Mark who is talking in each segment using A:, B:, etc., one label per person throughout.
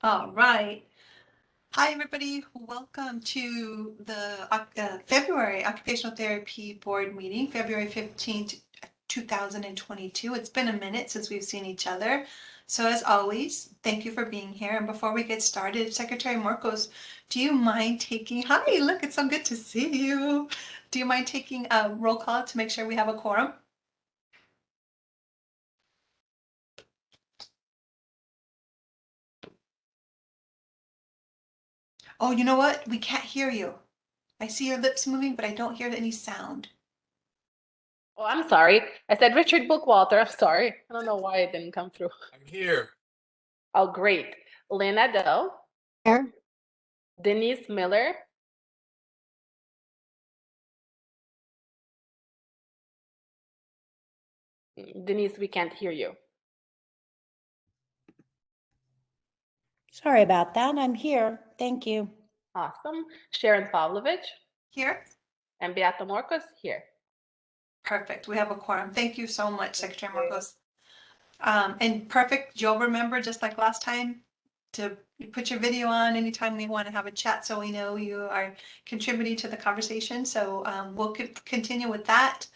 A: All right. Hi, everybody. Welcome to the February Occupational Therapy Board meeting, February 15th, 2022. It's been a minute since we've seen each other. So as always, thank you for being here. And before we get started, Secretary Marcos, do you mind taking, hi, look, it's so good to see you. Do you mind taking a roll call to make sure we have a quorum? Oh, you know what? We can't hear you. I see your lips moving, but I don't hear any sound.
B: Oh, I'm sorry. I said Richard Bookwalter. I'm sorry. I don't know why it didn't come through.
C: I'm here.
B: Oh, great. Lynn Adele.
D: Here.
B: Denise Miller. Denise, we can't hear you.
D: Sorry about that. I'm here. Thank you.
B: Awesome. Sharon Pavlovich.
A: Here?
B: And Beata Morcos here.
A: Perfect. We have a quorum. Thank you so much, Secretary Marcos. And perfect. You'll remember, just like last time, to put your video on anytime we want to have a chat so we know you are contributing to the conversation. So we'll continue with that.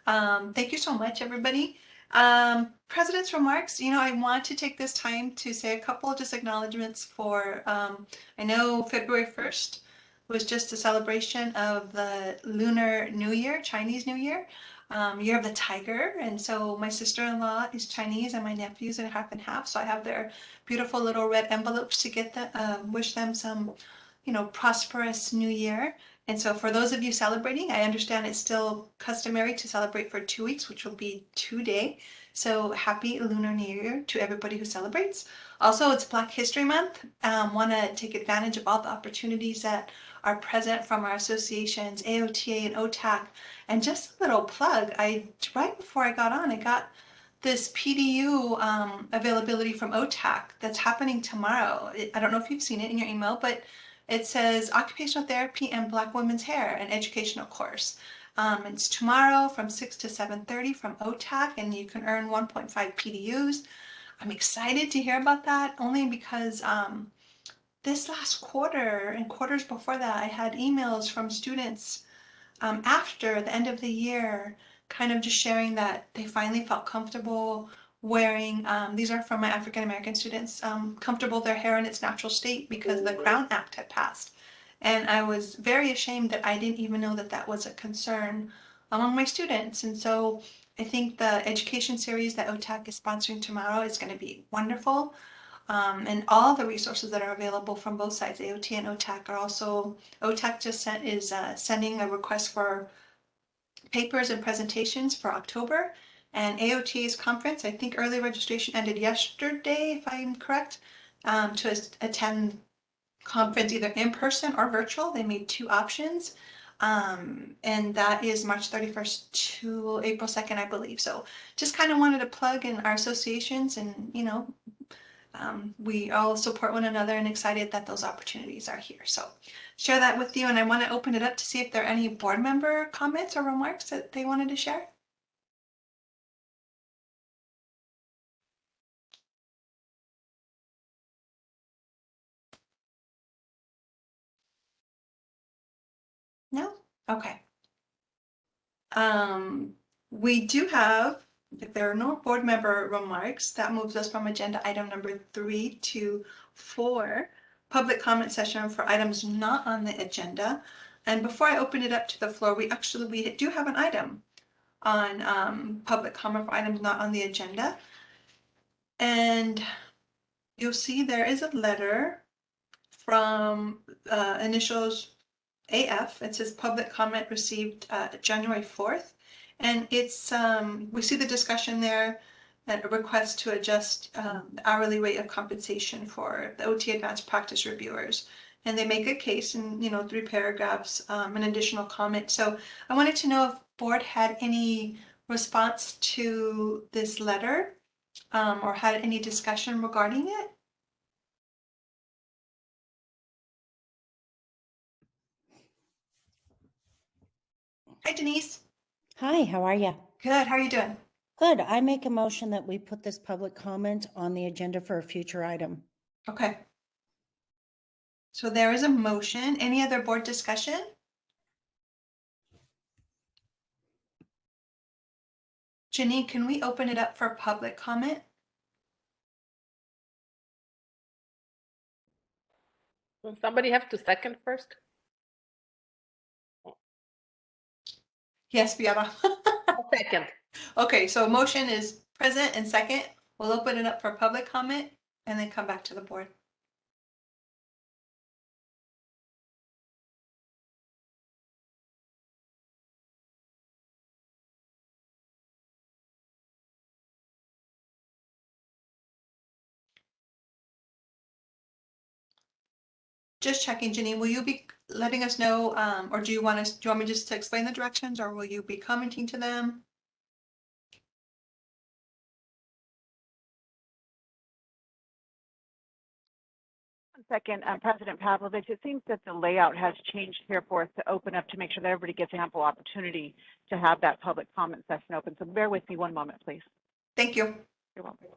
A: Thank you so much, everybody. President's remarks, I want to take this time to say a couple of just acknowledgements for, I know February 1st was just a celebration of the Lunar New Year, Chinese New Year. Year of the Tiger, and so my sister-in-law is Chinese and my nephews are half and half, so I have their beautiful little red envelopes to get the wish them some prosperous new year. And so for those of you celebrating, I understand it's still customary to celebrate for 2 weeks, which will be today. So happy Lunar New Year to everybody who celebrates. Also, it's Black History Month. Want to take advantage of all the opportunities that are present from our associations, AOTA and OTAC. And just a little plug, right before I got on, I got this PDU availability from OTAC that's happening tomorrow. I don't know if you've seen it in your email, but it says Occupational Therapy and Black Women's Hair, an educational course. It's tomorrow from 6 to 7:30 from OTAC, and you can earn 1.5 PDUs. I'm excited to hear about that, only because this last quarter and quarters before that, I had emails from students after the end of the year, kind of just sharing that they finally felt comfortable wearing, these are from my African American students, comfortable their hair in its natural state because the Crown Act had passed. And I was very ashamed that I didn't even know that that was a concern among my students. And so I think the education series that OTAC is sponsoring tomorrow is going to be wonderful. And all the resources that are available from both sides, AOT and OTAC, are also, OTAC just is sending a request for papers and presentations for October. And AOT's conference, I think early registration ended yesterday, if I'm correct, to attend conference either in person or virtual. They made 2 options. And that is March 31st to April 2nd, I believe. So just kind of wanted to plug in our associations, and we all support one another, and excited that those opportunities are here. So share that with you, and I want to open it up to see if there are any board member comments or remarks that they wanted to share. No? Okay. We do have, if there are no board member remarks, that moves us from agenda item number 3 to 4, public comment session for items not on the agenda. And before I open it up to the floor, we do have an item on public comment for items not on the agenda. And you'll see there is a letter from initials AF. It says public comment received January 4th. And it's, we see the discussion there, and a request to adjust the hourly rate of compensation for the OT advanced practice reviewers. And they make a case in 3 paragraphs, an additional comment. So I wanted to know if board had any response to this letter, or had any discussion regarding it. Hi, Denise.
D: Hi, how are you?
A: Good. How are you doing?
D: Good. I make a motion that we put this public comment on the agenda for a future item.
A: Okay. So there is a motion. Any other board discussion? Janine, can we open it up for public comment?
B: Will somebody have to second first?
A: Yes, Beata.
B: Second.
A: Okay, so motion is present and second. We'll open it up for public comment and then come back to the board. Just checking, Janine, will you be letting us know, or do you want me just to explain the directions, or will you be commenting to them?
C: One second, President Pavlovich, it seems that the layout has changed here for us to open up to make sure that everybody gets ample opportunity to have that public comment session open. So bear with me one moment, please.
A: Thank you.
C: You're welcome.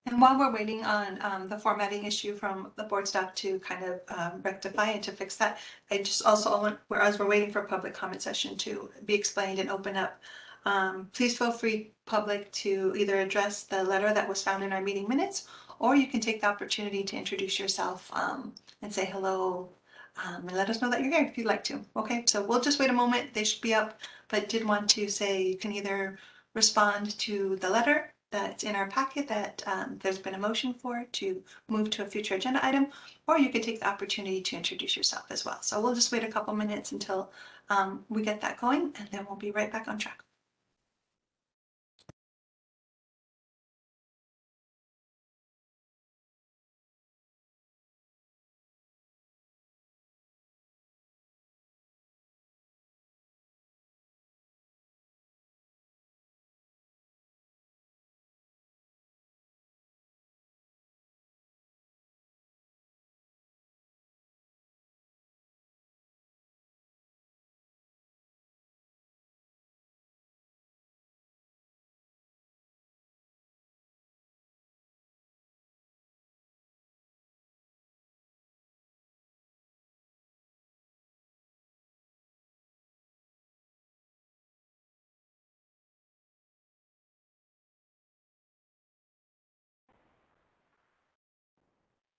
A: And while we're waiting on the formatting issue from the board staff to kind of rectify and to fix that, I just also want, whereas we're waiting for public comment session to be explained and open up, please feel free, public, to either address the letter that was found in our meeting minutes, or you can take the opportunity to introduce yourself and say hello, and let us know that you're here if you'd like to. Okay, so we'll just wait a moment. They should be up, but did want to say you can either respond to the letter that's in our packet that there's been a motion for to move to a future agenda item, or you could take the opportunity to introduce yourself as well. So we'll just wait a couple minutes until we get that going, and then we'll be right back on track.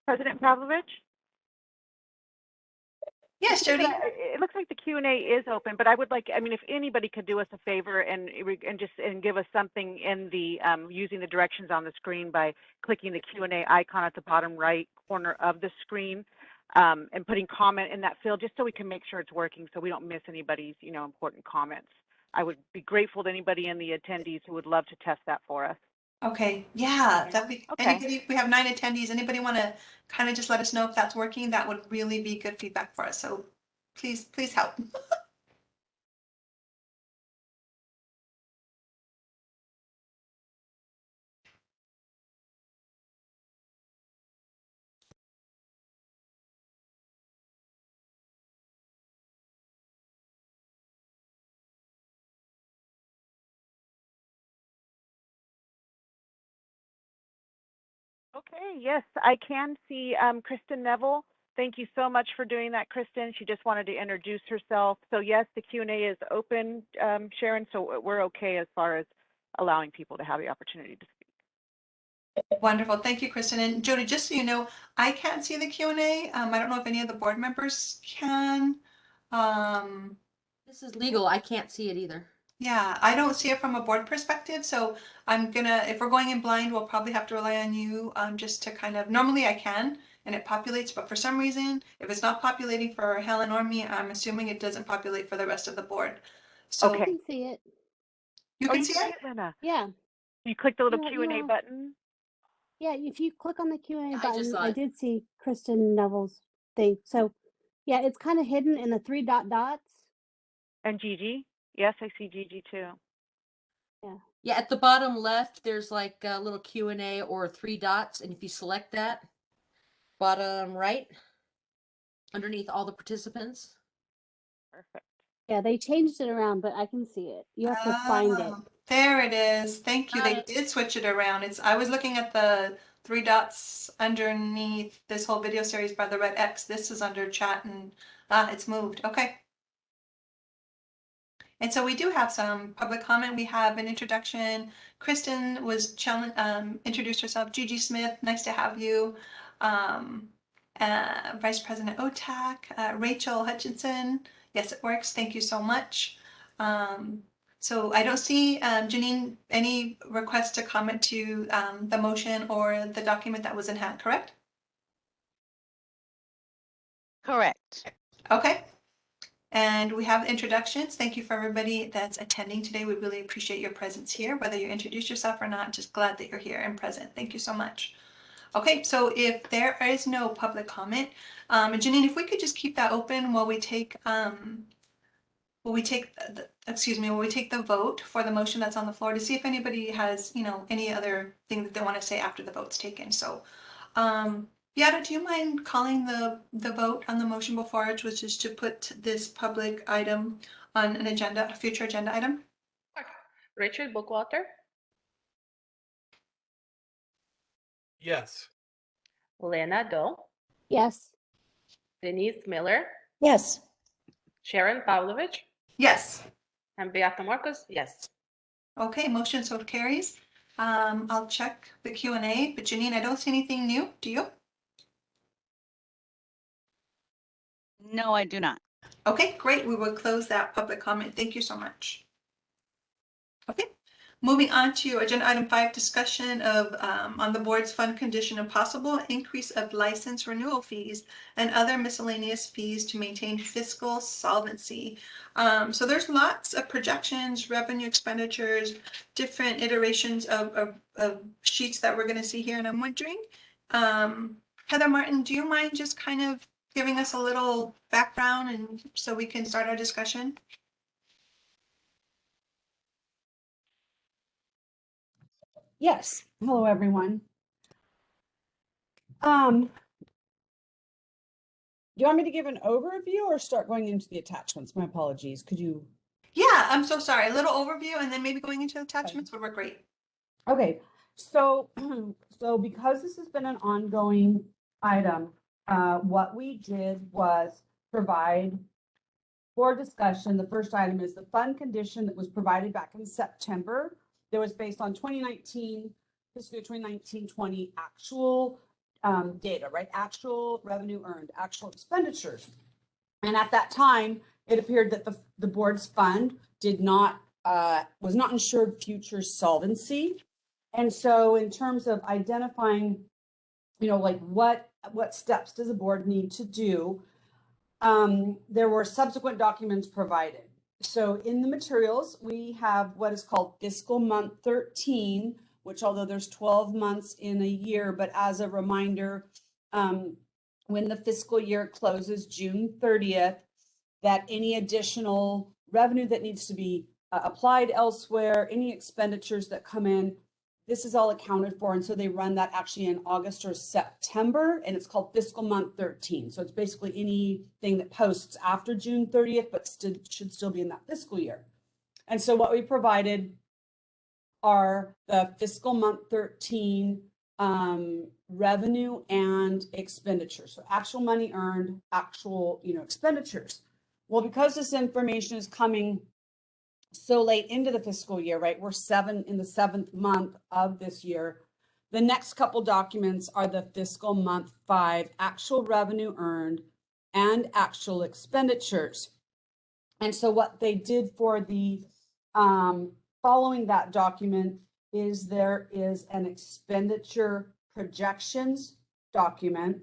C: President Pavlovich?
A: Yes, Jody.
C: It looks like the Q&A is open, but I would like, I mean, if anybody could do us a favor and just give us something in the using the directions on the screen by clicking the Q&A icon at the bottom right corner of the screen and putting comment in that field, just so we can make sure it's working, so we don't miss anybody's important comments. I would be grateful to anybody in the attendees who would love to test that for us.
A: Okay, yeah, that'd be,
C: Okay.
A: anybody, we have 9 attendees. Anybody want to kind of just let us know if that's working? That would really be good feedback for us. So please help.
C: Okay, yes, I can see Kristen Neville. Thank you so much for doing that, Kristen. She just wanted to introduce herself. So yes, the Q&A is open, Sharon, so we're okay as far as allowing people to have the opportunity to speak.
A: Wonderful. Thank you, Kristen. And Jody, just so you know, I can't see the Q&A. I don't know if any of the board members can.
E: This is legal. I can't see it either.
A: Yeah, I don't see it from a board perspective, so I'm gonna, if we're going in blind, we'll probably have to rely on you, just to kind of, normally I can, and it populates, but for some reason, if it's not populating for Helen or me, I'm assuming it doesn't populate for the rest of the board. So
C: Okay.
F: I can see it.
A: you
C: Oh,
A: can
C: you
A: see
C: can
A: it?
C: see it, Lena.
F: Yeah.
C: You click the little
F: You
C: Q&A
F: all-
C: button.
F: Yeah, if you click on the Q&A
E: Yeah, I just
F: button,
E: saw
F: I
E: it.
F: did see Kristen Neville's thing. So yeah, it's kind of hidden in the 3 dots.
C: And Gigi. Yes, I see Gigi too.
E: Yeah, at the bottom left, there's like a little Q&A or 3 dots, and if you select that, bottom right, underneath all the participants.
C: Perfect.
F: Yeah, they changed it around, but I can see it. You have to find it.
A: Oh, there it is. Thank you.
E: Got
A: They
E: it.
A: did switch it around. I was looking at the 3 dots underneath this whole video series by the red X. This is under chat and it's moved. Okay. And so we do have some public comment. We have an introduction. Kristen was introduced herself. Gigi Smith, nice to have you. Vice President OTAC, Rachel Hutchinson. Yes, it works. Thank you so much. So I don't see, Janine, any request to comment to the motion or the document that was in hand, correct?
G: Correct.
A: Okay. And we have introductions. Thank you for everybody that's attending today. We really appreciate your presence here, whether you introduce yourself or not. Just glad that you're here and present. Thank you so much. Okay, so if there is no public comment, Janine, if we could just keep that open while we take while we take the vote for the motion that's on the floor to see if anybody has, any other thing that they want to say after the vote's taken. So, Yato, do you mind calling the vote on the motion before it, which is to put this public item on an agenda, a future agenda item?
B: Richard Bookwalter,
H: Yes.
B: Lena Doe,
F: Yes.
B: Denise Miller,
D: Yes.
B: Sharon Pavlovich,
A: Yes.
B: and Beata Marcos. Yes.
A: Okay, motion so carries. I'll check the Q&A, but Janine, I don't see anything new. Do you?
G: No, I do not.
A: Okay, great. We will close that public comment. Thank you so much. Okay, moving on to agenda item 5, discussion of on the board's fund condition and possible increase of license renewal fees and other miscellaneous fees to maintain fiscal solvency. So there's lots of projections, revenue expenditures, different iterations of sheets that we're going to see here. And I'm wondering, Heather Martin, do you mind just kind of giving us a little background and so we can start our discussion?
I: Yes. Hello, everyone. Do you want me to give an overview or start going into the attachments? My apologies. Could you?
A: Yeah, I'm so sorry. A little overview and then maybe going into attachments would work great.
I: Okay. So, so because this has been an ongoing item, what we did was provide for discussion. The first item is the fund condition that was provided back in September. That was based on 2019, fiscal year 2019-20 actual data, right? Actual revenue earned, actual expenditures. And at that time, it appeared that the board's fund did not, was not insured future solvency. And so in terms of identifying, like what steps does the board need to do, there were subsequent documents provided. So in the materials, we have what is called Fiscal Month 13, which although there's 12 months in a year, but as a reminder, when the fiscal year closes June 30th, that any additional revenue that needs to be applied elsewhere, any expenditures that come in, this is all accounted for. And so they run that actually in August or September, and it's called Fiscal Month 13. So it's basically anything that posts after June 30th, but should still be in that fiscal year. And so what we provided are the Fiscal Month 13 revenue and expenditure. So actual money earned, actual, expenditures. Well, because this information is coming so late into the fiscal year, right? We're in the 7th month of this year. The next couple documents are the fiscal month 5 actual revenue earned and actual expenditures. And so what they did for the following that document is there is an expenditure projections document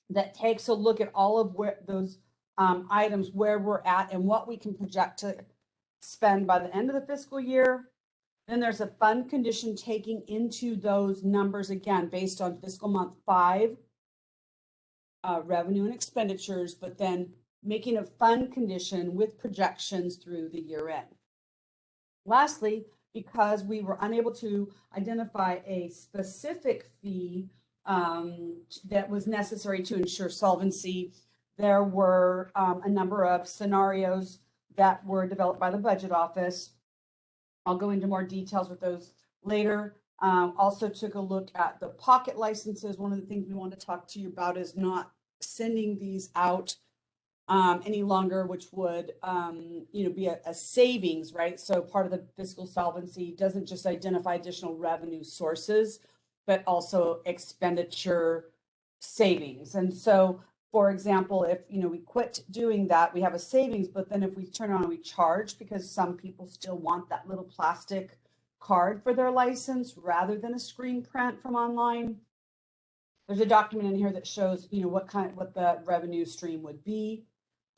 I: that takes a look at all of where those items, where we're at and what we can project to spend by the end of the fiscal year. Then there's a fund condition taking into those numbers again based on fiscal month 5 revenue and expenditures, but then making a fund condition with projections through the year end. Lastly, because we were unable to identify a specific fee that was necessary to ensure solvency, there were a number of scenarios that were developed by the budget office. I'll go into more details with those later. Also took a look at the pocket licenses. One of the things we want to talk to you about is not sending these out any longer, which would be a savings, right? So part of the fiscal solvency doesn't just identify additional revenue sources, but also expenditure savings. And so, for example, if we quit doing that, we have a savings, but then if we turn around and we charge, because some people still want that little plastic card for their license rather than a screen print from online. There's a document in here that shows what the revenue stream would be.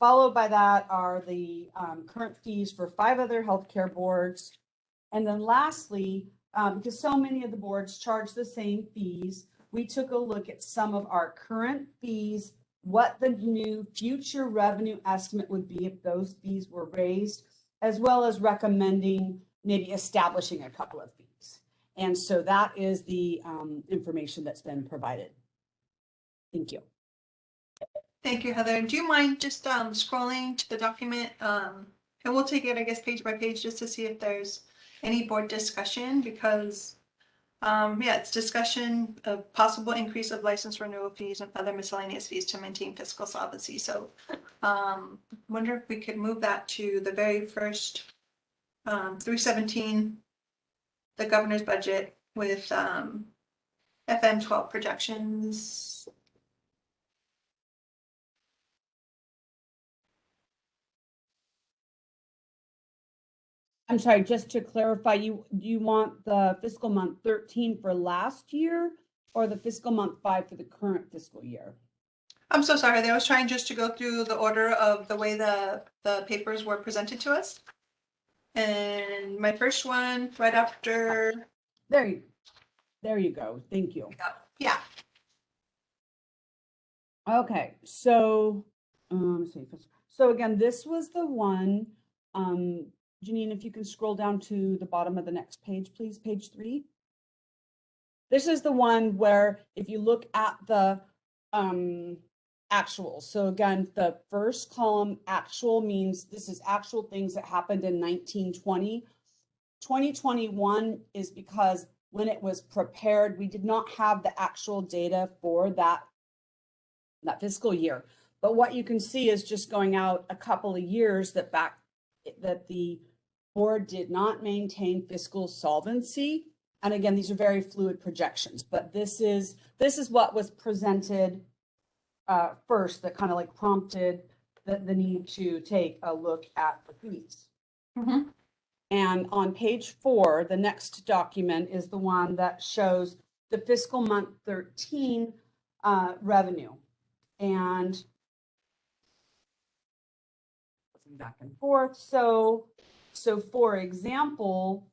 I: Followed by that are the current fees for 5 other healthcare boards. And then lastly, because so many of the boards charge the same fees, we took a look at some of our current fees, what the new future revenue estimate would be if those fees were raised, as well as recommending maybe establishing a couple of fees. And so that is the information that's been provided. Thank you.
A: Thank you, Heather. Do you mind just scrolling to the document? And we'll take it, I guess, page by page just to see if there's any board discussion, because it's discussion of possible increase of license renewal fees and other miscellaneous fees to maintain fiscal solvency. So wonder if we could move that to the very first 317, the governor's budget with FM12 projections.
I: I'm sorry, just to clarify, you want the fiscal month 13 for last year or the fiscal month 5 for the current fiscal year?
A: I'm so sorry. I was trying just to go through the order of the way the papers were presented to us. And my first one, right after.
I: There you go. Thank you.
A: Yeah.
I: Okay, so let's see. So again, this was the one. Janine, if you can scroll down to the bottom of the next page, please, page 3. This is the one where if you look at the actual, so again, the first column, actual, means this is actual things that happened in 1920. 2021 is because when it was prepared, we did not have the actual data for that fiscal year. But what you can see is just going out a couple of years that the board did not maintain fiscal solvency. And again, these are very fluid projections, but this is what was presented first that kind of like prompted the need to take a look at the fees.
A: Mm-hmm.
I: And on page 4, the next document is the one that shows the fiscal month 13 revenue. And back and forth. So for example,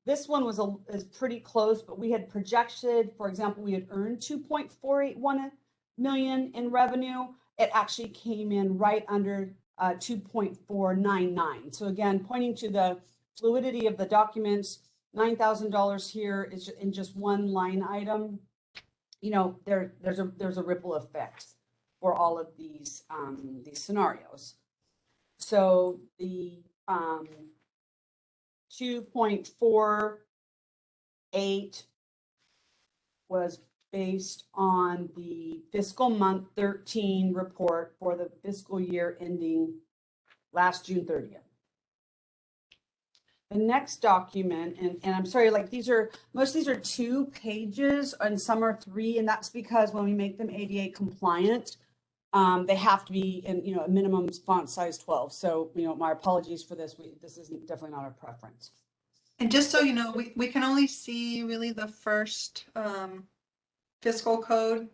I: this one is pretty close, but we had projected, for example, we had earned 2.481 million in revenue. It actually came in right under 2.499. So again, pointing to the fluidity of the documents, $9,000 here is in just one line item. There's a ripple effect for all of these scenarios. So the 2.48 was based on the fiscal month 13 report for the fiscal year ending last June 30th. The next document, and I'm sorry, like most of these are 2 pages and some are 3, and that's because when we make them ADA compliant, they have to be in, a minimum font size 12. So, my apologies for this. This is definitely not our preference.
A: And just so you know, we can only see really the first fiscal code.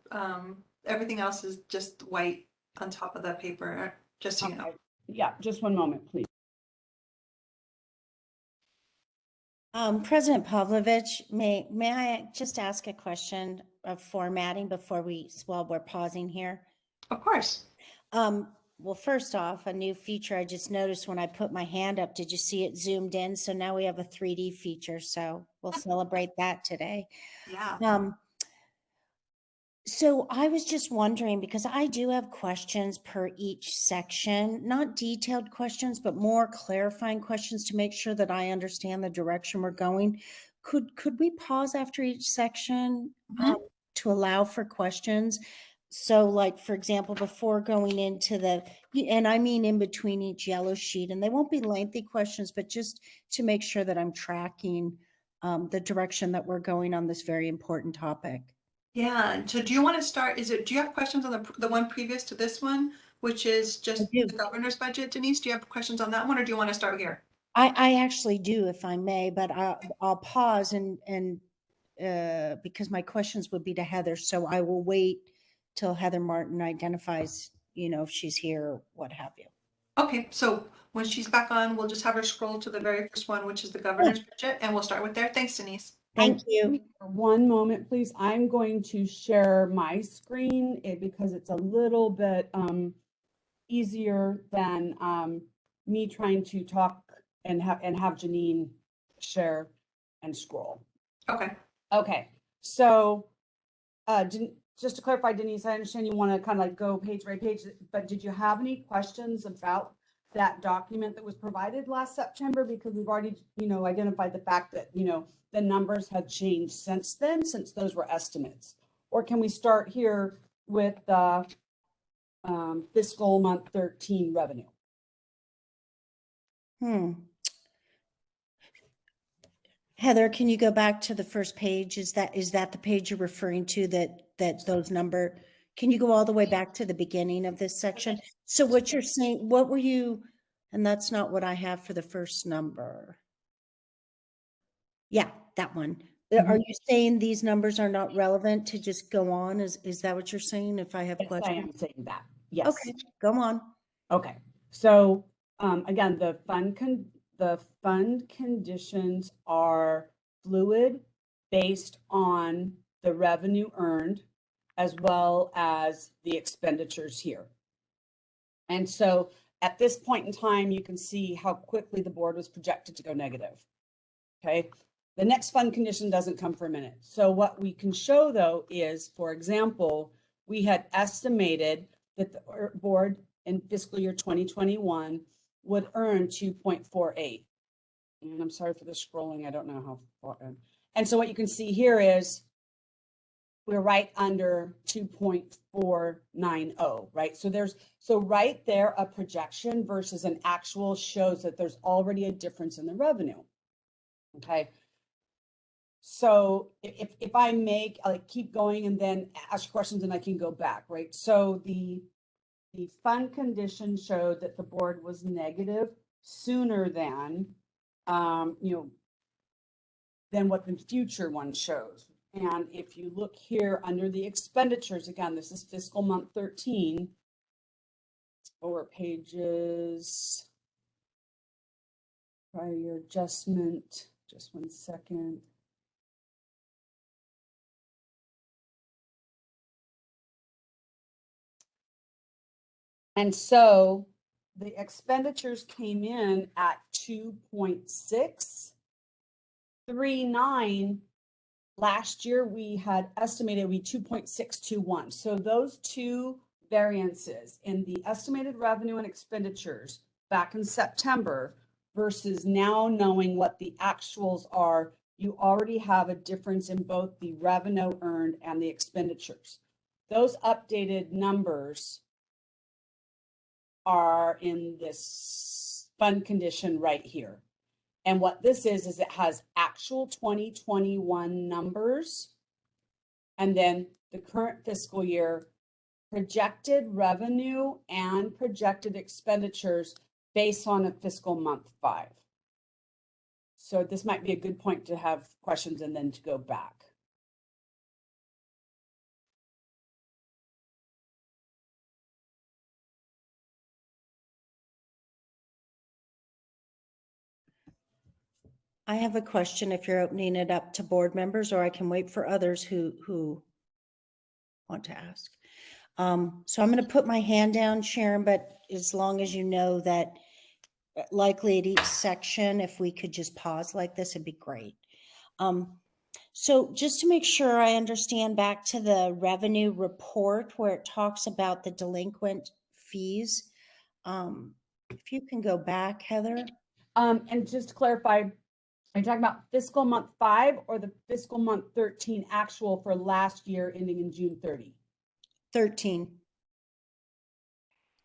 A: Everything else is just white on top of the paper, just so you know.
I: Okay. Yeah, just one moment, please.
D: President Pavlovich, may I just ask a question of formatting while we're pausing here?
A: Of course.
D: Well, first off, a new feature I just noticed when I put my hand up. Did you see it zoomed in? So now we have a 3D feature. So we'll celebrate that today.
A: Yeah.
D: So I was just wondering, because I do have questions per each section, not detailed questions, but more clarifying questions to make sure that I understand the direction we're going. Could we pause after each section to allow for questions? So like, for example, before going into and I mean in between each yellow sheet, and they won't be lengthy questions, but just to make sure that I'm tracking the direction that we're going on this very important topic.
A: Yeah. So do you want to start? Do you have questions on the one previous to this one, which is just the governor's budget, Denise? Do you have questions on that one, or do you want to start here?
D: I actually do, if I may, but I'll pause and because my questions would be to Heather, so I will wait till Heather Martin identifies, if she's here or what have you.
A: Okay, so when she's back on, we'll just have her scroll to the very first one, which is the governor's budget, and we'll start with there. Thanks, Denise.
D: Thank you.
I: One moment, please. I'm going to share my screen because it's a little bit easier than me trying to talk and have Janine share and scroll.
A: Okay.
I: Okay. So just to clarify, Denise, I understand you want to kind of like go page by page, but did you have any questions about that document that was provided last September? Because we've already, identified the fact that, the numbers have changed since then, since those were estimates. Or can we start here with the fiscal month 13 revenue?
D: Heather, can you go back to the first page? Is that the page you're referring to that those number? Can you go all the way back to the beginning of this section? So what you're saying, what were you, and that's not what I have for the first number. Yeah, that one. Are you saying these numbers are not relevant to just go on? Is that what you're saying? If I have questions?
I: I am saying that. Yes.
D: Okay, go on.
I: Okay. So again, the fund conditions are fluid based on the revenue earned as well as the expenditures here. And so at this point in time, you can see how quickly the board was projected to go negative. Okay. The next fund condition doesn't come for a minute. So what we can show though is, for example, we had estimated that the board in fiscal year 2021 would earn 2.48. And I'm sorry for the scrolling. I don't know how far. And so what you can see here is we're right under 2.490, right? So right there, a projection versus an actual shows that there's already a difference in the revenue. Okay. So if I keep going and then ask questions and I can go back, right? So the fund condition showed that the board was negative sooner than, than what the future one shows. And if you look here under the expenditures, again, this is fiscal month 13, 4 pages, prior year adjustment, just one second. And so the expenditures came in at 2.639. Last year, we had estimated 2.621. So those two variances in the estimated revenue and expenditures back in September versus now knowing what the actuals are you already have a difference in both the revenue earned and the expenditures. Those updated numbers are in this fund condition right here. And what this is it has actual 2021 numbers and then the current fiscal year projected revenue and projected expenditures based on a fiscal month 5. So this might be a good point to have questions and then to go back.
D: I have a question if you're opening it up to board members, or I can wait for others who want to ask. So I'm going to put my hand down, Sharon, but as long as you know that likely at each section, if we could just pause like this, it'd be great. So just to make sure I understand, back to the revenue report where it talks about the delinquent fees. If you can go back, Heather.
I: And just to clarify, are you talking about fiscal month 5 or the fiscal month 13 actual for last year ending in June 30?
D: 13.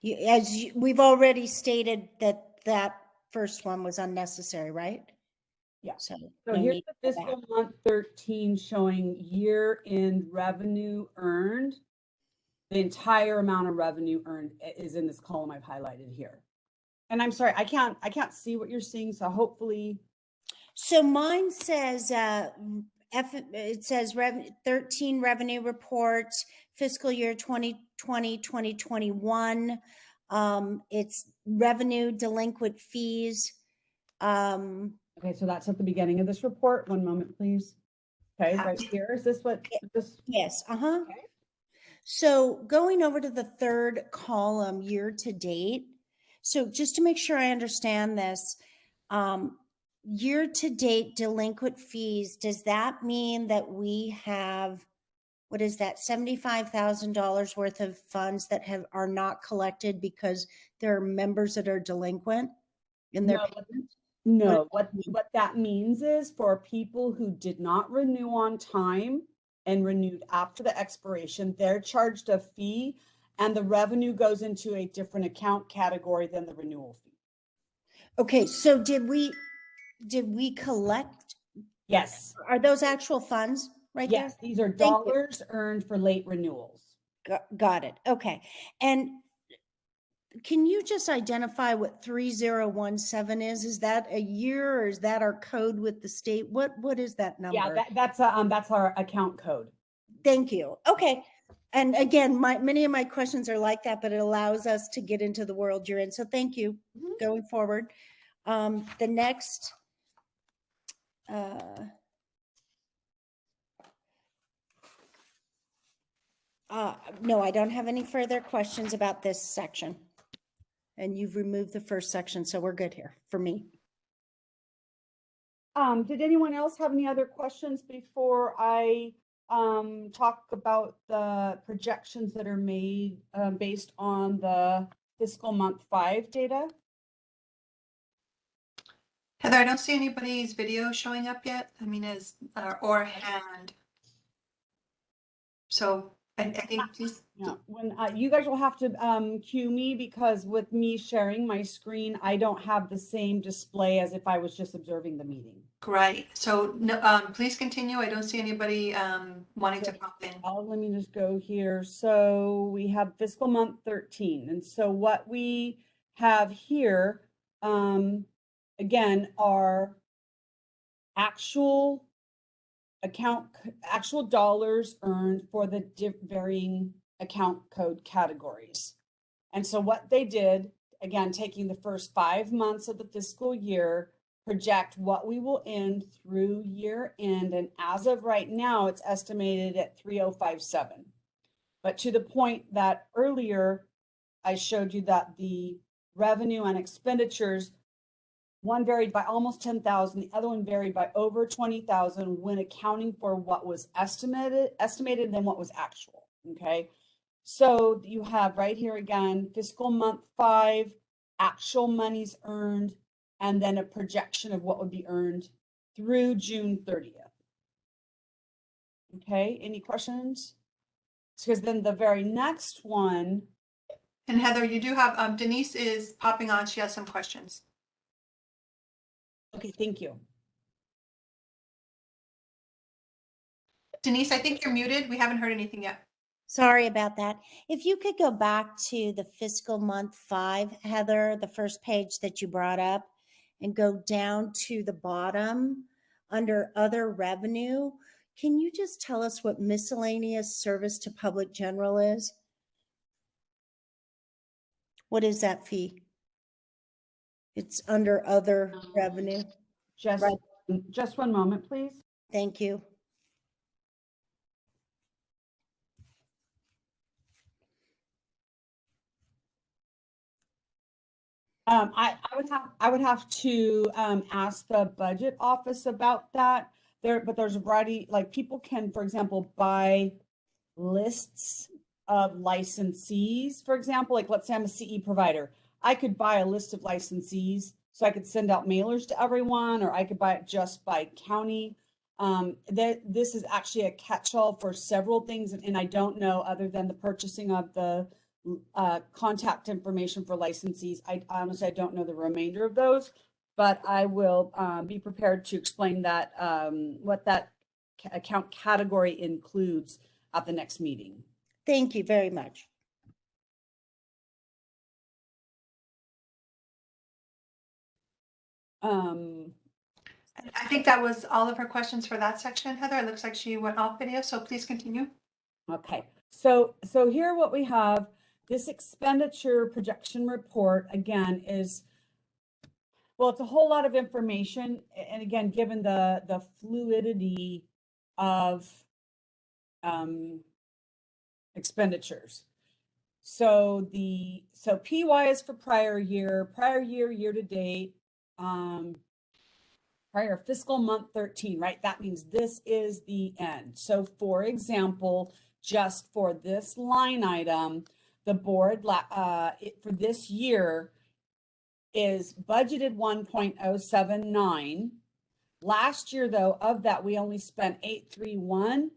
D: We've already stated that first one was unnecessary, right?
I: Yeah.
D: So
I: So
D: no
I: here's
D: need
I: the
D: to go
I: fiscal
D: back.
I: month 13 showing year-end revenue earned. The entire amount of revenue earned is in this column I've highlighted here. And I'm sorry, I can't see what you're seeing, so hopefully.
D: So mine says it says 13 revenue reports, fiscal year 2020, 2021. It's revenue, delinquent fees.
I: Okay, so that's at the beginning of this report. One moment, please. Okay, right here. Is this what this?
D: Yes.
I: Okay.
D: So going over to the third column, year to date. So just to make sure I understand this, year to date delinquent fees, does that mean that we have, what is that, $75,000 worth of funds that are not collected because there are members that are delinquent in their payments?
I: No, what that means is for people who did not renew on time and renewed after the expiration, they're charged a fee and the revenue goes into a different account category than the renewal fee.
D: Okay, so did we collect?
I: Yes.
D: Are those actual funds right there?
I: Yes, these are
D: Thank you.
I: dollars earned for late renewals.
D: Got it. Okay. And can you just identify what 3017 is? Is that a year or is that our code with the state? What is that number?
I: Yeah, that's our account code.
D: Thank you. Okay. And again, many of my questions are like that, but it allows us to get into the world you're in. So thank you going forward. The next, no, I don't have any further questions about this section. And you've removed the first section, so we're good here for me.
I: Did anyone else have any other questions before I talk about the projections that are made based on the fiscal month 5 data?
A: Heather, I don't see anybody's video showing up yet. I mean, or hand. So I think please.
I: Yeah, when you guys will have to cue me, because with me sharing my screen, I don't have the same display as if I was just observing the meeting.
A: Great. So no, please continue. I don't see anybody wanting to pop in.
I: Let me just go here. So we have fiscal month 13. And so what we have here, again, are actual dollars earned for the varying account code categories. And so what they did, again, taking the first 5 months of the fiscal year, project what we will end through year end. And as of right now, it's estimated at 3057. But to the point that earlier I showed you that the revenue and expenditures, one varied by almost 10,000, the other one varied by over 20,000 when accounting for what was estimated and then what was actual. Okay. So you have right here again, fiscal month 5, actual monies earned, and then a projection of what would be earned through June 30th. Okay, any questions? Because then the very next one,
A: And Heather, you do have, Denise is popping on. She has some questions.
I: okay, thank you.
A: Denise, I think you're muted. We haven't heard anything yet.
D: Sorry about that. If you could go back to the fiscal month 5, Heather, the first page that you brought up, and go down to the bottom under other revenue. Can you just tell us what miscellaneous service to public general is? What is that fee? It's under other revenue.
I: Just,
D: Right.
I: just one moment, please.
D: Thank you.
I: I would have to ask the budget office about that. But there's a variety, like people can, for example, buy lists of licensees, for example, like let's say I'm a CE provider. I could buy a list of licensees so I could send out mailers to everyone, or I could buy it just by county. This is actually a catch-all for several things, and I don't know, other than the purchasing of the contact information for licensees. I honestly, I don't know the remainder of those, but I will be prepared to explain that, what that account category includes at the next meeting.
D: Thank you very much.
A: I think that was all of her questions for that section, Heather. It looks like she went off video, so please continue.
I: Okay, so here what we have, this expenditure projection report, again, is, well, it's a whole lot of information. And again, given the fluidity of expenditures. So PY is for prior year, year to date, prior fiscal month 13, right? That means this is the end. So for example, just for this line item, the board for this year is budgeted 1.079. Last year, though, of that, we only spent 831.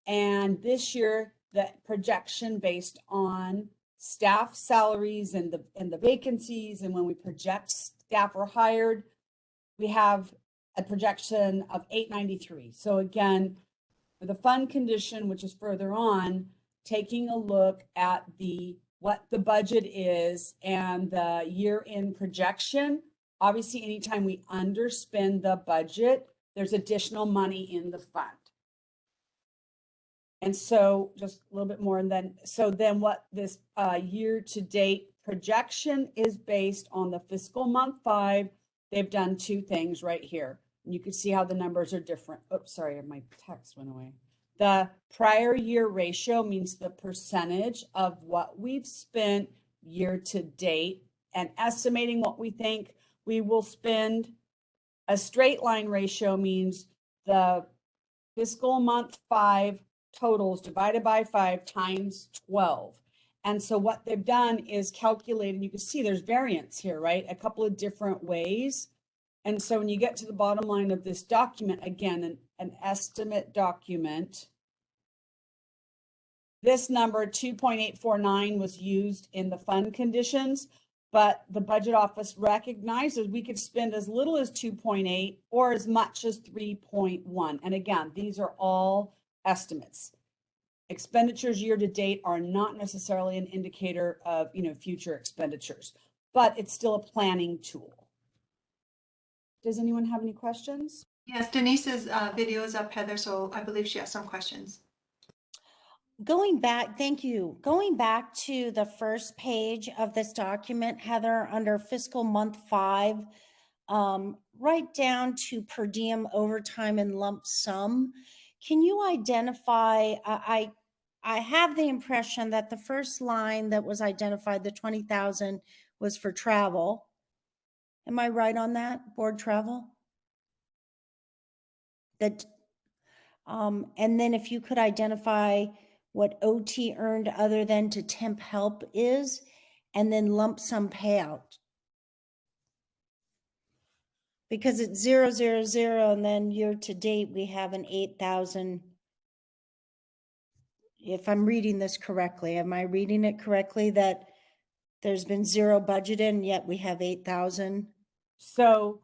I: And this year, the projection based on staff salaries and the vacancies, and when we project staff are hired, we have a projection of 893. So again, for the fund condition, which is further on, taking a look at what the budget is and the year-end projection. Obviously, anytime we underspend the budget, there's additional money in the fund. And so just a little bit more. And then what this year-to-date projection is based on the fiscal month 5. They've done 2 things right here. And you can see how the numbers are different. Oops, sorry, my text went away. The prior year ratio means the percentage of what we've spent year-to-date and estimating what we think we will spend. A straight line ratio means the fiscal month 5 totals divided by 5 times 12. And so what they've done is calculate, and you can see there's variance here, right? A couple of different ways. And so when you get to the bottom line of this document, again, an estimate document, this number 2.849 was used in the fund conditions, but the budget office recognizes we could spend as little as 2.8 or as much as 3.1. And again, these are all estimates. Expenditures year to date are not necessarily an indicator of, future expenditures, but it's still a planning tool. Does anyone have any questions?
A: Yes, Denise's video is up, Heather, so I believe she has some questions.
D: Going back, thank you. Going back to the first page of this document, Heather, under fiscal month 5, right down to per diem, overtime, and lump sum. Can you identify, I have the impression that the first line that was identified, the 20,000, was for travel. Am I right on that? Board travel? That, and then if you could identify what OT earned other than to temp help is, and then lump sum payout. Because it's 000 and then year to date, we have an 8,000. If I'm reading this correctly, am I reading it correctly that there's been zero budget in, yet we have 8,000?
I: So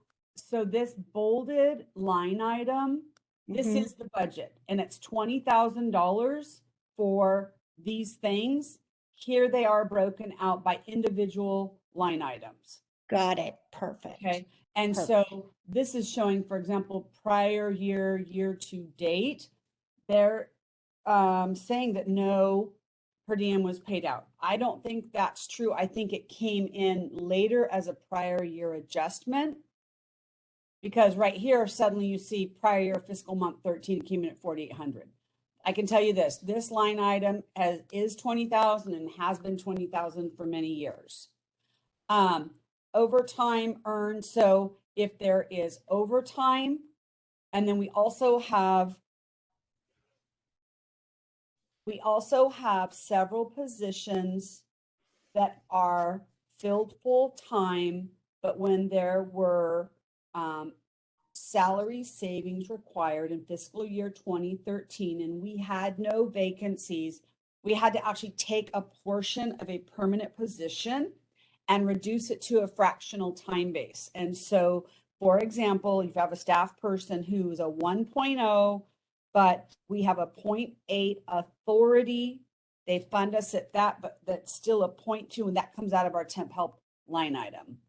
I: this bolded line item, this
D: Mhm.
I: is the budget, and it's $20,000 for these things. Here they are broken out by individual line items.
D: Got it. Perfect.
I: Okay. And
D: Perfect.
I: so this is showing, for example, prior year, year to date, they're saying that no per diem was paid out. I don't think that's true. I think it came in later as a prior year adjustment. Because right here, suddenly you see prior year fiscal month 13 came in at 4,800. I can tell you this line item is 20,000 and has been 20,000 for many years. Overtime earned. So if there is overtime, and then we also have several positions that are filled full time, but when there were salary savings required in fiscal year 2013, and we had no vacancies, we had to actually take a portion of a permanent position and reduce it to a fractional time base. And so, for example, if you have a staff person who's a 1.0, but we have a 0.8 authority, they fund us at that, but that's still a 0.2, and that comes out of our temp help line item.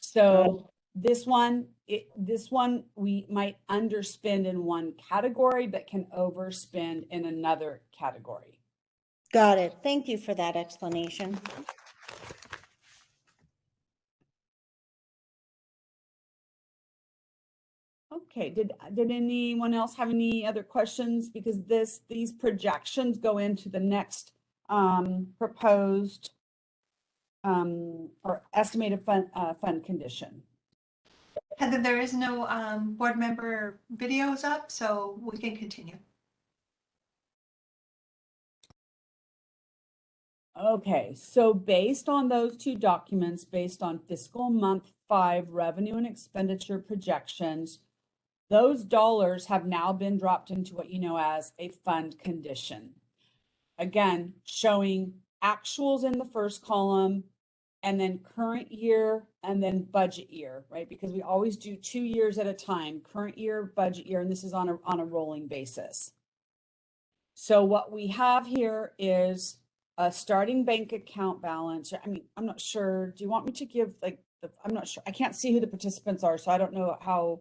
I: So this one we might underspend in one category, but can overspend in another category.
D: Got it. Thank you for that explanation.
I: Okay, did anyone else have any other questions? Because these projections go into the next proposed or estimated fund condition.
A: Heather, there is no board member videos up, so we can continue.
I: Okay, so based on those two documents, based on fiscal month 5 revenue and expenditure projections, those dollars have now been dropped into what you know as a fund condition. Again, showing actuals in the first column, and then current year, and then budget year, right? Because we always do 2 years at a time, current year, budget year, and this is on a rolling basis. So what we have here is a starting bank account balance. I mean, I'm not sure. Do you want me to give I'm not sure. I can't see who the participants are, so I don't know how,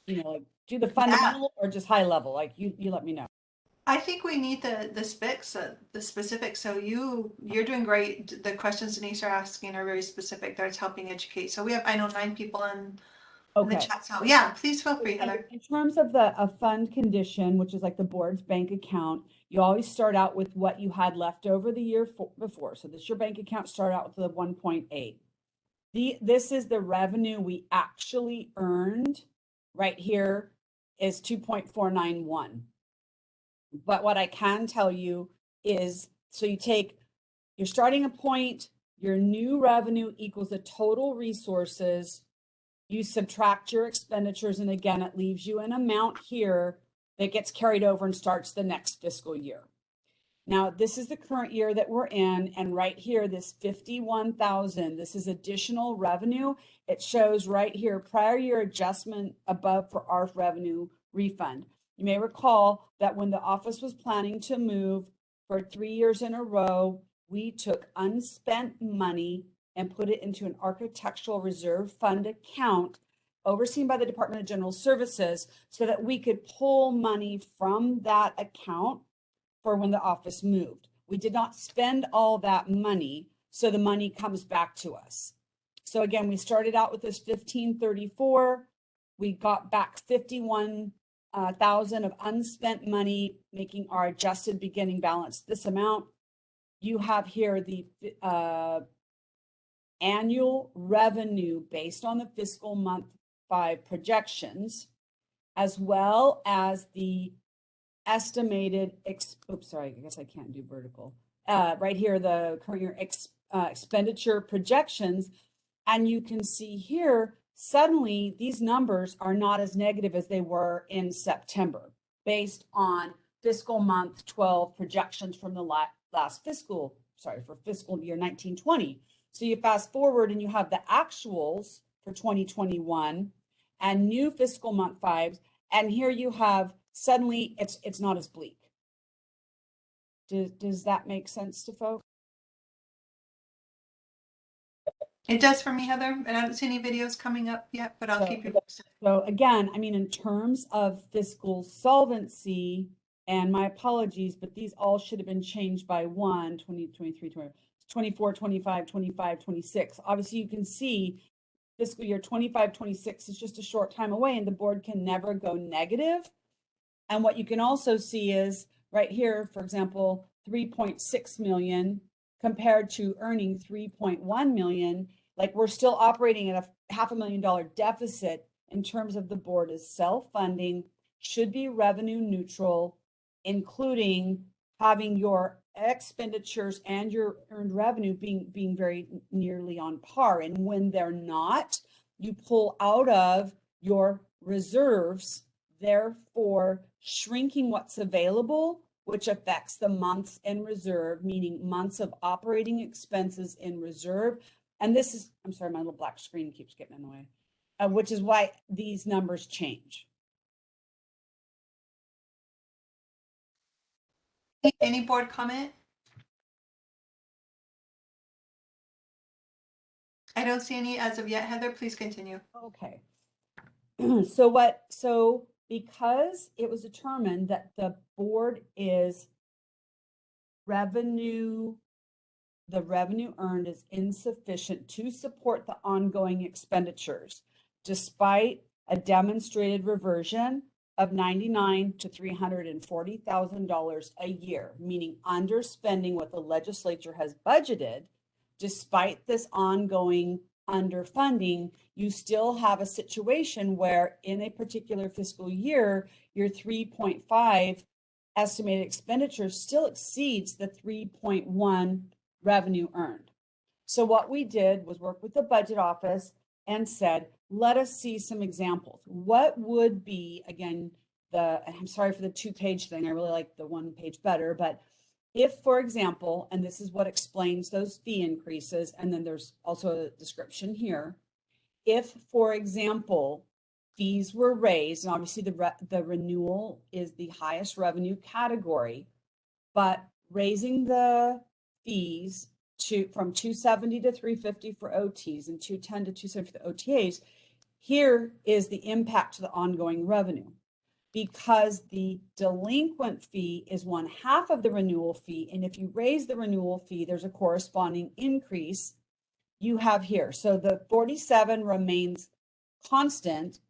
I: do the fundamental or just high level? Like you let me know.
A: I think we need the specifics. So you're doing great. The questions Denise are asking are very specific. That's helping educate. So we have, I know, 9 people in the chat. So yeah, please feel free, Heather.
I: In terms of a fund condition, which is like the board's bank account, you always start out with what you had left over the year before. So this your bank account start out with the 1.8. This is the revenue we actually earned. Right here is 2.491. But what I can tell you is, so you take your starting point, your new revenue equals the total resources. You subtract your expenditures, and again, it leaves you an amount here that gets carried over and starts the next fiscal year. Now, this is the current year that we're in, and right here, this 51,000, this is additional revenue. It shows right here, prior year adjustment above for our revenue refund. You may recall that when the office was planning to move for 3 years in a row, we took unspent money and put it into an architectural reserve fund account overseen by the Department of General Services so that we could pull money from that account for when the office moved. We did not spend all that money, so the money comes back to us. So again, we started out with this 1534. We got back 51,000 of unspent money, making our adjusted beginning balance this amount. You have here the annual revenue based on the fiscal month 5 projections, as well as the estimated, oops, sorry, I guess I can't do vertical. Right here, the current year expenditure projections. And you can see here suddenly these numbers are not as negative as they were in September based on fiscal month 12 projections from the last fiscal, for fiscal year 1920. So you fast forward and you have the actuals for 2021 and new fiscal month 5s, and here you have suddenly it's not as bleak. Does that make sense to folks?
A: It does for me, Heather, and I haven't seen any videos coming up yet, but I'll keep you posted.
I: So again, I mean, in terms of fiscal solvency, and my apologies, but these all should have been changed by 1, 20, 23, 20, 24, 25, 25, 26. Obviously, you can see fiscal year 25, 26 is just a short time away, and the board can never go negative. And what you can also see is right here, for example, 3.6 million compared to earning 3.1 million, like we're still operating at a $500,000 deficit in terms of the board is self-funding, should be revenue neutral, including having your expenditures and your earned revenue being very nearly on par. And when they're not, you pull out of your reserves, therefore shrinking what's available, which affects the months in reserve, meaning months of operating expenses in reserve. And this is, I'm sorry, my little black screen keeps getting in the way, which is why these numbers change.
A: Any board comment? I don't see any as of yet. Heather, please continue.
I: Okay. So because it was determined that the board is the revenue earned is insufficient to support the ongoing expenditures, despite a demonstrated reversion of $99,000 to $340,000 a year, meaning underspending what the legislature has budgeted. Despite this ongoing underfunding, you still have a situation where in a particular fiscal year, your 3.5 estimated expenditure still exceeds the 3.1 revenue earned. So what we did was work with the budget office and said, let us see some examples. What would be, again, I'm sorry for the 2-page thing. I really like the 1 page better, but if, for example, and this is what explains those fee increases, and then there's also a description here. If, for example, fees were raised, and obviously the renewal is the highest revenue category, but raising the fees from 270 to 350 for OTs and 210 to 270 for the OTAs, here is the impact to the ongoing revenue. Because the delinquent fee is 1/2 of the renewal fee, and if you raise the renewal fee, there's a corresponding increase you have here. So the 47 remains constant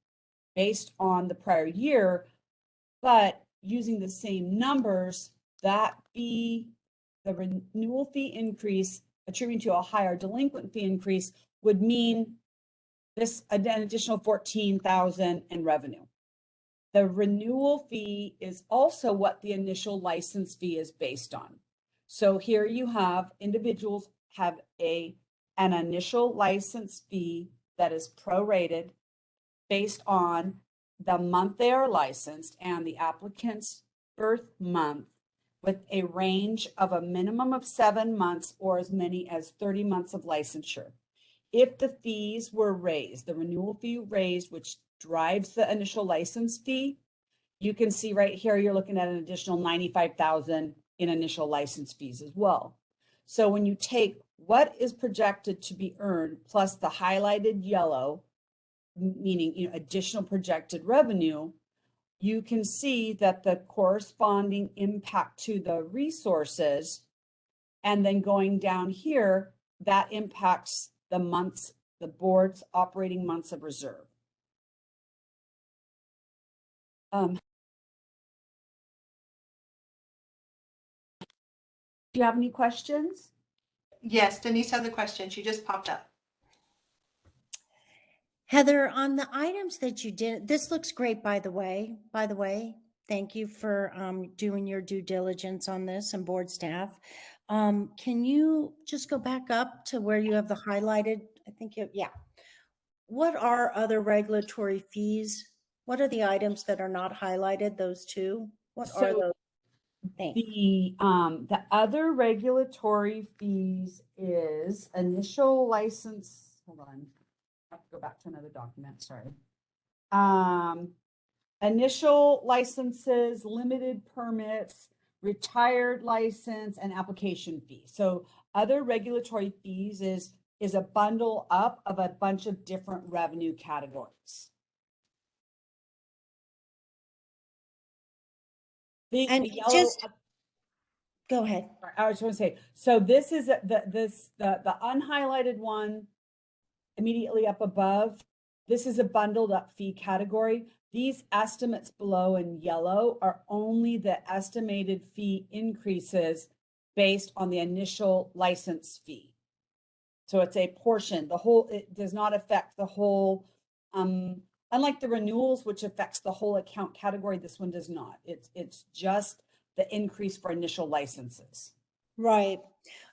I: based on the prior year, but using the same numbers, that fee, the renewal fee increase attributing to a higher delinquent fee increase would mean this an additional 14,000 in revenue. The renewal fee is also what the initial license fee is based on. So here you have individuals have an initial license fee that is prorated based on the month they are licensed and the applicant's birth month, with a range of a minimum of 7 months or as many as 30 months of licensure. If the fees were raised, the renewal fee raised, which drives the initial license fee, you can see right here, you're looking at an additional 95,000 in initial license fees as well. So when you take what is projected to be earned plus the highlighted yellow, meaning additional projected revenue, you can see that the corresponding impact to the resources, and then going down here, that impacts the months, the board's operating months of reserve. Do you have any questions?
A: Yes, Denise has a question. She just popped up.
D: Heather, on the items that you did, this looks great, by the way. Thank you for doing your due diligence on this and board staff. Can you just go back up to where you have the highlighted, I think, yeah. what are other regulatory fees? What are the items that are not highlighted, those two? What are
I: So
D: those? Thanks.
I: the other regulatory fees is initial license. Hold on, I have to go back to another document. Sorry. Initial licenses, limited permits, retired license, and application fee. So other regulatory fees is a bundle up of a bunch of different revenue categories.
D: And
I: The yellow,
D: just, go ahead.
I: I was going to say, so this is the unhighlighted one immediately up above. This is a bundled up fee category. These estimates below in yellow are only the estimated fee increases based on the initial license fee. So it's a portion, it does not affect the whole, unlike the renewals, which affects the whole account category, this one does not. It's just the increase for initial licenses.
D: Right.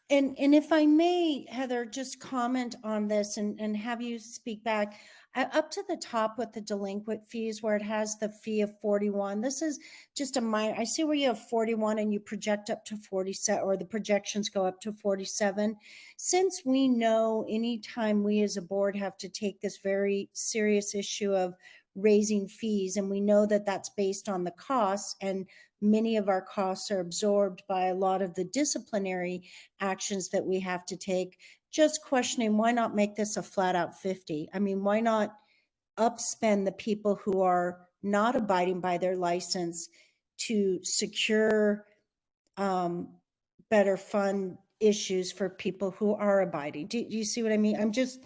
D: And if I may, Heather, just comment on this and have you speak back. Up to the top with the delinquent fees where it has the fee of 41. This is just a minor, I see where you have 41 and you project up to 47, or the projections go up to 47. Since we know anytime we as a board have to take this very serious issue of raising fees, and we know that that's based on the costs, and many of our costs are absorbed by a lot of the disciplinary actions that we have to take, just questioning why not make this a flat out 50? I mean, why not upspend the people who are not abiding by their license to secure better fund issues for people who are abiding? Do you see what I mean? I'm just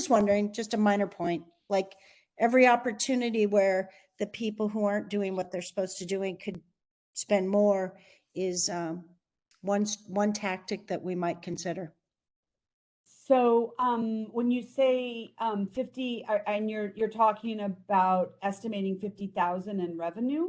D: wondering, just a minor point, like every opportunity where the people who aren't doing what they're supposed to do and could spend more is one tactic that we might consider.
I: So when you say 50, and you're talking about estimating 50,000 in revenue?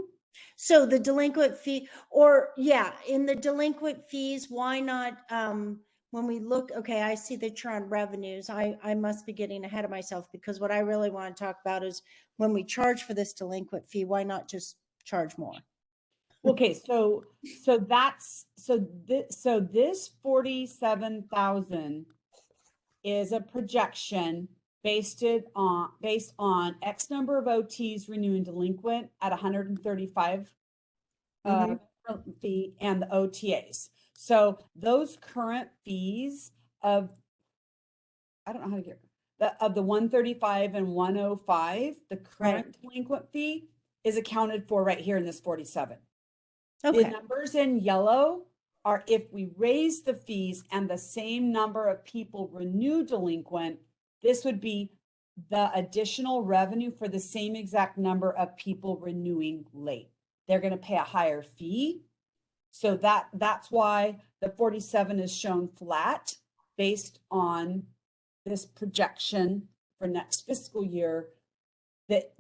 D: So the delinquent fee, or yeah, in the delinquent fees, why not, when we look, okay, I see that you're on revenues. I must be getting ahead of myself, because what I really want to talk about is when we charge for this delinquent fee, why not just charge more?
I: Okay, so this 47,000 is a projection based on X number of OTs renewing delinquent at 135 fee and the OTAs. So those current fees of, I don't know how to get of the 135 and 105, the current delinquent fee is accounted for right here in this 47.
D: Okay.
I: The numbers in yellow are if we raise the fees and the same number of people renew delinquent, this would be the additional revenue for the same exact number of people renewing late. They're going to pay a higher fee. So that's why the 47 is shown flat based on this projection for next fiscal year.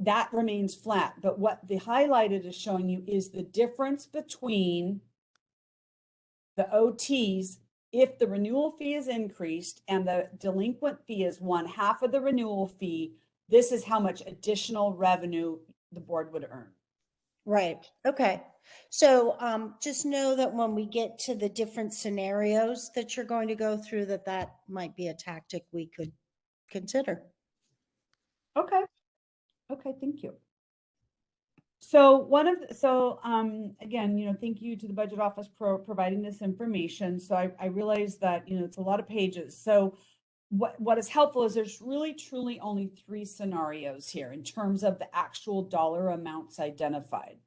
I: That remains flat. But what the highlighted is showing you is the difference between the OTs if the renewal fee is increased and the delinquent fee is 1/2 of the renewal fee. This is how much additional revenue the board would earn.
D: Right. Okay. So just know that when we get to the different scenarios that you're going to go through, that might be a tactic we could consider.
I: Okay. Okay, thank you. So again, thank you to the budget office for providing this information. So I realize that, it's a lot of pages. So what is helpful is there's really truly only 3 scenarios here in terms of the actual dollar amounts identified.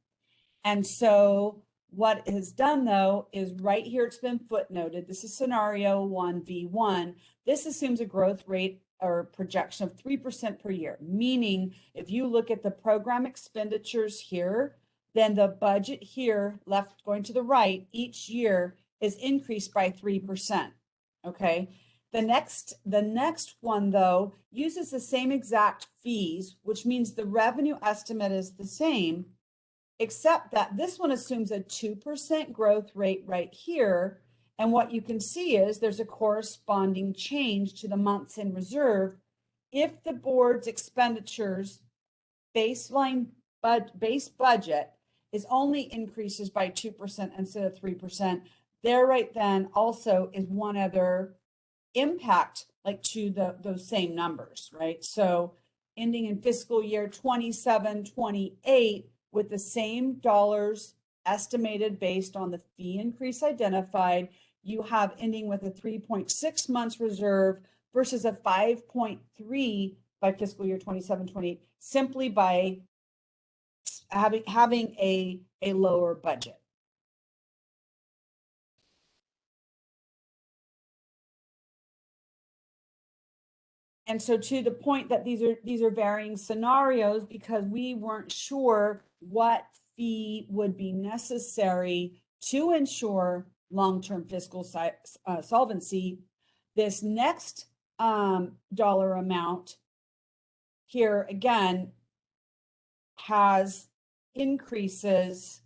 I: And so what is done though is right here, it's been footnoted. This is scenario 1B1. This assumes a growth rate or projection of 3% per year, meaning if you look at the program expenditures here, then the budget here left going to the right each year is increased by 3%. Okay. The next one though uses the same exact fees, which means the revenue estimate is the same, except that this one assumes a 2% growth rate right here. And what you can see is there's a corresponding change to the months in reserve if the board's expenditures base budget is only increases by 2% instead of 3%, there right then also is one other impact like to those same numbers, right? So ending in fiscal year 27-28 with the same dollars estimated based on the fee increase identified, you have ending with a 3.6 months reserve versus a 5.3 by fiscal year 27-28, simply by having a lower budget. And so to the point that these are varying scenarios because we weren't sure what fee would be necessary to ensure long-term fiscal solvency. This next dollar amount here again has increases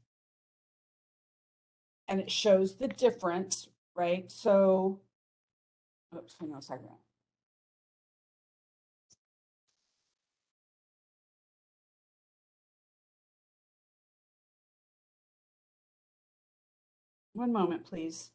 I: and it shows the difference, right? So, oops, hang on a second. One moment, please.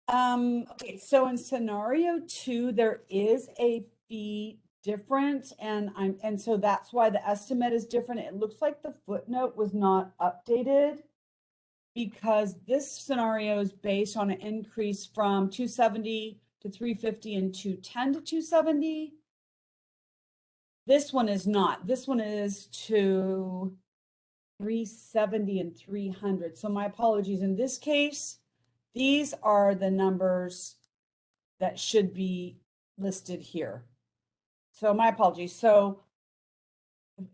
I: Okay, so in scenario 2, there is a fee difference, and so that's why the estimate is different. It looks like the footnote was not updated because this scenario is based on an increase from 270 to 350 and 210 to 270. This one is not. This one is to 370 and 300. So my apologies. In this case, these are the numbers that should be listed here. So my apologies. So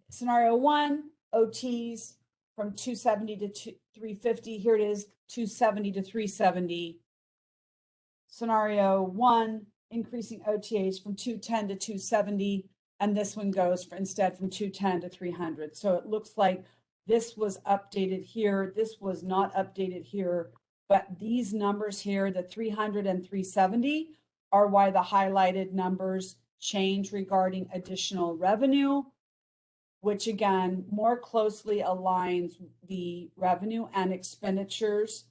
I: scenario 1, OTs from 270 to 350. Here it is, 270 to 370. Scenario 1, increasing OTAs from 210 to 270. And this one goes instead from 210 to 300. So it looks like this was updated here. This was not updated here. But these numbers here, the 300 and 370, are why the highlighted numbers change regarding additional revenue, which again, more closely aligns the revenue and expenditures,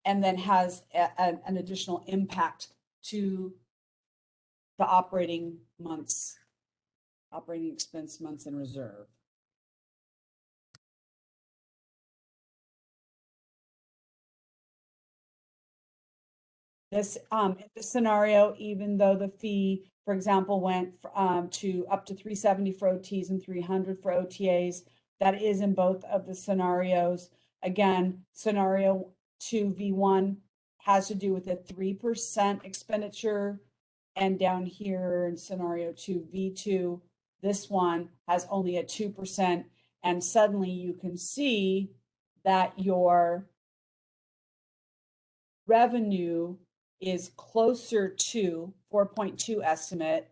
I: and then has an additional impact to the operating months, operating expense months in reserve. This scenario, even though the fee, for example, went to up to 370 for OTs and 300 for OTAs, that is in both of the scenarios. Again, scenario 2 V1 has to do with a 3% expenditure, and down here in scenario 2 V2, this one has only a 2%, and suddenly you can see that your revenue is closer to 4.2 estimate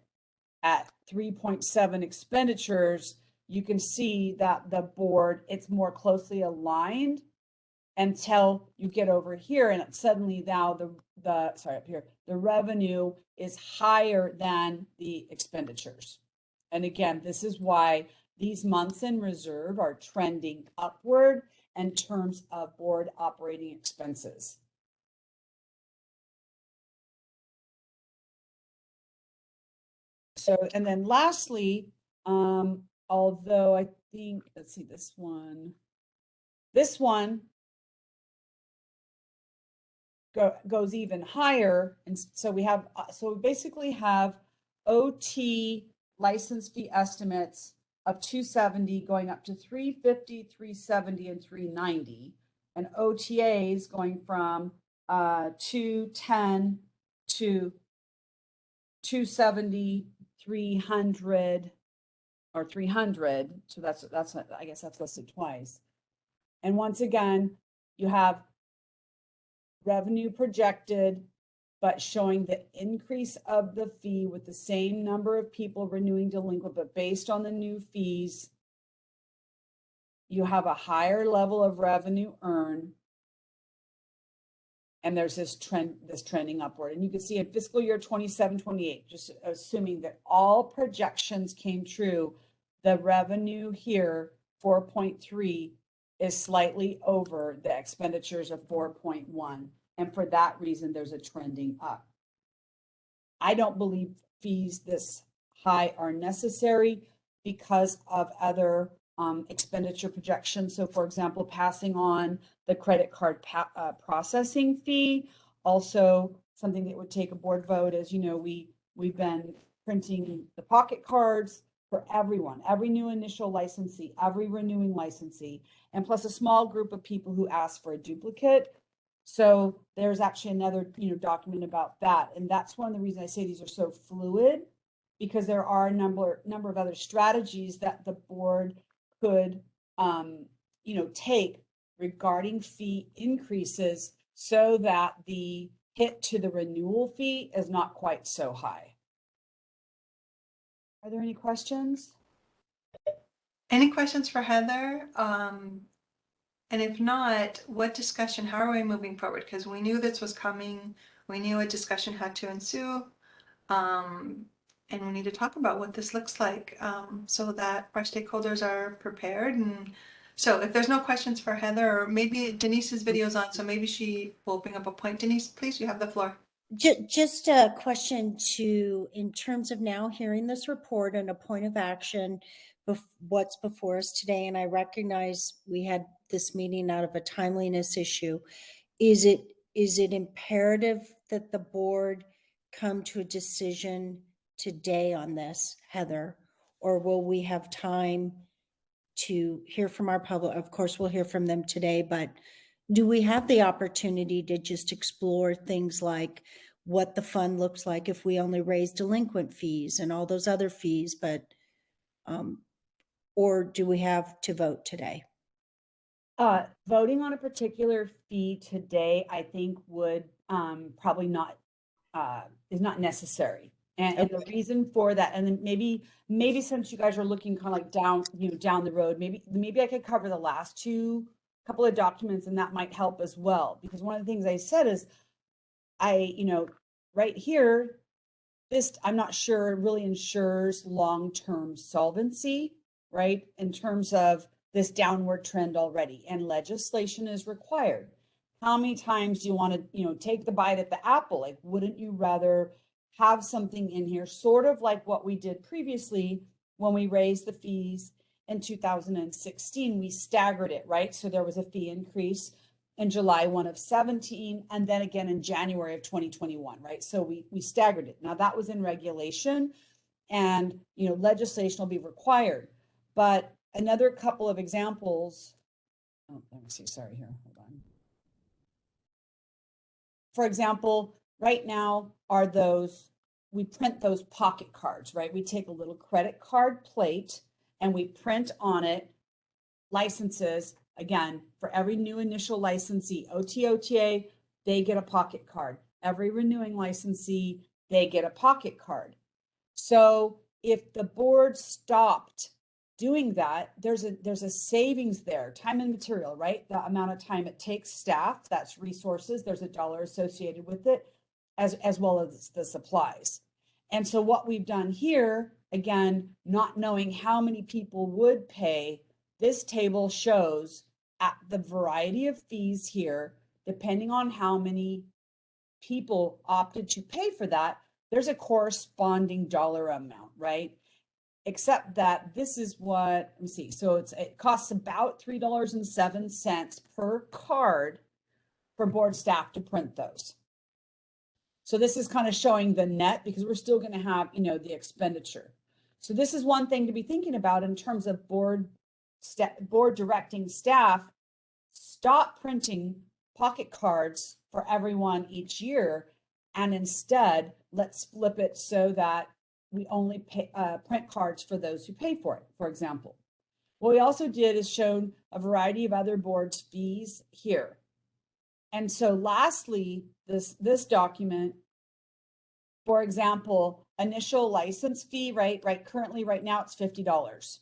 I: at 3.7 expenditures. You can see that the board, it's more closely aligned until you get over here, and suddenly now the revenue is higher than the expenditures. And again, this is why these months in reserve are trending upward in terms of board operating expenses. So, and then lastly, although I think, let's see, this one goes even higher. And so we have, so we basically have OT license fee estimates of 270 going up to 350, 370, and 390. And OTAs going from 210 to 270, 300 or 300. So that's I guess that's listed twice. And once again, you have revenue projected but showing the increase of the fee with the same number of people renewing delinquent, but based on the new fees, you have a higher level of revenue earned. And there's this trending upward. And you can see in fiscal year 27-28, just assuming that all projections came true, the revenue here, 4.3, is slightly over the expenditures of 4.1. And for that reason, there's a trending up. I don't believe fees this high are necessary because of other expenditure projections. So for example, passing on the credit card processing fee, also something that would take a board vote. As you know, we've been printing the pocket cards for everyone, every new initial licensee, every renewing licensee, and plus a small group of people who ask for a duplicate. So there's actually another document about that. And that's one of the reasons I say these are so fluid, because there are a number of other strategies that the board could take regarding fee increases so that the hit to the renewal fee is not quite so high. Are there any questions?
A: Any questions for Heather? And if not, what discussion, how are we moving forward? Because we knew this was coming. We knew a discussion had to ensue. And we need to talk about what this looks like so that our stakeholders are prepared. And so if there's no questions for Heather, or maybe Denise's video's on, so maybe she will bring up a point. Denise, please, you have the floor.
D: Just a question in terms of now hearing this report and a point of action, what's before us today, and I recognize we had this meeting out of a timeliness issue. Is it imperative that the board come to a decision today on this, Heather, or will we have time to hear from our public? Of course, we'll hear from them today, but do we have the opportunity to just explore things like what the fund looks like if we only raise delinquent fees and all those other fees, but or do we have to vote today?
I: Voting on a particular fee today, I think would probably not is not necessary. And the reason for that, and then maybe since you guys are looking kind of like down the road, maybe I could cover the last couple of documents, and that might help as well. Because one of the things I said is, right here, this I'm not sure really ensures long-term solvency, right? In terms of this downward trend already, and legislation is required. How many times do you want to, take the bite at the apple? Like, wouldn't you rather have something in here, sort of like what we did previously when we raised the fees in 2016? We staggered it, right? So there was a fee increase in July 1 of 17, and then again in January of 2021, right? So we staggered it. Now that was in regulation, and legislation will be required. But another couple of examples. Oh, let me see. Sorry, here. Hold on. For example, right now we print those pocket cards, right? We take a little credit card plate and we print on it licenses. Again, for every new initial licensee, OTA, they get a pocket card. Every renewing licensee, they get a pocket card. So if the board stopped doing that, there's a savings there, time and material, right? The amount of time it takes staff, that's resources, there's $1 associated with it, as well as the supplies. And so what we've done here, again, not knowing how many people would pay, this table shows at the variety of fees here, depending on how many people opted to pay for that, there's a corresponding dollar amount, right? Except that this is what, let me see. So it costs about $3.07 per card for board staff to print those. So this is kind of showing the net, because we're still going to have, the expenditure. So this is one thing to be thinking about in terms of board directing staff, stop printing pocket cards for everyone each year, and instead let's flip it so that we only print cards for those who pay for it, for example. What we also did is shown a variety of other boards' fees here. And so lastly, this document for example, initial license fee, right currently right now it's $50.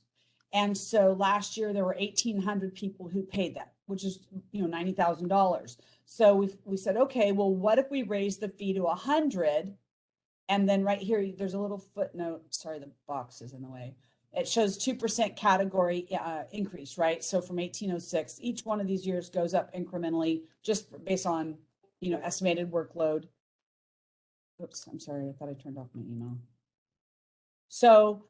I: And so last year there were 1,800 people who paid that, which is, you know, $90,000. So we said, okay, well, what if we raise the fee to 100? And then right here, there's a little footnote. Sorry, the box is in the way. It shows 2% category increase, right? So from 1806, each one of these years goes up incrementally, just based on, you know, estimated workload. Oops, I'm sorry. I thought I turned off my email. So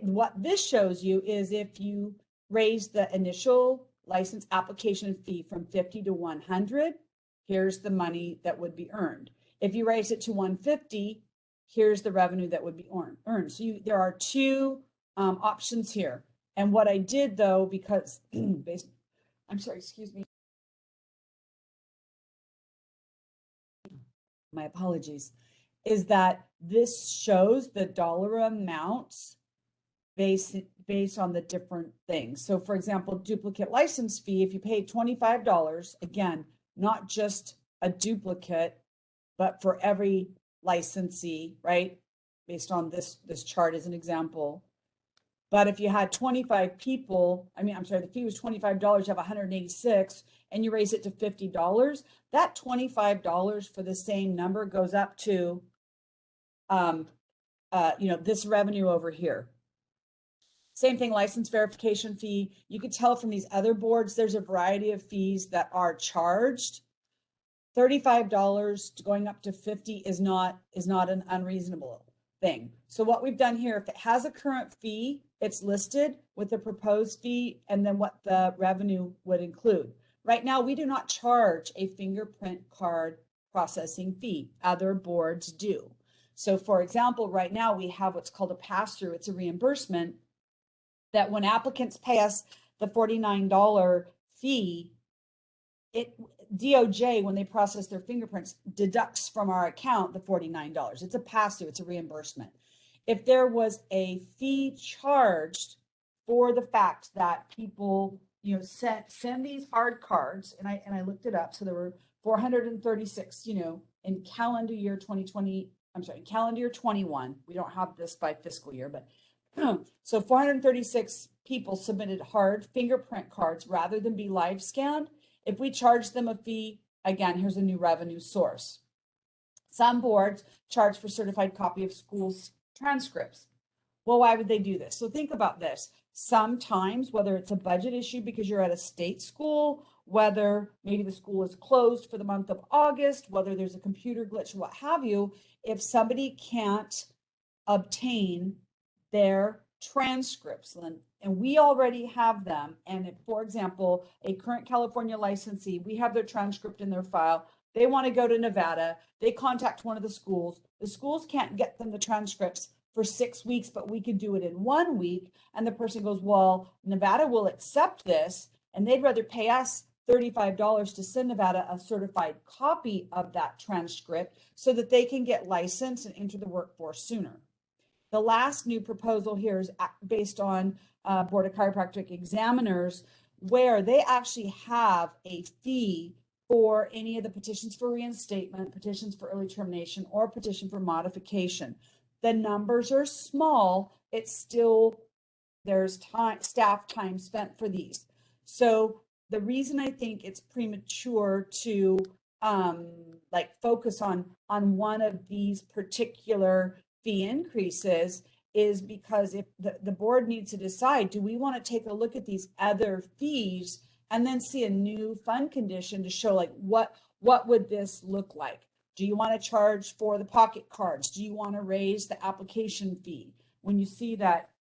I: what this shows you is if you raise the initial license application fee from 50 to 100, here's the money that would be earned. If you raise it to 150, here's the revenue that would be earned. So there are two options here. And what I did though, because I'm sorry, excuse me. My apologies, is that this shows the dollar amounts based on the different things. So for example, duplicate license fee, if you pay $25, again, not just a duplicate, but for every licensee, right? Based on this chart as an example. But if you had 25 people, the fee was $25, you have 186, and you raise it to $50, that $25 for the same number goes up to, this revenue over here. Same thing, license verification fee. You could tell from these other boards, there's a variety of fees that are charged. $35 going up to 50 is not an unreasonable thing. So what we've done here, if it has a current fee, it's listed with the proposed fee and then what the revenue would include. Right now, we do not charge a fingerprint card processing fee. Other boards do. So for example, right now we have what's called a pass-through. It's a reimbursement that when applicants pay us the $49 fee, DOJ, when they process their fingerprints, deducts from our account the $49. It's a pass-through, it's a reimbursement. If there was a fee charged for the fact that people, send these hard cards, and I looked it up, so there were 436, in calendar year 2020, in calendar year 21. We don't have this by fiscal year, but so 436 people submitted hard fingerprint cards rather than be live scanned. If we charge them a fee, again, here's a new revenue source. Some boards charge for certified copy of schools transcripts. Well, why would they do this? So think about this. Sometimes, whether it's a budget issue because you're at a state school, whether maybe the school is closed for the month of August, whether there's a computer glitch, what have you, if somebody can't obtain their transcripts, and we already have them, and if, for example, a current California licensee, we have their transcript in their file, they want to go to Nevada, they contact one of the schools can't get them the transcripts for 6 weeks, but we could do it in 1 week, and the person goes, well, Nevada will accept this, and they'd rather pay us $35 to send Nevada a certified copy of that transcript so that they can get licensed and enter the workforce sooner. The last new proposal here is based on Board of Chiropractic Examiners, where they actually have a fee for any of the petitions for reinstatement, petitions for early termination, or petition for modification. The numbers are small. It's still, there's staff time spent for these. So the reason I think it's premature to focus on one of these particular fee increases is because if the board needs to decide, do we want to take a look at these other fees and then see a new fund condition to show what would this look like? Do you want to charge for the pocket cards? Do you want to raise the application fee? When you see that,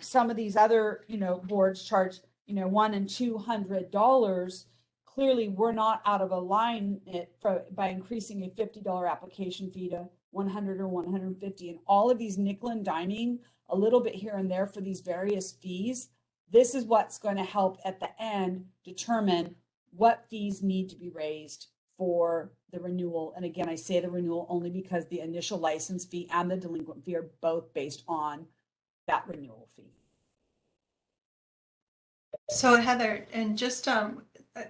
I: some of these other, boards charge, $100 and $200, clearly we're not out of alignment by increasing a $50 application fee to $100 or $150, and all of these nickel and diming a little bit here and there for these various fees. This is what's going to help at the end determine what fees need to be raised for the renewal. And again, I say the renewal only because the initial license fee and the delinquent fee are both based on that renewal fee.
A: So Heather, and just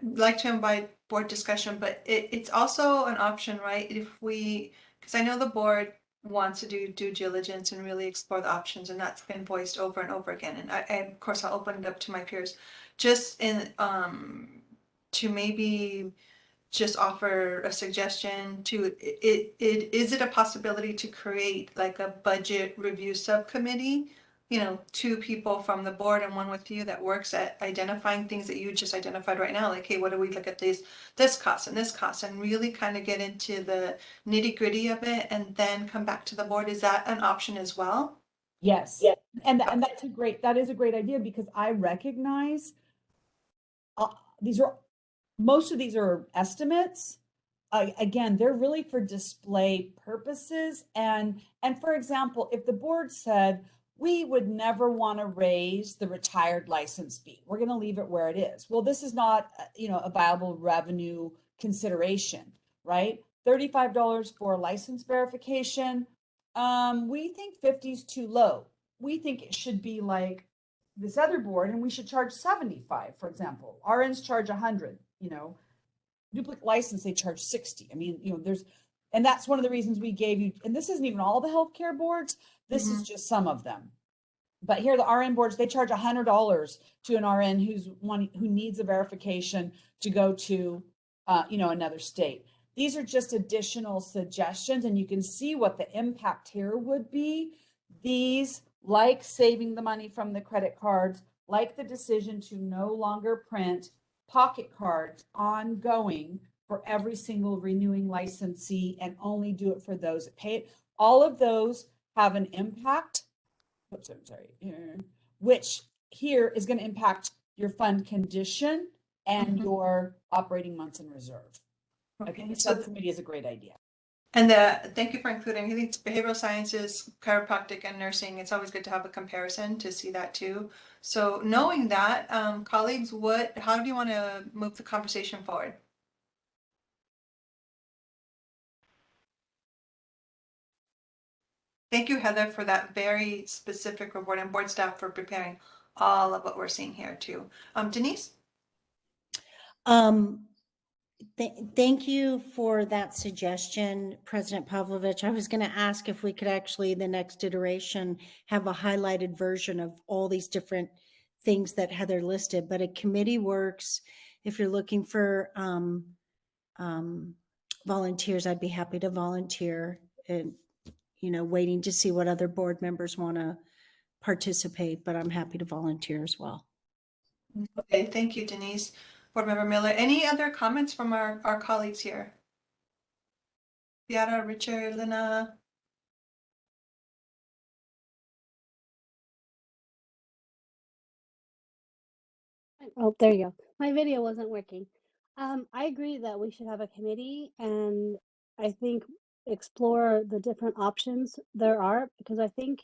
A: like to invite board discussion, but it's also an option, right? If we, because I know the board wants to do due diligence and really explore the options, and that's been voiced over and over again. And of course, I'll open it up to my peers, just in to maybe just offer a suggestion to is it a possibility to create like a budget review subcommittee? You know, 2 people from the board and 1 with you that works at identifying things that you just identified right now. Like, hey, what do we look at this cost and this cost, and really kind of get into the nitty gritty of it and then come back to the board. Is that an option as well?
I: Yes. And that is a great idea, because I recognize most of these are estimates. Again, they're really for display purposes. And for example, if the board said, we would never want to raise the retired license fee, we're going to leave it where it is. Well, this is not, a viable revenue consideration, right? $35 for license verification. We think 50 is too low. We think it should be like this other board, and we should charge 75, for example. RNs charge 100, duplicate license, they charge 60. I mean, and that's one of the reasons we gave you, and this isn't even all the healthcare boards, this is just some of them. But here, the RN boards, they charge $100 to an RN who needs a verification to go to, another state. These are just additional suggestions, and you can see what the impact here would be. These, like saving the money from the credit cards, like the decision to no longer print pocket cards ongoing for every single renewing licensee and only do it for those that pay it. All of those have an impact. Oops, I'm sorry. Which here is going to impact your fund condition and your operating months in reserve. Okay, the subcommittee is a great idea.
A: And thank you for including, I think it's behavioral sciences, chiropractic, and nursing. It's always good to have a comparison to see that too. So knowing that, colleagues, how do you want to move the conversation forward? Thank you, Heather, for that very specific report, and board staff for preparing all of what we're seeing here too. Denise?
D: Thank you for that suggestion, President Pavlovich. I was going to ask if we could actually, the next iteration, have a highlighted version of all these different things that Heather listed, but a committee works. If you're looking for volunteers, I'd be happy to volunteer, and, waiting to see what other board members want to participate, but I'm happy to volunteer as well.
A: Okay, thank you, Denise. Board Member Miller, any other comments from our colleagues here? Beata, Richard, Lina?
F: Oh, there you go. My video wasn't working. I agree that we should have a committee, and I think explore the different options there are, because I think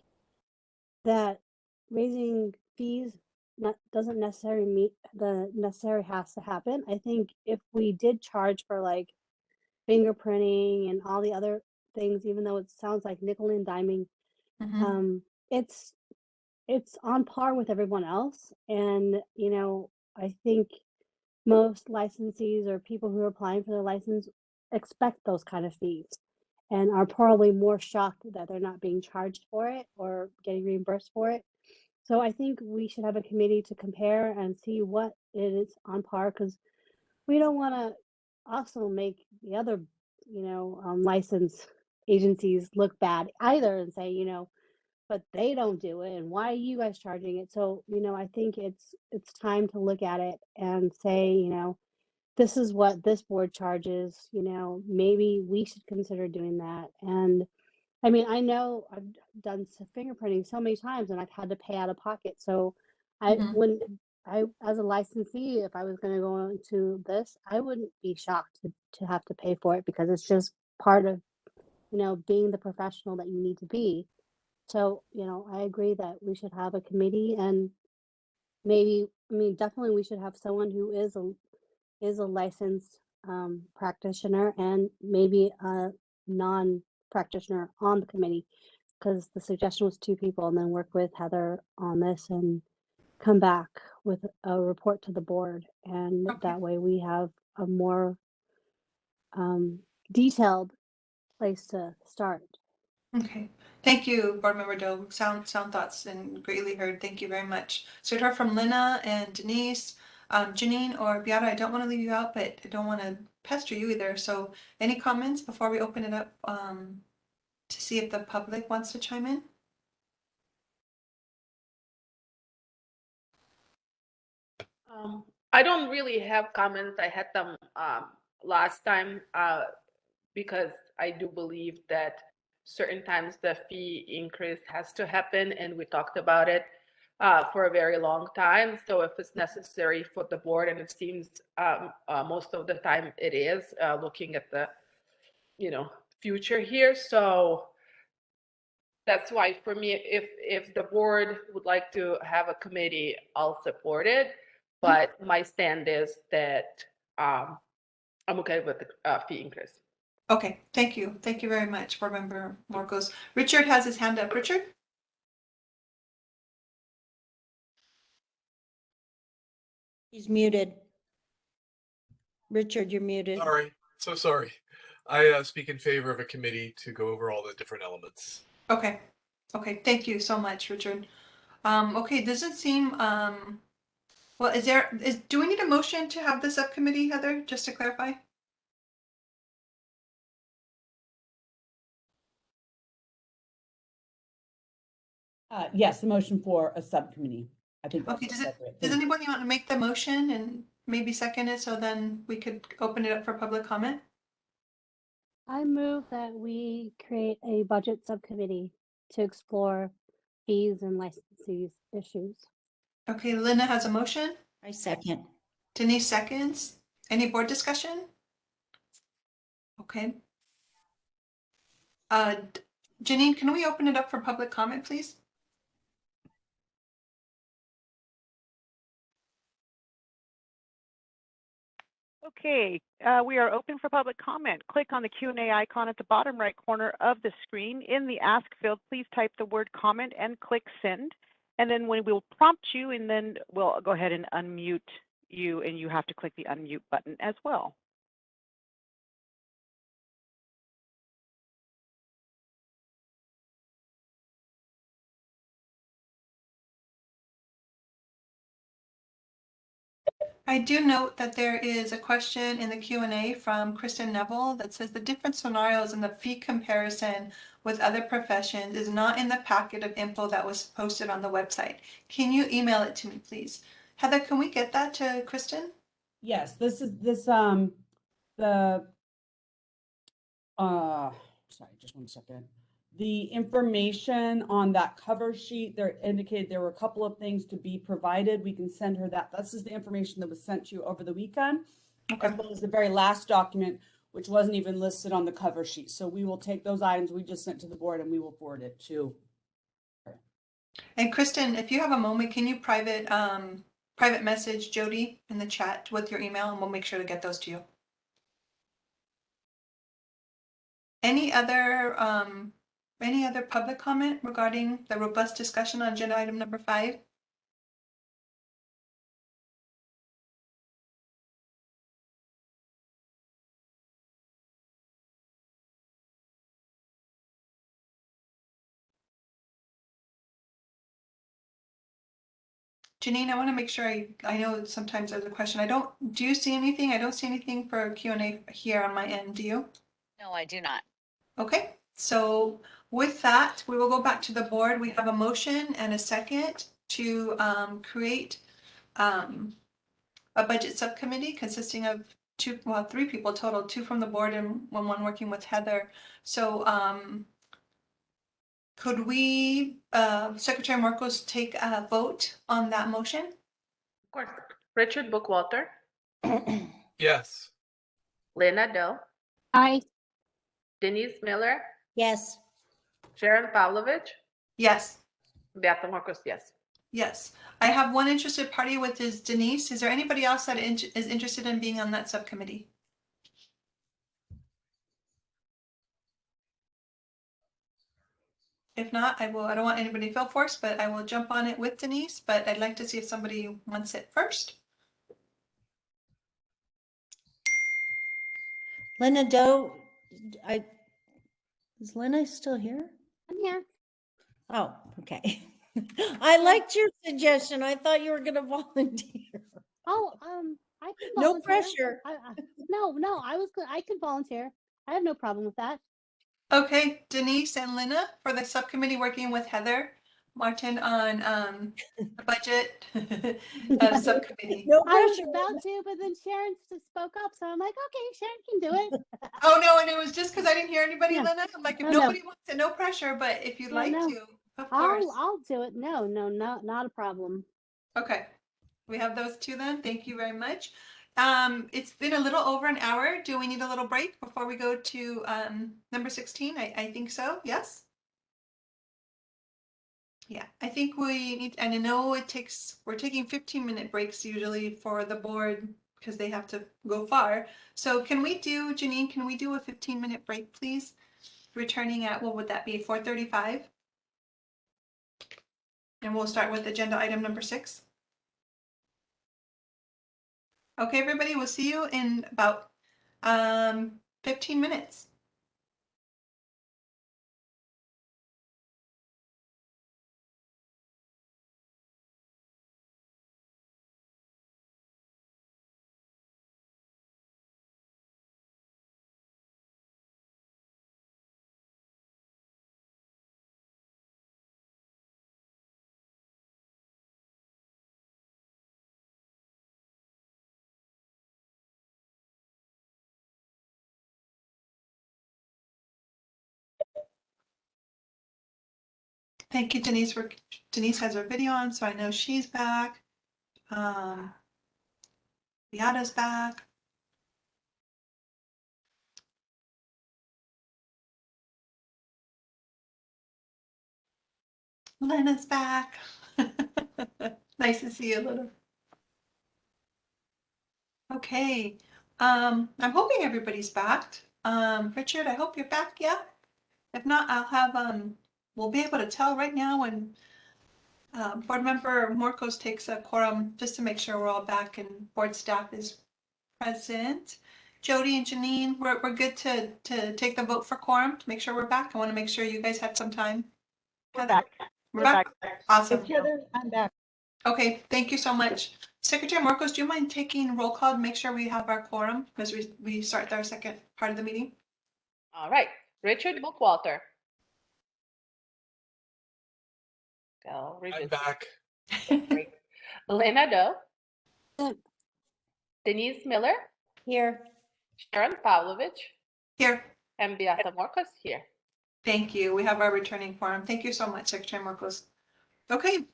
F: that raising fees doesn't necessarily meet the necessary has to happen. I think if we did charge for like fingerprinting and all the other things, even though it sounds like nickel and diming, it's on par with everyone else. And I think most licensees or people who are applying for their license expect those kind of fees and are probably more shocked that they're not being charged for it or getting reimbursed for it. So I think we should have a committee to compare and see what is on par, because we don't want to also make the other, license agencies look bad either and say, but they don't do it, and why are you guys charging it? So, I think it's time to look at it and say, this is what this board charges, maybe we should consider doing that. And I mean, I know I've done fingerprinting so many times and I've had to pay out of pocket. So as a licensee, if I was going to go into this, I wouldn't be shocked to have to pay for it, because it's just part of, being the professional that you need to be. So, I agree that we should have a committee, and definitely we should have someone who is a licensed practitioner, and maybe a non-practitioner on the committee, because the suggestion was 2 people, and then work with Heather on this and come back with a report to the board, and
A: Okay.
F: that way we have a more detailed place to start.
A: Okay. Thank you, Board Member Doe. Sound thoughts and greatly heard. Thank you very much. So we heard from Lina and Denise, Janine or Beata. I don't want to leave you out, but I don't want to pester you either. So any comments before we open it up to see if the public wants to chime in?
B: I don't really have comments. I had them last time because I do believe that certain times the fee increase has to happen, and we talked about it for a very long time. So if it's necessary for the board, and it seems most of the time it is, looking at the future here. So that's why for me, if the board would like to have a committee, I'll support it. But my stand is that I'm okay with the fee increase.
A: Okay, thank you. Thank you very much, Board Member Marcos. Richard has his hand up. Richard?
D: He's muted. Richard, you're muted.
H: Sorry, so sorry. I speak in favor of a committee to go over all the different elements.
A: Okay. Okay, thank you so much, Richard. Okay, does it seem, well, do we need a motion to have the subcommittee, Heather, just to clarify?
I: Yes, the motion for a subcommittee. I think that's
A: Okay,
I: appropriate.
A: does anybody want to make the motion and maybe second it so then we could open it up for public comment?
F: I move that we create a budget subcommittee to explore fees and licensees issues.
A: Okay, Linda has a motion.
D: I second.
A: Denise seconds. Any board discussion? Okay. Janine, can we open it up for public comment, please?
C: Okay, we are open for public comment. Click on the Q&A icon at the bottom right corner of the screen. In the ask field, please type the word comment and click send. And then we'll prompt you, and then we'll go ahead and unmute you, and you have to click the unmute button as well.
A: I do note that there is a question in the Q&A from Kristen Neville that says the different scenarios in the fee comparison with other professions is not in the packet of info that was posted on the website. Can you email it to me, please? Heather, can we get that to Kristen?
I: Yes, this is sorry, just 1 second. The information on that cover sheet, there indicated there were a couple of things to be provided. We can send her that. This is the information that was sent to you over the weekend,
A: Okay.
I: as well as the very last document, which wasn't even listed on the cover sheet. So we will take those items we just sent to the board and we will forward it to her.
A: And Kristen, if you have a moment, can you private message Jody in the chat with your email, and we'll make sure to get those to you. Any other public comment regarding the robust discussion on agenda item number 5? Janine, I want to make sure I know sometimes there's a question. Do you see anything? I don't see anything for Q&A here on my end. Do you?
G: No, I do not.
A: Okay, so with that, we will go back to the board. We have a motion and a second to create a budget subcommittee consisting of 3 people total, 2 from the board and one working with Heather. So could we, Secretary Marcos, take a vote on that motion?
B: Of course. Richard Bookwalter,
H: Yes.
B: Lena Doe,
F: Aye.
B: Denise Miller,
D: Yes.
B: Sharon Pavlovich,
A: Yes.
B: Beata Marcos, yes.
A: Yes. I have one interested party, which is Denise. Is there anybody else that is interested in being on that subcommittee? If not, I don't want anybody to feel forced, but I will jump on it with Denise, but I'd like to see if somebody wants it first.
D: Lena Doe, is Lena still here?
F: I'm here.
D: Oh, okay. I liked your suggestion. I thought you were going to volunteer.
F: Oh, I can
D: No
F: volunteer.
D: pressure.
F: No, I can volunteer. I have no problem with that.
A: Okay, Denise and Lena for the subcommittee working with Heather Martin on the budget subcommittee.
D: No
F: I was
D: pressure.
F: about to, but then Sharon spoke up, so I'm like, okay, Sharon can do it.
A: Oh no, and it was just because I didn't hear anybody,
F: Yeah.
A: Lena. I'm like, if
F: No, no.
A: nobody wants it, no pressure. But if you'd
F: Yeah,
A: like
F: no.
A: to, of course.
F: I'll do it. No, not a problem.
A: Okay, we have those two then. Thank you very much. It's been a little over an hour. Do we need a little break before we go to number 16? I think so. Yes. Yeah, I think we need, and I know we're taking 15-minute breaks usually for the board because they have to go far. So can we do, Janine, can we do a 15-minute break, please? Returning at, what would that be, 4:35? And we'll start with agenda item number 6. Okay, everybody, we'll see you in about 15 minutes. Thank you, Denise. Denise has her video on, so I know she's back. Beata's back. Lena's back. Nice to see you, Lena. Okay. I'm hoping everybody's back. Richard, I hope you're back, yeah? If not, I'll have, we'll be able to tell right now when board member Morcos takes a quorum just to make sure we're all back and board staff is present. Jody and Janine, we're good to take the vote for quorum to make sure we're back. I want to make sure you guys had some time.
C: We're back.
A: We're back. Awesome.
I: I'm back.
A: Okay, thank you so much. Secretary Marcos, do you mind taking roll call to make sure we have our quorum as we start our second part of the meeting?
B: All right, Richard Bookwalter. Go,
H: I'm
B: Richard.
H: back.
B: Great. Lena Doe.
F: Good.
B: Denise Miller.
D: Here.
B: Sharon Pavlovich.
A: Here.
B: And Beata Morcos here.
A: Thank you. We have our returning quorum. Thank you so much, Secretary Marcos. Okay,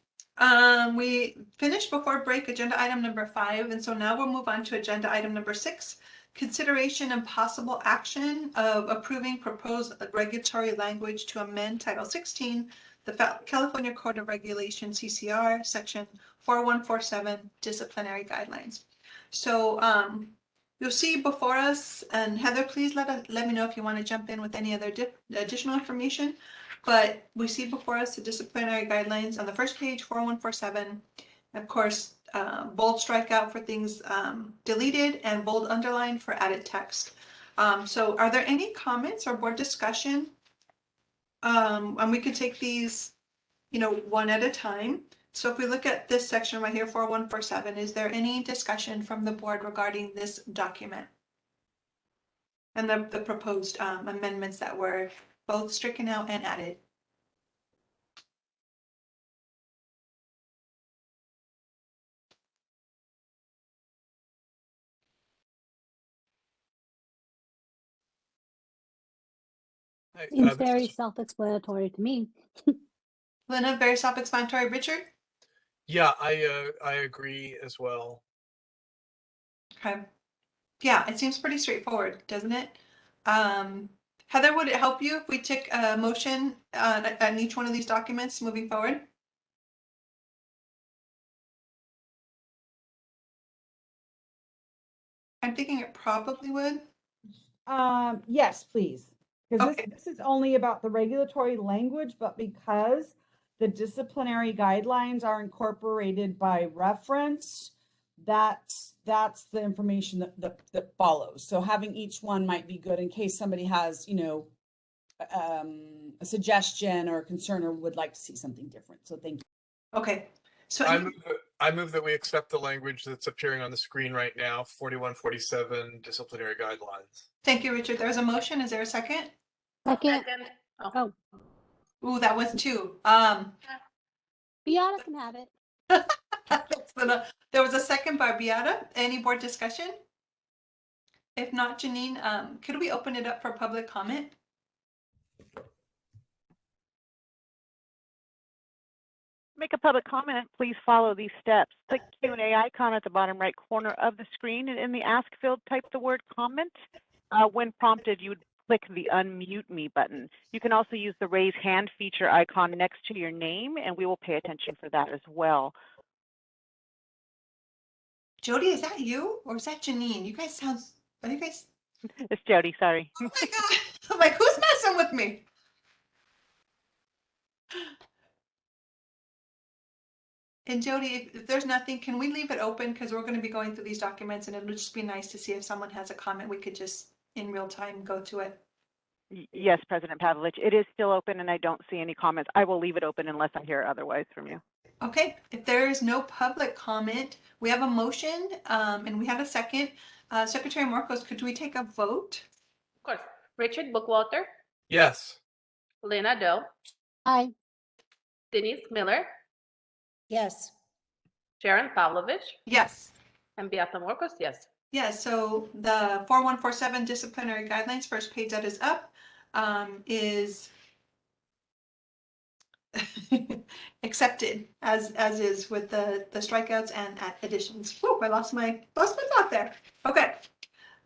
A: we finished before break agenda item number 5, and so now we'll move on to agenda item number 6, consideration and possible action of approving proposed regulatory language to amend Title 16, the California Code of Regulations, CCR, Section 4147, Disciplinary Guidelines. So you'll see before us, and Heather, please let me know if you want to jump in with any other additional information. But we see before us the disciplinary guidelines on the first page, 4147. Of course, bold strikeout for things deleted and bold underline for added text. So are there any comments or board discussion? And we could take these, one at a time. So if we look at this section right here, 4147, is there any discussion from the board regarding this document? And the proposed amendments that were both stricken out and added.
F: Seems very self-explanatory to me.
A: Lena, very self-explanatory. Richard?
H: Yeah, I agree as well.
A: Okay. Yeah, it seems pretty straightforward, doesn't it? Heather, would it help you if we took a motion on each one of these documents moving forward? I'm thinking it probably would.
I: Yes, please. Because
A: Okay.
I: this is only about the regulatory language, but because the disciplinary guidelines are incorporated by reference, that's the information that follows. So having each one might be good in case somebody has, you know, a suggestion or a concern or would like to see something different. So thank you.
A: Okay. So
H: I move that we accept the language that's appearing on the screen right now, 4147 disciplinary guidelines.
A: thank you, Richard. There's a motion. Is there a second?
F: Second,
B: Second.
F: oh,
A: Ooh, that was two.
F: Beata can have it.
A: There was a second by Beata. Any board discussion? If not, Janine, could we open it up for public comment?
C: Make a public comment, please follow these steps. Click Q&A icon at the bottom right corner of the screen, and in the ask field, type the word comment. When prompted, you would click the unmute me button. You can also use the raise hand feature icon next to your name, and we will pay attention for that as well.
A: Jody, is that you or is that Janine? You guys sound, are you guys?
C: It's Jody, sorry.
A: Oh my God. I'm like, who's messing with me? And Jody, if there's nothing, can we leave it open? Because we're going to be going through these documents and it'll just be nice to see if someone has a comment, we could just in real time go to it.
C: Yes, President Pavlovich, it is still open and I don't see any comments. I will leave it open unless I hear otherwise from you.
A: Okay, if there is no public comment, we have a motion and we have a second. Secretary Marcos, could we take a vote?
B: Of course. Richard Bookwalter,
H: Yes.
B: Lena Dell,
F: Aye.
B: Denise Miller,
D: Yes.
B: Sharon Pavlovich,
A: Yes.
B: and Beata Marcos, yes.
A: Yes, so the 4147 disciplinary guidelines, first page that is up, is accepted as is with the strikeouts and additions. Whoa, I lost my thought there. Okay.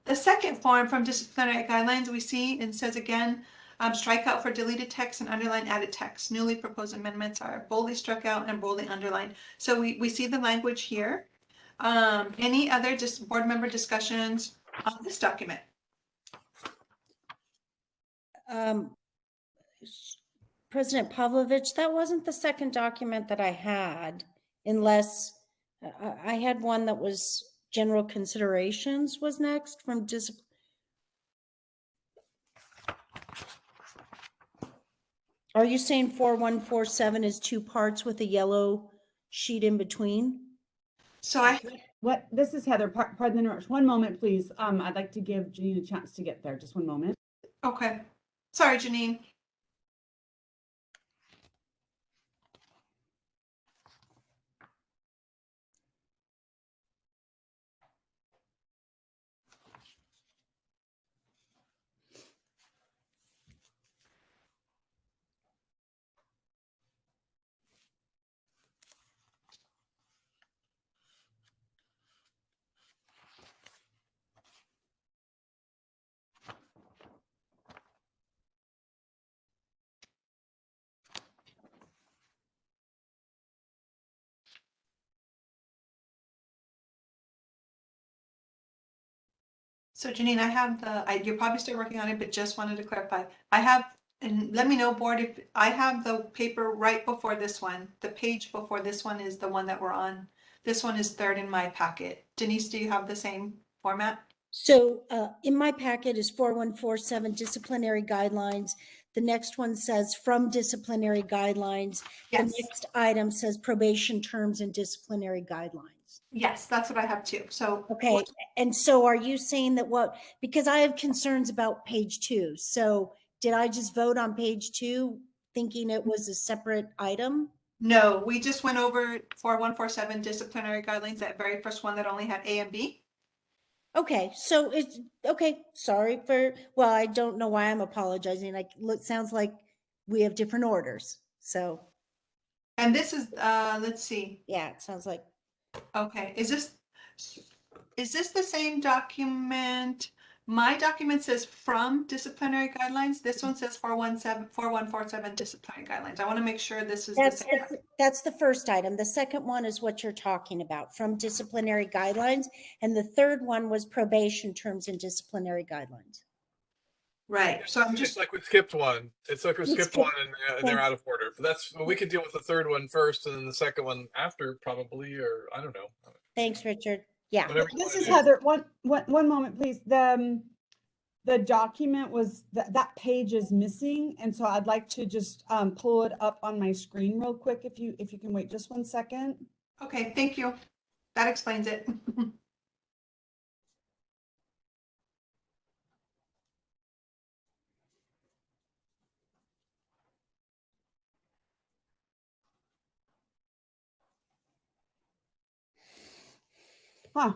A: The second form from disciplinary guidelines we see and says again, strikeout for deleted text and underline added text. Newly proposed amendments are boldly struck out and boldly underlined. So we see the language here. Any other board member discussions on this document?
D: President Pavlovich, that wasn't the second document that I had, unless I had one that was general considerations was next from discipline. Are you saying 4147 is two parts with a yellow sheet in between?
A: So
I: This is Heather, pardon the interruption. One moment, please. I'd like to give Janine a chance to get there. Just one moment.
A: okay. Sorry, Janine. So Janine, I have you're probably still working on it, but just wanted to clarify. I have, and let me know, board, if I have the paper right before this one. The page before this one is the one that we're on. This one is third in my packet. Denise, do you have the same format?
D: So in my packet is 4147 disciplinary guidelines. The next one says from disciplinary guidelines.
A: Yes.
D: The next item says probation terms and disciplinary guidelines.
A: Yes, that's what I have too. So
D: Okay, and so are you saying that because I have concerns about page 2. So did I just vote on page 2 thinking it was a separate item?
A: no, we just went over 4147 disciplinary guidelines, that very first one that only had A and B.
D: Okay, so it's okay. Sorry well, I don't know why I'm apologizing. It sounds like we have different orders. So,
A: And this is, let's see.
D: yeah, it sounds like.
A: Okay, is this the same document? My document says from disciplinary guidelines. This one says 4147 disciplinary guidelines. I want to make sure this is the same.
D: That's the first item. The second one is what you're talking about, from disciplinary guidelines. And the third one was probation terms and disciplinary guidelines.
A: Right. So I'm
H: It's
A: just,
H: like we skipped one. It's like we
D: We
H: skipped
D: skipped
H: one and they're out of order. But that's we could deal with the third one first and then the second one after, probably, or I don't know.
D: Thanks, Richard. Yeah.
H: Whatever you
I: This
H: wanna
I: is
H: do.
I: Heather. One moment, please. The document was, that page is missing, and so I'd like to just pull it up on my screen real quick if you can wait just 1 second.
A: okay, thank you. That explains it.
I: Huh.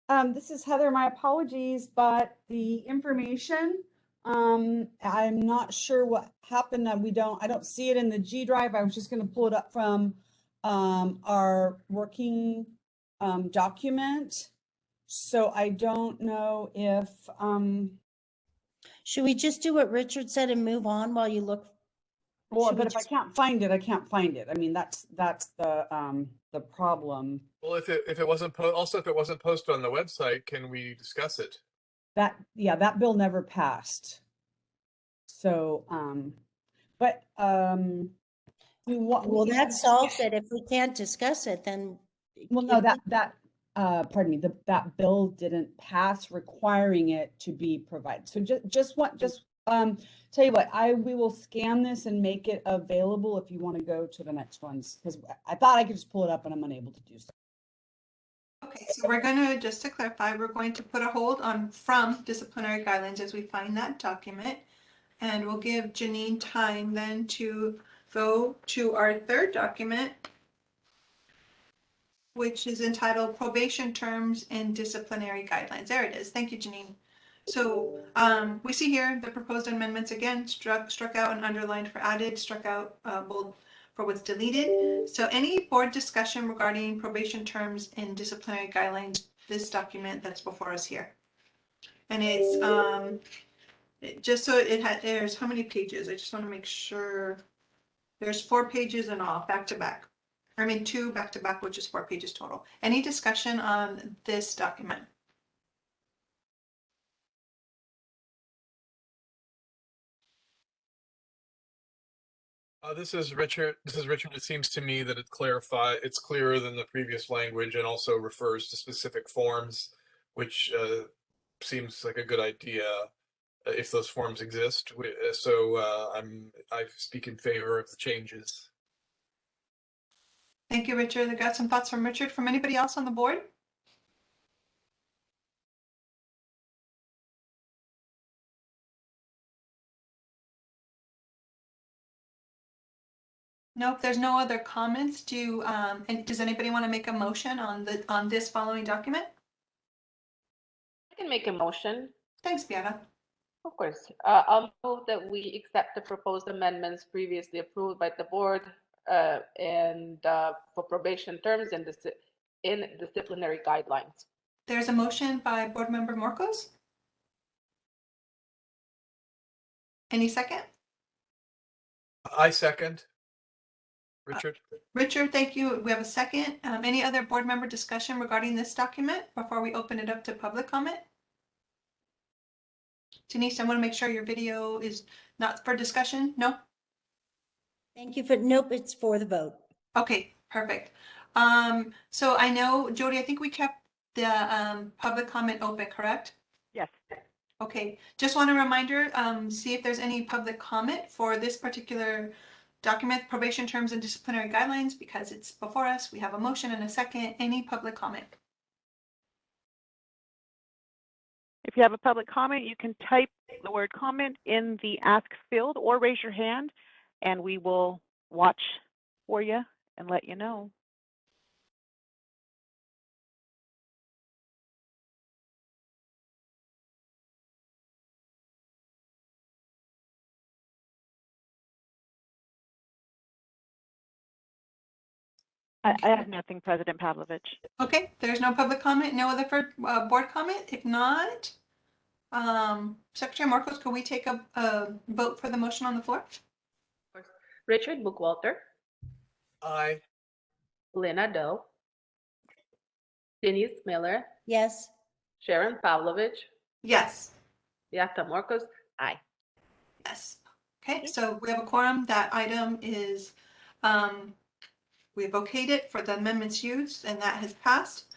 I: Um, this is Heather. My apologies, but the information, I'm not sure what happened. I don't see it in the G drive. I was just going to pull it up from our working document. So I don't know if
D: Should we just do what Richard said and move on while you look?
I: well,
D: Should we
I: but if I
D: just-
I: can't find it, I can't find it. I mean, that's the problem.
H: Well, if it wasn't also if it wasn't posted on the website, can we discuss it?
I: That bill never passed. So, but
D: Well, that solves it. If we can't discuss it, then.
I: Well, no, pardon me, that bill didn't pass requiring it to be provided. So tell you what, we will scan this and make it available if you want to go to the next ones, because I thought I could just pull it up and I'm unable to do so.
A: Okay, so we're going to, just to clarify, we're going to put a hold on from disciplinary guidelines as we find that document. And we'll give Janine time then to go to our third document, which is entitled Probation Terms and Disciplinary Guidelines. There it is. Thank you, Janine. So we see here the proposed amendments again, struck out and underlined for added, struck out bold for what's deleted. So any board discussion regarding probation terms and disciplinary guidelines, this document that's before us here. And it's just so there's how many pages? I just want to make sure. There's 4 pages in all, back to back. I mean, 2 back to back, which is 4 pages total. Any discussion on this document?
H: This is Richard. It seems to me that it's clearer than the previous language and also refers to specific forms, which seems like a good idea if those forms exist. So I speak in favor of the changes.
A: Thank you, Richard. I got some thoughts from Richard. From anybody else on the board? Nope, there's no other comments. And does anybody want to make a motion on this following document?
B: I can make a motion.
A: Thanks, Beata.
B: Of course. I'll move that we accept the proposed amendments previously approved by the board and for probation terms and in disciplinary guidelines.
A: There's a motion by Board Member Morcos. Any second?
H: I second. Richard.
A: Richard, thank you. We have a second. Any other board member discussion regarding this document before we open it up to public comment? Denise, I want to make sure your video is not for discussion. No?
D: Thank you for, nope, it's for the vote.
A: Okay, perfect. So I know, Jody, I think we kept the public comment open, correct?
C: Yes.
A: Okay, just want a reminder, see if there's any public comment for this particular document, probation terms and disciplinary guidelines, because it's before us. We have a motion and a second. Any public comment?
C: If you have a public comment, you can type the word comment in the ask field or raise your hand and we will watch for you and let you know. I have nothing, President Pavlovich.
A: Okay, there's no public comment, no other board comment? If not, Secretary Marcos, could we take a vote for the motion on the floor?
B: Richard Bookwalter,
H: Aye.
B: Lena Doe, Denise Miller,
D: Yes.
B: Sharon Pavlovich,
A: Yes.
B: Beata Marcos, aye.
A: Yes. Okay, so we have a quorum. That item is, we've okayed it for the amendments used, and that has passed.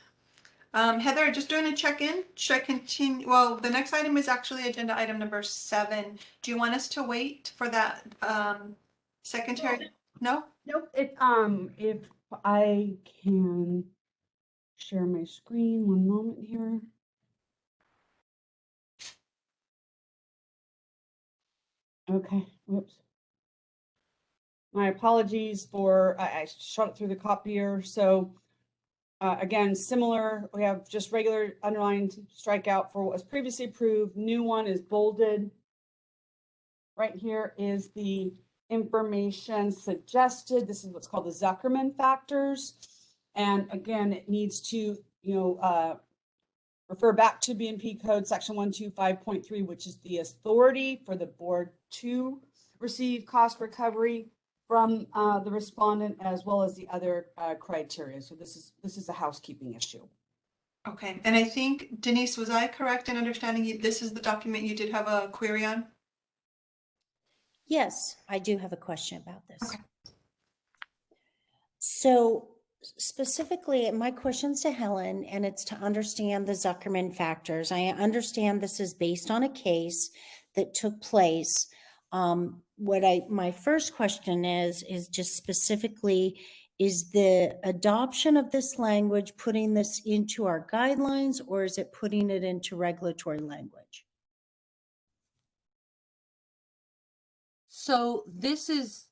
A: Heather, just doing a check-in. Should I continue? Well, the next item is actually agenda item number 7. Do you want us to wait for that secretary? No?
I: Nope, if I can share my screen, one moment here. Okay, whoops. My apologies for, I shot it through the copier. So again, similar, we have just regular underlined strikeout for what was previously approved. New one is bolded. Right here is the information suggested. This is what's called the Zuckerman factors. And again, it needs to, refer back to BNP code section 125.3, which is the authority for the board to receive cost recovery from the respondent, as well as the other criteria. So this is a housekeeping issue.
A: Okay, and I think, Denise, was I correct in understanding this is the document you did have a query on?
D: Yes, I do have a question about this.
A: Okay.
D: So specifically, my question's to Helen, and it's to understand the Zuckerman factors. I understand this is based on a case that took place. My first question is just specifically, is the adoption of this language putting this into our guidelines, or is it putting it into regulatory language?
E: So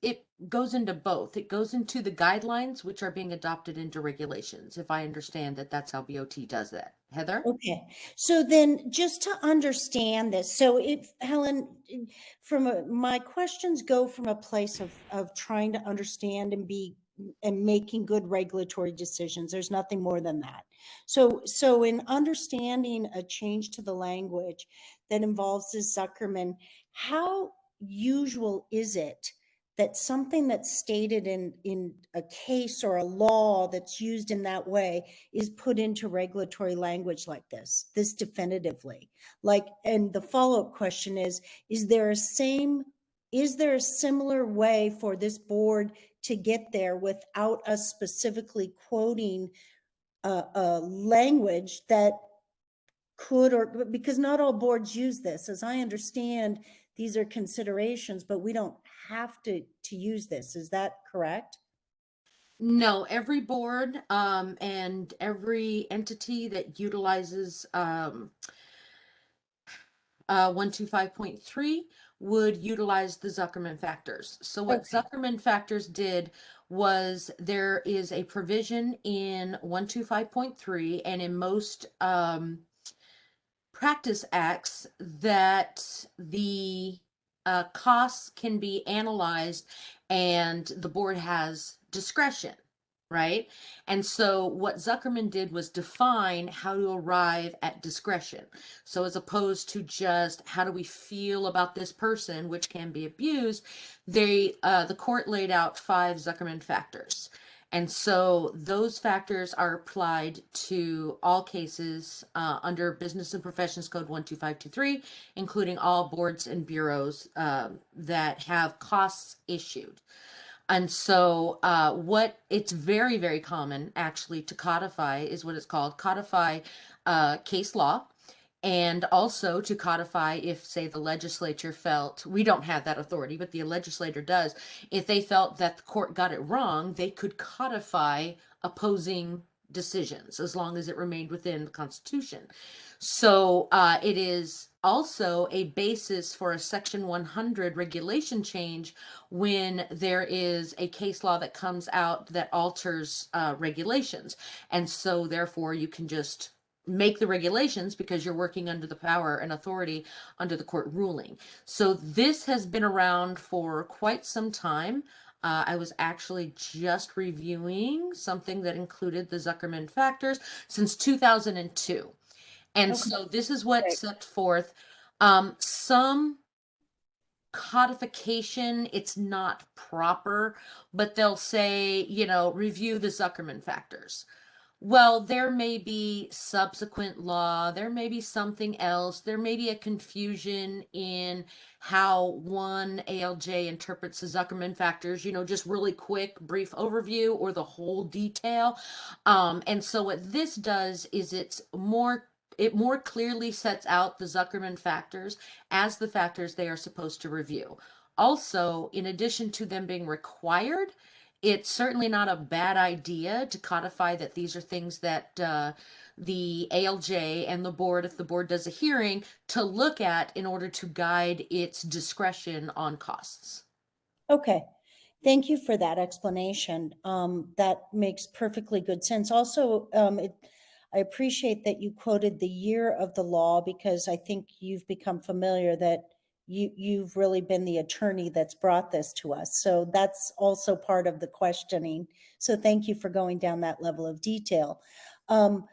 E: it goes into both. It goes into the guidelines, which are being adopted into regulations, if I understand that that's how BOT does that. Heather?
D: Okay, so then just to understand this, so Helen, my questions go from a place of trying to understand and making good regulatory decisions. There's nothing more than that. So in understanding a change to the language that involves this Zuckerman, how usual is it that something that's stated in a case or a law that's used in that way is put into regulatory language like this definitively? And the follow-up question is there a similar way for this board to get there without us specifically quoting a language that could, or because not all boards use this? As I understand, these are considerations, but we don't have to use this. Is that correct?
E: No, every board and every entity that utilizes 125.3 would utilize the Zuckerman factors. So what Zuckerman factors did was there is a provision in 125.3 and in most practice acts that the costs can be analyzed and the board has discretion, right? And so what Zuckerman did was define how to arrive at discretion. So as opposed to just how do we feel about this person, which can be abused, the court laid out 5 Zuckerman factors. And so those factors are applied to all cases under Business and Professions Code 12523, including all boards and bureaus that have costs issued. And so it's very, very common actually to codify is what it's called, codify case law. And also to codify if, say, the legislature felt, we don't have that authority, but the legislator does, if they felt that the court got it wrong, they could codify opposing decisions as long as it remained within the Constitution. So it is also a basis for a Section 100 regulation change when there is a case law that comes out that alters regulations. And so therefore you can just make the regulations because you're working under the power and authority under the court ruling. So this has been around for quite some time. I was actually just reviewing something that included the Zuckerman factors since 2002. And
D: Okay.
E: so this is what
C: Great.
E: set forth some codification. It's not proper, but they'll say, review the Zuckerman factors. Well, there may be subsequent law, there may be something else, there may be a confusion in how one ALJ interprets the Zuckerman factors, just really quick, brief overview or the whole detail. And so what this does is it more clearly sets out the Zuckerman factors as the factors they are supposed to review. Also, in addition to them being required, it's certainly not a bad idea to codify that these are things that the ALJ and the board, if the board does a hearing, to look at in order to guide its discretion on costs.
D: Okay, thank you for that explanation. That makes perfectly good sense. Also, I appreciate that you quoted the year of the law, because I think you've become familiar that you've really been the attorney that's brought this to us. So that's also part of the questioning. So thank you for going down that level of detail. For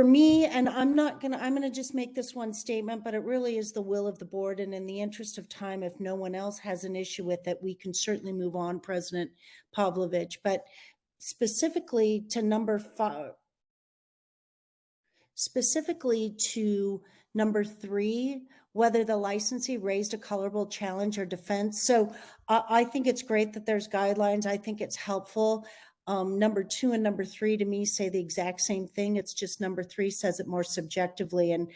D: me, and I'm gonna just make this one statement, but it really is the will of the board. And in the interest of time, if no one else has an issue with it, we can certainly move on, President Pavlovich. But specifically to number 5, specifically to number 3, whether the licensee raised a colorable challenge or defense. So I think it's great that there's guidelines. I think it's helpful. Number 2 and number 3 to me say the exact same thing. It's just number 3 says it more subjectively. And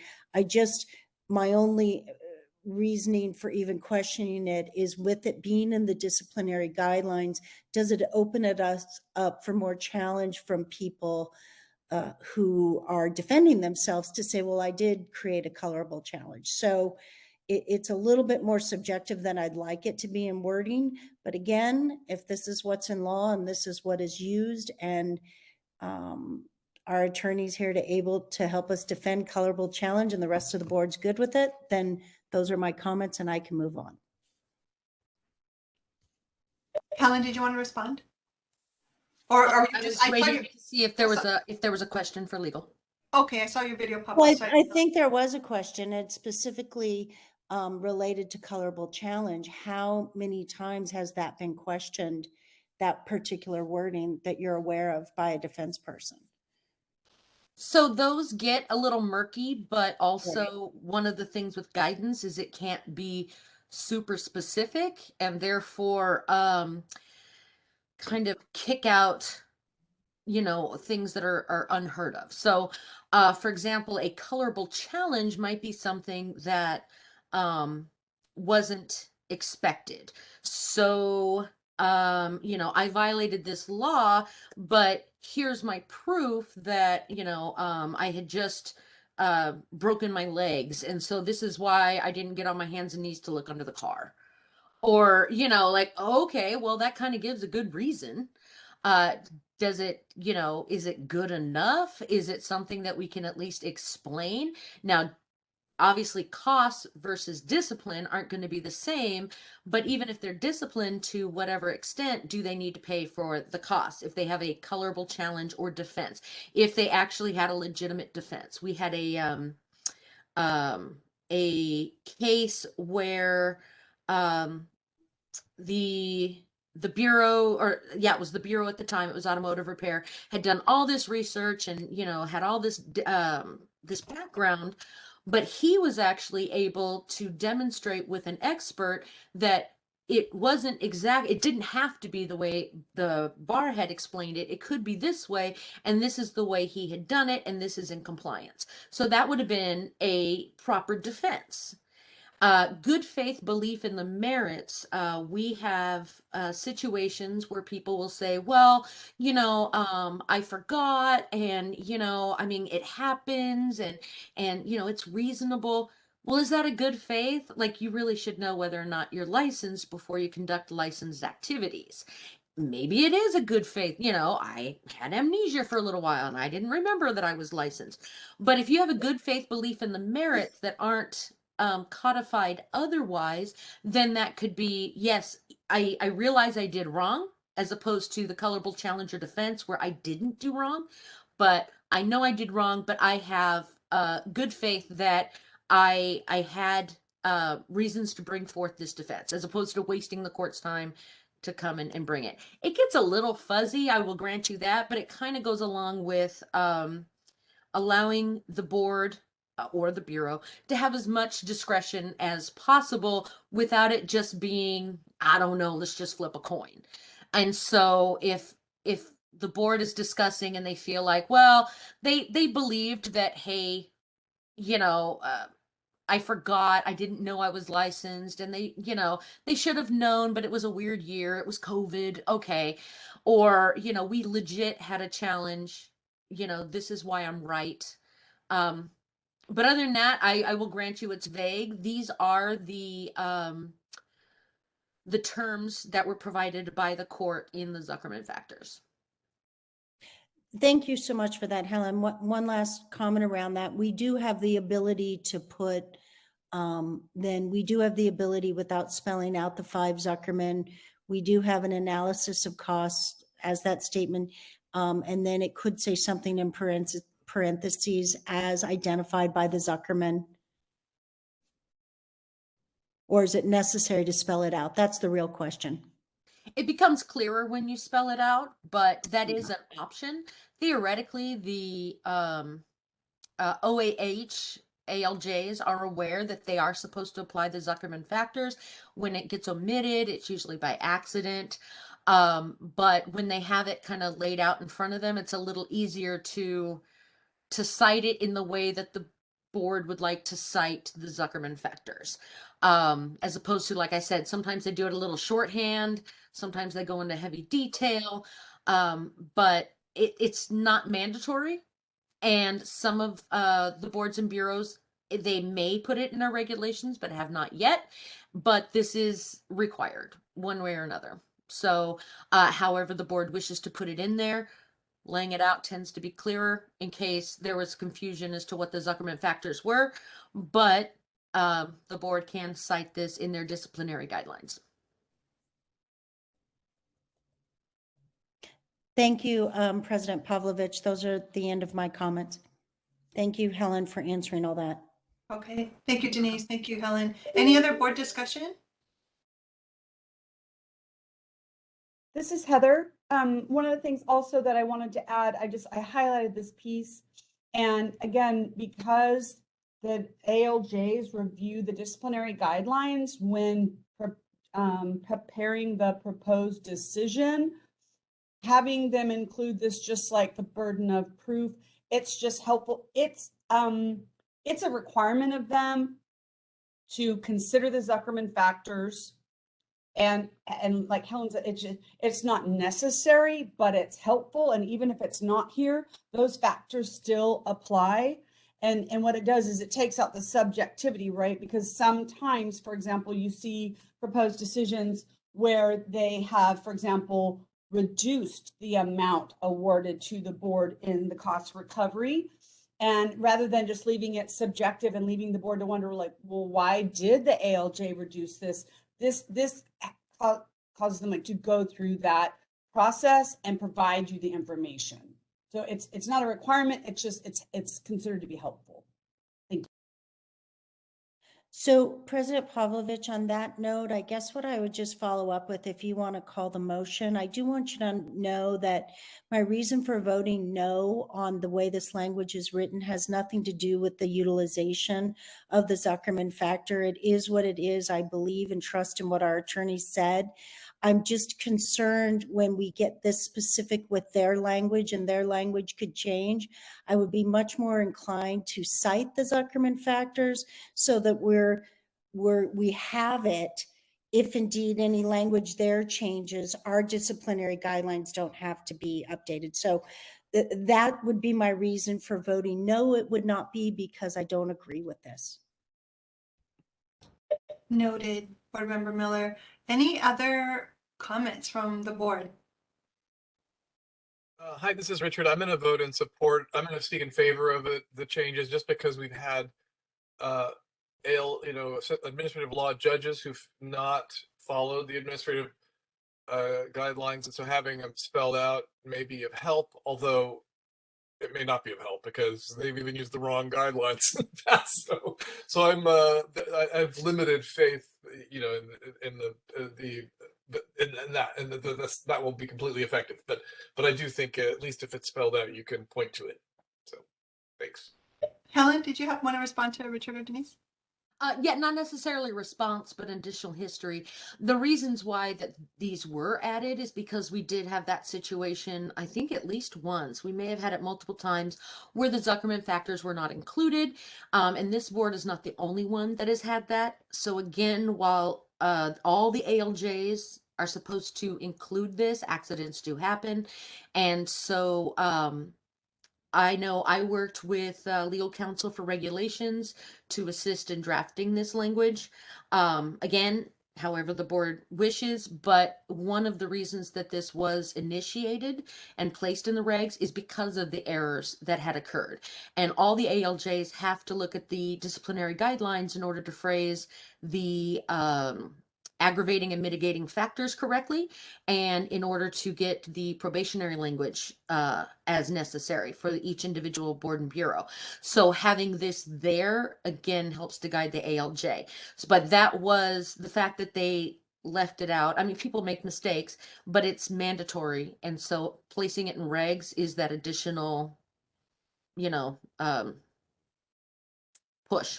D: my only reasoning for even questioning it is, with it being in the disciplinary guidelines, does it open us up for more challenge from people who are defending themselves to say, well, I did create a colorable challenge. So it's a little bit more subjective than I'd like it to be in wording. But again, if this is what's in law and this is what is used, and our attorney's here able to help us defend colorable challenge and the rest of the board's good with it, then those are my comments and I can move on.
A: Helen, did you want to respond? Or are you
E: I
A: just,
E: was
A: I saw
E: waiting
A: your,
E: to see if there was a question for legal.
A: okay, I saw your video pop
D: Well,
A: up. So
D: I think there was a question. It's specifically related to colorable challenge. How many times has that been questioned, that particular wording that you're aware of, by a defense person?
E: So those get a little murky, but also one of the things with guidance is it can't be super specific, and therefore kind of kick out things that are unheard of. So for example, a colorable challenge might be something that wasn't expected. So I violated this law, but here's my proof that I had just broken my legs, and so this is why I didn't get on my hands and knees to look under the car. Or like, okay, well, that kind of gives a good reason. Does it, is it good enough? Is it something that we can at least explain? Now, obviously, costs versus discipline aren't going to be the same, but even if they're disciplined to whatever extent, do they need to pay for the cost if they have a colorable challenge or defense? If they actually had a legitimate defense. We had a case where the bureau, or yeah, it was the bureau at the time, it was automotive repair, had done all this research and had all this this background, but he was actually able to demonstrate with an expert that it wasn't it didn't have to be the way the bar had explained it. It could be this way, and this is the way he had done it, and this is in compliance. So that would have been a proper defense. Good faith belief in the merits. We have situations where people will say, well, I forgot, and, it happens, and, it's reasonable. Well, is that a good faith? Like, you really should know whether or not you're licensed before you conduct licensed activities. Maybe it is a good faith. I had amnesia for a little while and I didn't remember that I was licensed. But if you have a good faith belief in the merits that aren't codified otherwise, then that could be, yes, I realize I did wrong, as opposed to the colorable challenge or defense where I didn't do wrong. But I know I did wrong, but I have good faith that I had reasons to bring forth this defense, as opposed to wasting the court's time to come and bring it. It gets a little fuzzy, I will grant you that, but it kind of goes along with allowing the board or the bureau to have as much discretion as possible without it just being, I don't know, let's just flip a coin. And so if the board is discussing and they feel like, well, they believed that, hey, you know, I forgot, I didn't know I was licensed, and they, you know, they should have known, but it was a weird year, it was COVID, okay. Or, you know, we legit had a challenge, you know, this is why I'm right. But other than that, I will grant you it's vague. These are the terms that were provided by the court in the Zuckerman factors.
D: Thank you so much for that, Helen. One last comment around that. We do have the ability to put, then we do have the ability, without spelling out the 5 Zuckerman, we do have an analysis of costs as that statement. And then it could say something in parentheses as identified by the Zuckerman. Or is it necessary to spell it out? That's the real question.
E: It becomes clearer when you spell it out, but that is an option. Theoretically, the OAH ALJs are aware that they are supposed to apply the Zuckerman factors. When it gets omitted, it's usually by accident. But when they have it kind of laid out in front of them, it's a little easier to cite it in the way that the board would like to cite the Zuckerman factors. As opposed to, like I said, sometimes they do it a little shorthand, sometimes they go into heavy detail, but it's not mandatory. And some of the boards and bureaus, they may put it in their regulations, but have not yet. But this is required one way or another. So however the board wishes to put it in there, laying it out tends to be clearer in case there was confusion as to what the Zuckerman factors were. But the board can cite this in their disciplinary guidelines.
D: Thank you, President Pavlovich. Those are the end of my comments. Thank you, Helen, for answering all that.
A: Okay, thank you, Denise. Thank you, Helen. Any other board discussion?
I: This is Heather. One of the things also that I wanted to add, I highlighted this piece. And again, because the ALJs review the disciplinary guidelines when preparing the proposed decision, having them include this just like the burden of proof, it's just helpful. It's a requirement of them to consider the Zuckerman factors. And like Helen said, it's not necessary, but it's helpful. And even if it's not here, those factors still apply. And what it does is it takes out the subjectivity, right? Because sometimes, for example, you see proposed decisions where they have, for example, reduced the amount awarded to the board in the cost recovery. And rather than just leaving it subjective and leaving the board to wonder, like, well, why did the ALJ reduce this? This causes them to go through that process and provide you the information. So it's not a requirement. It's just it's considered to be helpful. Thank you.
D: So, President Pavlovich, on that note, I guess what I would just follow up with, if you want to call the motion, I do want you to know that my reason for voting no on the way this language is written has nothing to do with the utilization of the Zuckerman factor. It is what it is. I believe and trust in what our attorney said. I'm just concerned when we get this specific with their language and their language could change. I would be much more inclined to cite the Zuckerman factors so that we have it. If indeed any language there changes, our disciplinary guidelines don't have to be updated. So that would be my reason for voting no. It would not be because I don't agree with this.
A: Noted, Board Member Miller. Any other comments from the board?
H: Hi, this is Richard. I'm going to vote in support. I'm going to speak in favor of the changes just because we've had administrative law judges who've not followed the administrative guidelines, and so having them spelled out may be of help, although it may not be of help because they've even used the wrong guidelines in the past. So I have limited faith, you know, that will be completely effective. But I do think at least if it's spelled out, you can point to it. So thanks.
A: Helen, did you want to respond to Richard or Denise?
E: Yeah, not necessarily response, but additional history. The reasons why that these were added is because we did have that situation, I think at least once. We may have had it multiple times where the Zuckerman factors were not included. And this board is not the only one that has had that. So again, while all the ALJs are supposed to include this, accidents do happen. And so I know I worked with legal counsel for regulations to assist in drafting this language. Again, however the board wishes, but one of the reasons that this was initiated and placed in the regs is because of the errors that had occurred. And all the ALJs have to look at the disciplinary guidelines in order to phrase the aggravating and mitigating factors correctly, and in order to get the probationary language as necessary for each individual board and bureau. So having this there again helps to guide the ALJ. But that was the fact that they left it out. I mean, people make mistakes, but it's mandatory, and so placing it in regs is that additional, you know, push.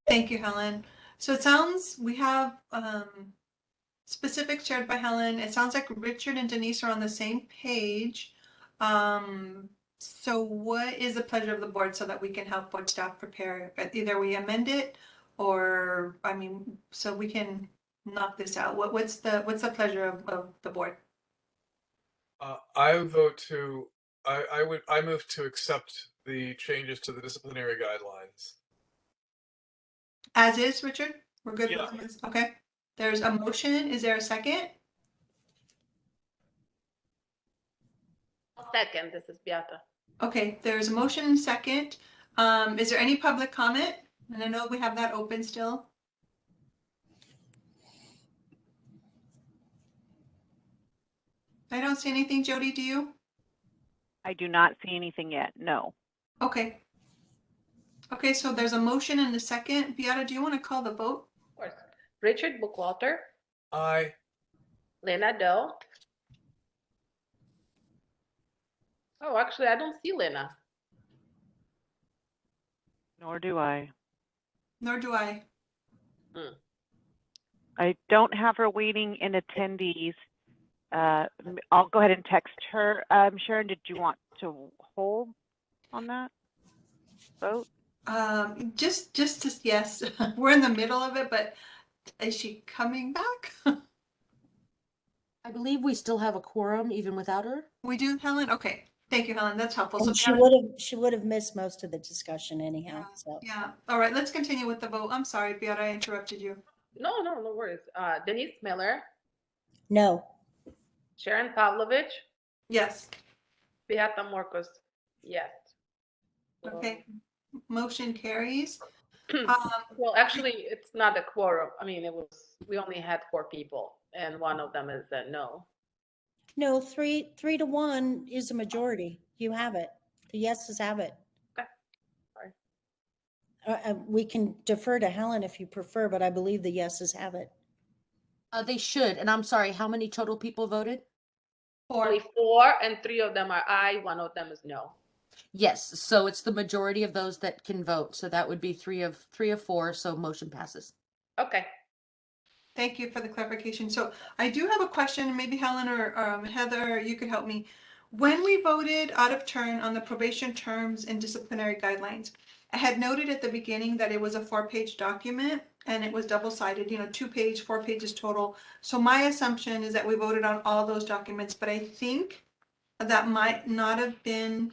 A: Thank you, Helen. So it sounds we have specifics shared by Helen. It sounds like Richard and Denise are on the same page. So what is the pleasure of the board so that we can help board staff prepare? Either we amend it or, I mean, so we can knock this out. What's the pleasure of the board?
H: I move to accept the changes to the disciplinary guidelines.
A: As is, Richard? We're good
H: Yeah.
A: with this? Okay. There's a motion. Is there a second?
B: Second, this is Beata.
A: Okay, there's a motion and second. Is there any public comment? And I know we have that open still. I don't see anything. Jody, do you?
C: I do not see anything yet. No.
A: Okay. Okay, so there's a motion and a second. Beata, do you want to call the vote?
B: Of course. Richard Bookwalter,
H: Aye.
B: Lena Doe. Oh, actually, I don't see Lena.
C: Nor do I.
A: Nor do I.
C: I don't have her waiting in attendees. I'll go ahead and text her. Sharon, did you want to hold on that vote?
A: Just yes, we're in the middle of it, but is she coming back?
E: I believe we still have a quorum even without her.
A: We do, Helen? Okay. Thank you, Helen. That's helpful.
D: And
A: So
D: she would have missed most of the discussion anyhow. So
A: yeah. All right, let's continue with the vote. I'm sorry, Beata, I interrupted you.
B: No worries. Denise Miller,
D: no.
B: Sharon Pavlovich,
A: Yes.
B: Beata Morcos, yes.
A: Okay. Motion carries.
B: Well, actually, it's not a quorum. I mean, we only had 4 people, and one of them is a no.
D: No, 3-1 is a majority. You have it. The yeses have it.
B: Okay. Sorry.
D: We can defer to Helen if you prefer, but I believe the yeses have it.
E: They should. And I'm sorry, how many total people voted?
A: 4.
B: Only 4, and 3 of them are aye, 1 of them is no.
E: Yes, so it's the majority of those that can vote. So that would be 3 of 4. So motion passes.
B: Okay.
A: Thank you for the clarification. So I do have a question, maybe Helen or Heather, you could help me. When we voted out of turn on the probation terms and disciplinary guidelines, I had noted at the beginning that it was a 4-page document and it was double-sided, 2-page, 4 pages total. So my assumption is that we voted on all those documents, but I think that might not have been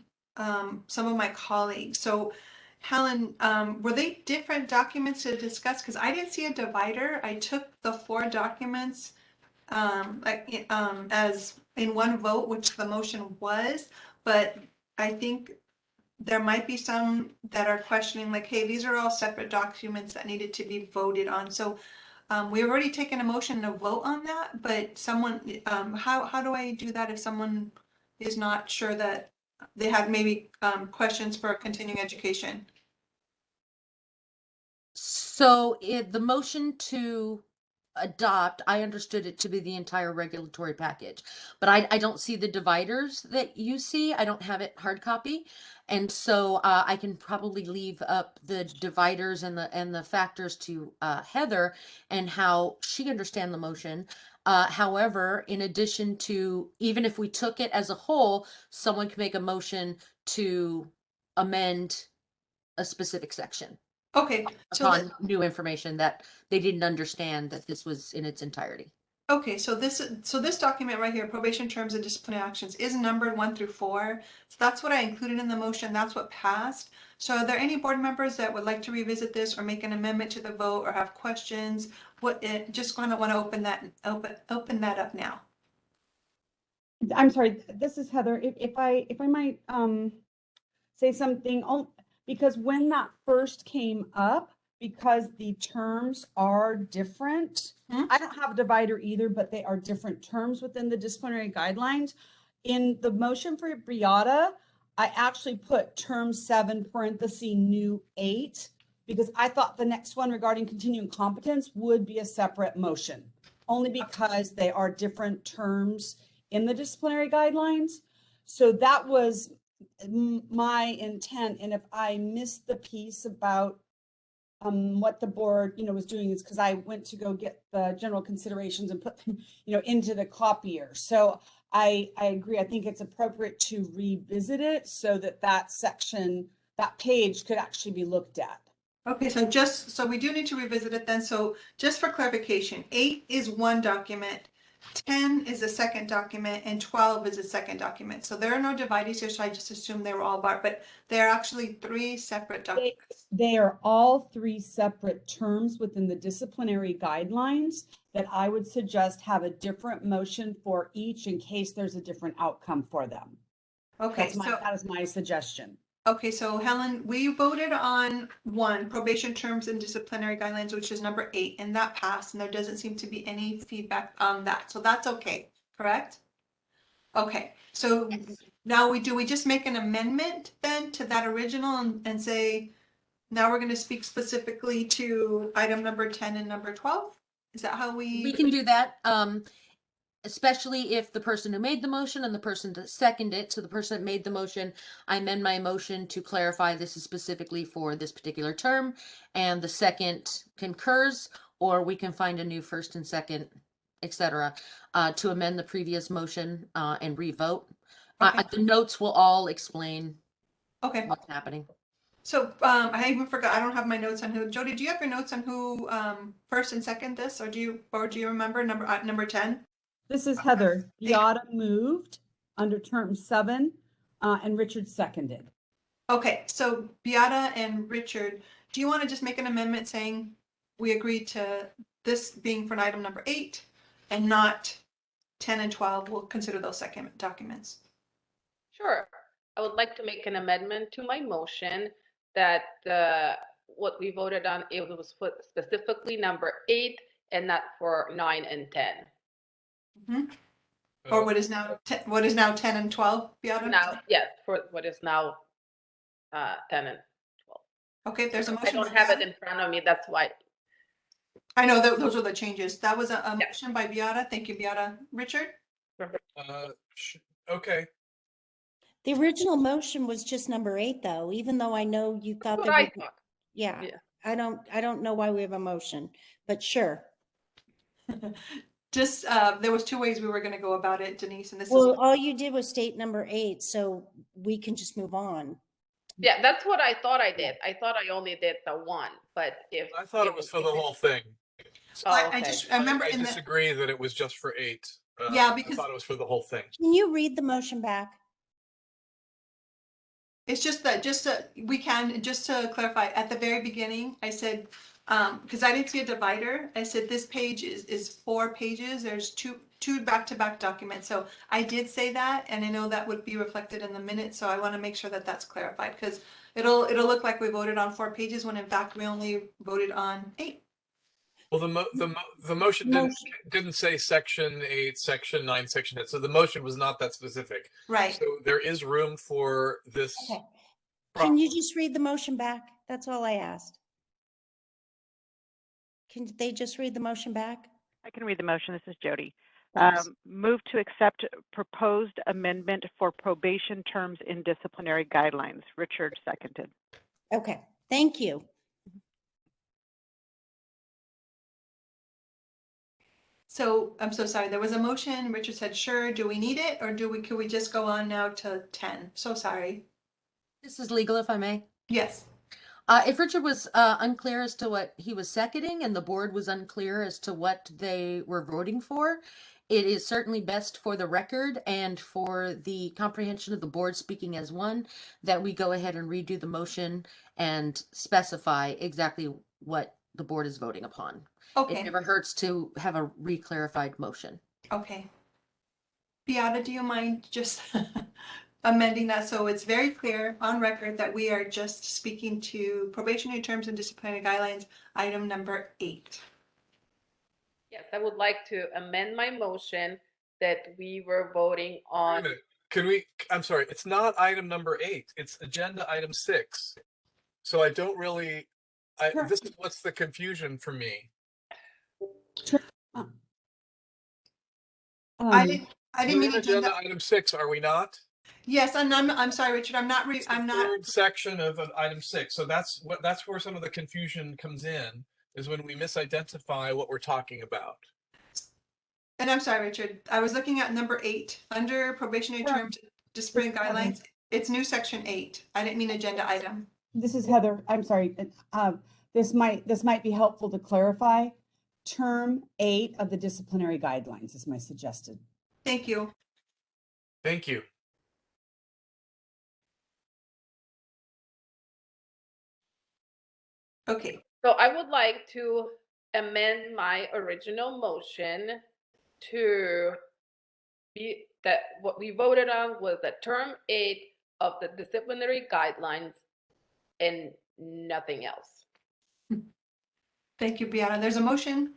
A: some of my colleagues. So Helen, were they different documents to discuss? Because I didn't see a divider. I took the 4 documents as in one vote, which the motion was, but I think there might be some that are questioning like, hey, these are all separate documents that needed to be voted on. So we've already taken a motion to vote on that, but someone, how do I do that if someone is not sure that they had maybe questions for continuing education?
E: So the motion to adopt, I understood it to be the entire regulatory package, but I don't see the dividers that you see. I don't have it hard copy. And so I can probably leave up the dividers and the factors to Heather and how she understand the motion. However, in addition to, even if we took it as a whole, someone can make a motion to amend a specific section
A: Okay, so
E: upon new information that they didn't understand that this was in its entirety.
A: okay, so this document right here, probation terms and disciplinary actions, is numbered 1 through 4. So that's what I included in the motion. That's what passed. So are there any board members that would like to revisit this or make an amendment to the vote or have questions? Just want to open that up now.
I: I'm sorry, this is Heather. If I might say something, because when that first came up, because the terms are different, I don't have a divider either, but they are different terms within the disciplinary guidelines. In the motion for Beata, I actually put term 7 parenthesis new 8, because I thought the next one regarding continuing competence would be a separate motion, only because they are different terms in the disciplinary guidelines. So that was my intent. And if I missed the piece about what the board, was doing, is because I went to go get the general considerations and put them, into the copier. So I agree. I think it's appropriate to revisit it so that section, that page could actually be looked at.
A: Okay, so we do need to revisit it then. So just for clarification, 8 is one document, 10 is a second document, and 12 is a second document. So there are no dividers here, so I just assumed they were all bar, but they're actually 3 separate documents.
I: They are all 3 separate terms within the disciplinary guidelines that I would suggest have a different motion for each in case there's a different outcome for them.
A: Okay,
I: that is my suggestion.
A: Okay, so Helen, we voted on 1, probation terms and disciplinary guidelines, which is number 8, and that passed, and there doesn't seem to be any feedback on that. So that's okay, correct? Okay, so now we just make an amendment then to that original and say, now we're going to speak specifically to item number 10 and number 12? Is that how
E: We can do that. Especially if the person who made the motion and the person that seconded it. So the person that made the motion, I amend my motion to clarify this is specifically for this particular term, and the second concurs, or we can find a new first and second, etc., to amend the previous motion and revote.
A: Okay.
E: The notes will all explain
A: okay.
E: what's happening.
A: So I even forgot, I don't have my notes on who. Jody, do you have your notes on who first and second this, or do you remember number 10?
I: This is Heather. Beata moved under term 7 and Richard seconded.
A: Okay, so Beata and Richard, do you want to just make an amendment saying we agree to this being for an item number 8 and not 10 and 12? We'll consider those second documents.
B: Sure. I would like to make an amendment to my motion that what we voted on, it was for specifically number 8 and not for 9 and 10.
A: Mm-hmm. Or what is now 10 and 12, Beata?
B: Now, yes, for what is now 10 and 12.
A: Okay, there's a motion.
B: I don't have it in front of me, that's why.
A: I know those are the changes. That was a motion by Beata. Thank you, Beata. Richard?
H: Okay.
D: The original motion was just number 8, though, even though I know you thought
B: That's
D: that.
B: what I thought.
D: Yeah,
B: Yeah.
D: I don't know why we have a motion, but sure.
A: Just there was 2 ways we were going to go about it, Denise, and this
D: Well,
A: is
D: all you did was state number 8, so we can just move on.
B: Yeah, that's what I thought I did. I thought I only did the 1, but if
H: I thought it was for the whole thing.
B: Oh,
A: I
B: okay.
A: just remember
H: I
A: in the
H: disagree that it was just for 8.
A: Yeah, because
H: I thought it was for the whole thing.
D: Can you read the motion back?
A: it's just that just to clarify, at the very beginning, I said, because I didn't see a divider, I said this page is 4 pages. There's two back-to-back documents. So I did say that, and I know that would be reflected in the minutes. So I want to make sure that that's clarified, because it'll look like we voted on 4 pages when in fact we only voted on 8.
H: Well, the motion didn't say section 8, section 9, section 10. So the motion was not that specific.
A: Right.
H: So there is room for this.
D: Okay. Can you just read the motion back? That's all I asked. Can they just read the motion back?
C: I can read the motion. This is Jody.
D: Thanks.
C: Move to accept proposed amendment for probation terms in disciplinary guidelines. Richard seconded.
D: Okay, thank you.
A: So I'm so sorry. There was a motion. Richard said, sure. Do we need it, or could we just go on now to 10? So sorry.
E: This is legal, if I may.
A: Yes.
E: If Richard was unclear as to what he was seconding and the board was unclear as to what they were voting for, it is certainly best for the record and for the comprehension of the board speaking as one that we go ahead and redo the motion and specify exactly what the board is voting upon. It
A: Okay.
E: never hurts to have a re-clarified motion.
A: Okay. Beata, do you mind just amending that so it's very clear on record that we are just speaking to probationary terms and disciplinary guidelines, item number 8?
B: Yes, I would like to amend my motion that we were voting
H: Wait a
B: on.
H: minute. Can we? I'm sorry. It's not item number 8. It's agenda item 6. So I don't really. This is what's the confusion for me.
A: I didn't
H: We're
A: mean
H: in agenda item 6, are we not?
A: Yes, and I'm sorry, Richard. I'm not.
H: It's the third section of item 6. So that's where some of the confusion comes in, is when we misidentify what we're talking about.
A: And I'm sorry, Richard. I was looking at number 8 under probationary terms, disciplinary guidelines. It's new section 8. I didn't mean agenda item.
I: This is Heather. I'm sorry. This might be helpful to clarify. Term 8 of the disciplinary guidelines is my suggested.
A: Thank you.
H: Thank you.
A: Okay.
B: So I would like to amend my original motion to be that what we voted on was the term 8 of the disciplinary guidelines and nothing else.
A: Thank you, Beata. There's a motion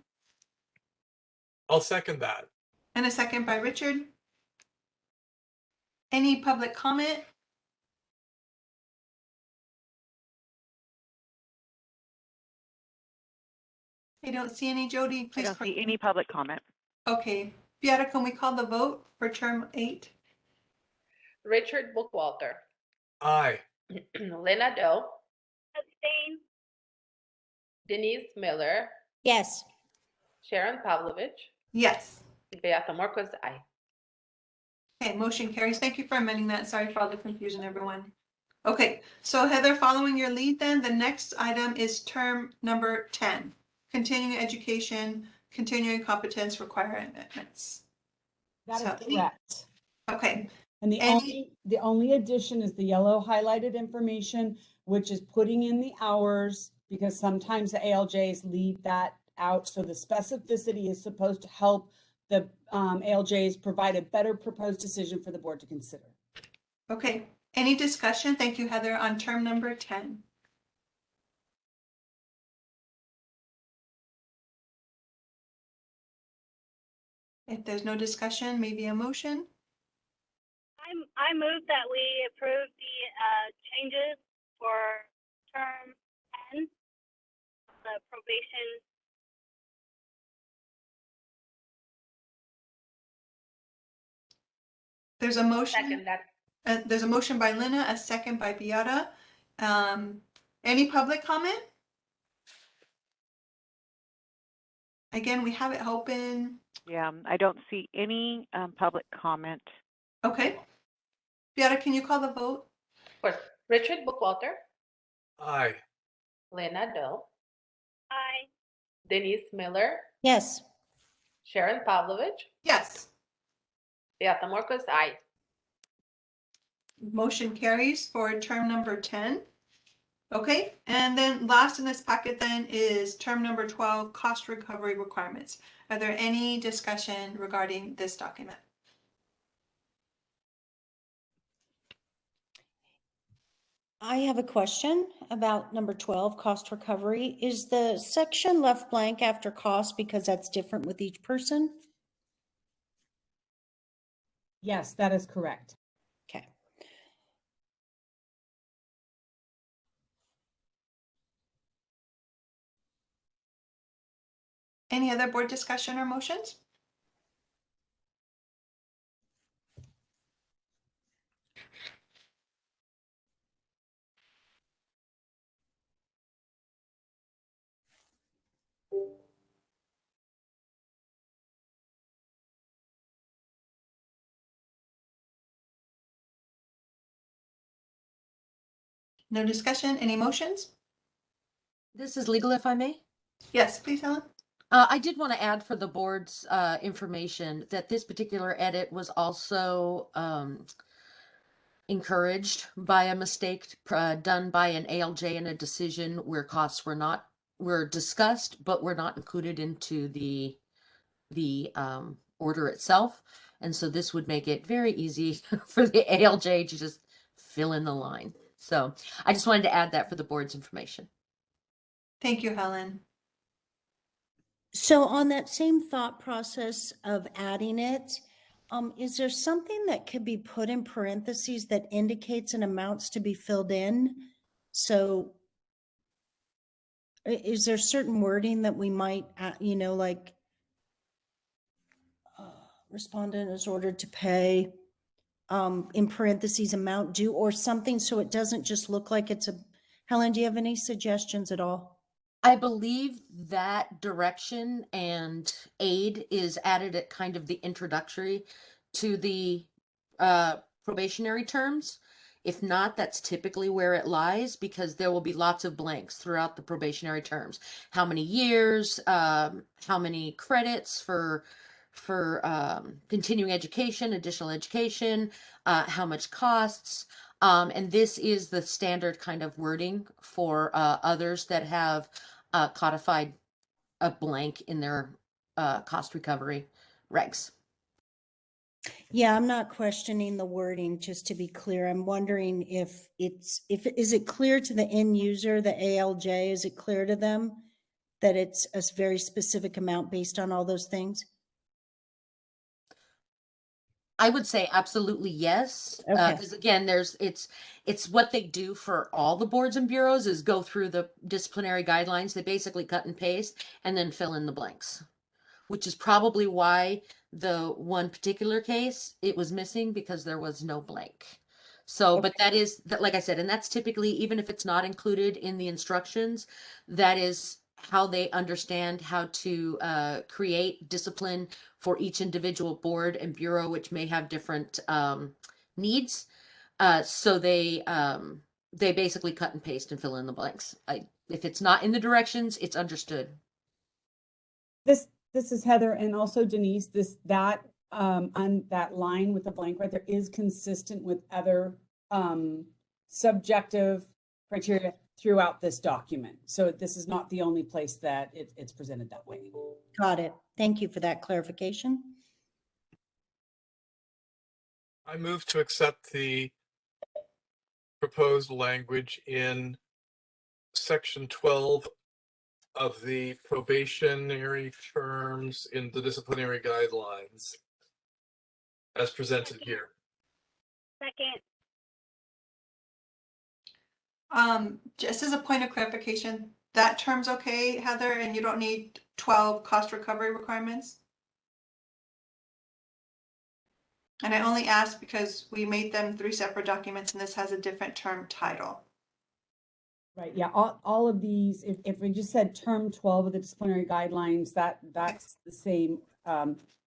H: I'll second that.
A: and a second by Richard. Any public comment? I don't see any, Jody.
C: I
A: Please.
C: don't see any public comment.
A: Okay. Beata, can we call the vote for term 8?
B: Richard Bookwalter,
H: Aye.
B: Lena Doe,
F: Abstain.
B: Denise Miller,
D: Yes.
B: Sharon Pavlovich,
A: Yes.
B: Beata Marcos, aye.
A: Okay, motion carries. Thank you for amending that. Sorry for all the confusion, everyone. Okay, so Heather, following your lead then, the next item is term number 10, continuing education, continuing competence requirements.
I: That is
A: So,
I: correct.
A: Okay,
I: And the only addition is the yellow highlighted information, which is putting in the hours, because sometimes the ALJs leave that out. So the specificity is supposed to help the ALJs provide a better proposed decision for the board to consider.
A: okay. Any discussion? Thank you, Heather, on term number 10. If there's no discussion, maybe a motion?
F: I move that we approve the changes for term 10, the probation.
A: There's a motion.
B: Second that.
A: There's a motion by Lina, a second by Beata. Any public comment? Again, we have it open.
C: Yeah, I don't see any public comment.
A: Okay. Beata, can you call the vote?
B: Of course, Richard Bookwalter,
H: Aye.
B: Lena Doe,
F: Aye.
B: Denise Miller,
D: Yes.
B: Sharon Pavlovich,
A: Yes.
B: Beata Marcos, aye.
A: Motion carries for term number 10. Okay, and then last in this packet then is term number 12, cost recovery requirements. Are there any discussion regarding this document?
D: I have a question about number 12, cost recovery. Is the section left blank after cost because that's different with each person?
I: Yes, that is correct.
D: Okay.
A: Any other board discussion or motions? No discussion, any motions?
E: This is legal, if I may.
A: Yes, please, Helen.
E: I did want to add for the board's information that this particular edit was also encouraged by a mistake done by an ALJ in a decision where costs were discussed, but were not included into the order itself. And so this would make it very easy for the ALJ to just fill in the line. So I just wanted to add that for the board's information.
A: Thank you, Helen.
D: So on that same thought process of adding it, is there something that could be put in parentheses that indicates an amounts to be filled in? So is there certain wording that we might, like respondent is ordered to pay in parentheses amount due or something so it doesn't just look like it's a, Helen, do you have any suggestions at all?
E: I believe that direction and aid is added at kind of the introductory to the probationary terms. If not, that's typically where it lies because there will be lots of blanks throughout the probationary terms. How many years, how many credits for continuing education, additional education, how much costs. And this is the standard kind of wording for others that have codified a blank in their cost recovery regs.
D: Yeah, I'm not questioning the wording, just to be clear. I'm wondering is it clear to the end user, the ALJ, is it clear to them that it's a very specific amount based on all those things?
E: I would say absolutely yes.
D: Okay.
E: Because again, it's what they do for all the boards and bureaus is go through the disciplinary guidelines. They basically cut and paste and then fill in the blanks, which is probably why the one particular case it was missing because there was no blank. So, but that is that, like I said, and that's typically, even if it's not included in the instructions, that is how they understand how to create discipline for each individual board and bureau, which may have different needs. So they basically cut and paste and fill in the blanks. If it's not in the directions, it's understood.
I: This is Heather, and also Denise, that on that line with the blank right there is consistent with other subjective criteria throughout this document. So this is not the only place that it's presented that way.
D: Got it. Thank you for that clarification.
H: I move to accept the proposed language in section 12 of the probationary terms in the disciplinary guidelines as presented here.
F: Second.
A: Just as a point of clarification, that term's okay, Heather, and you don't need 12 cost recovery requirements? And I only asked because we made them 3 separate documents and this has a different term title.
I: Right, yeah, all of these, if we just said term 12 of the disciplinary guidelines, that's the same.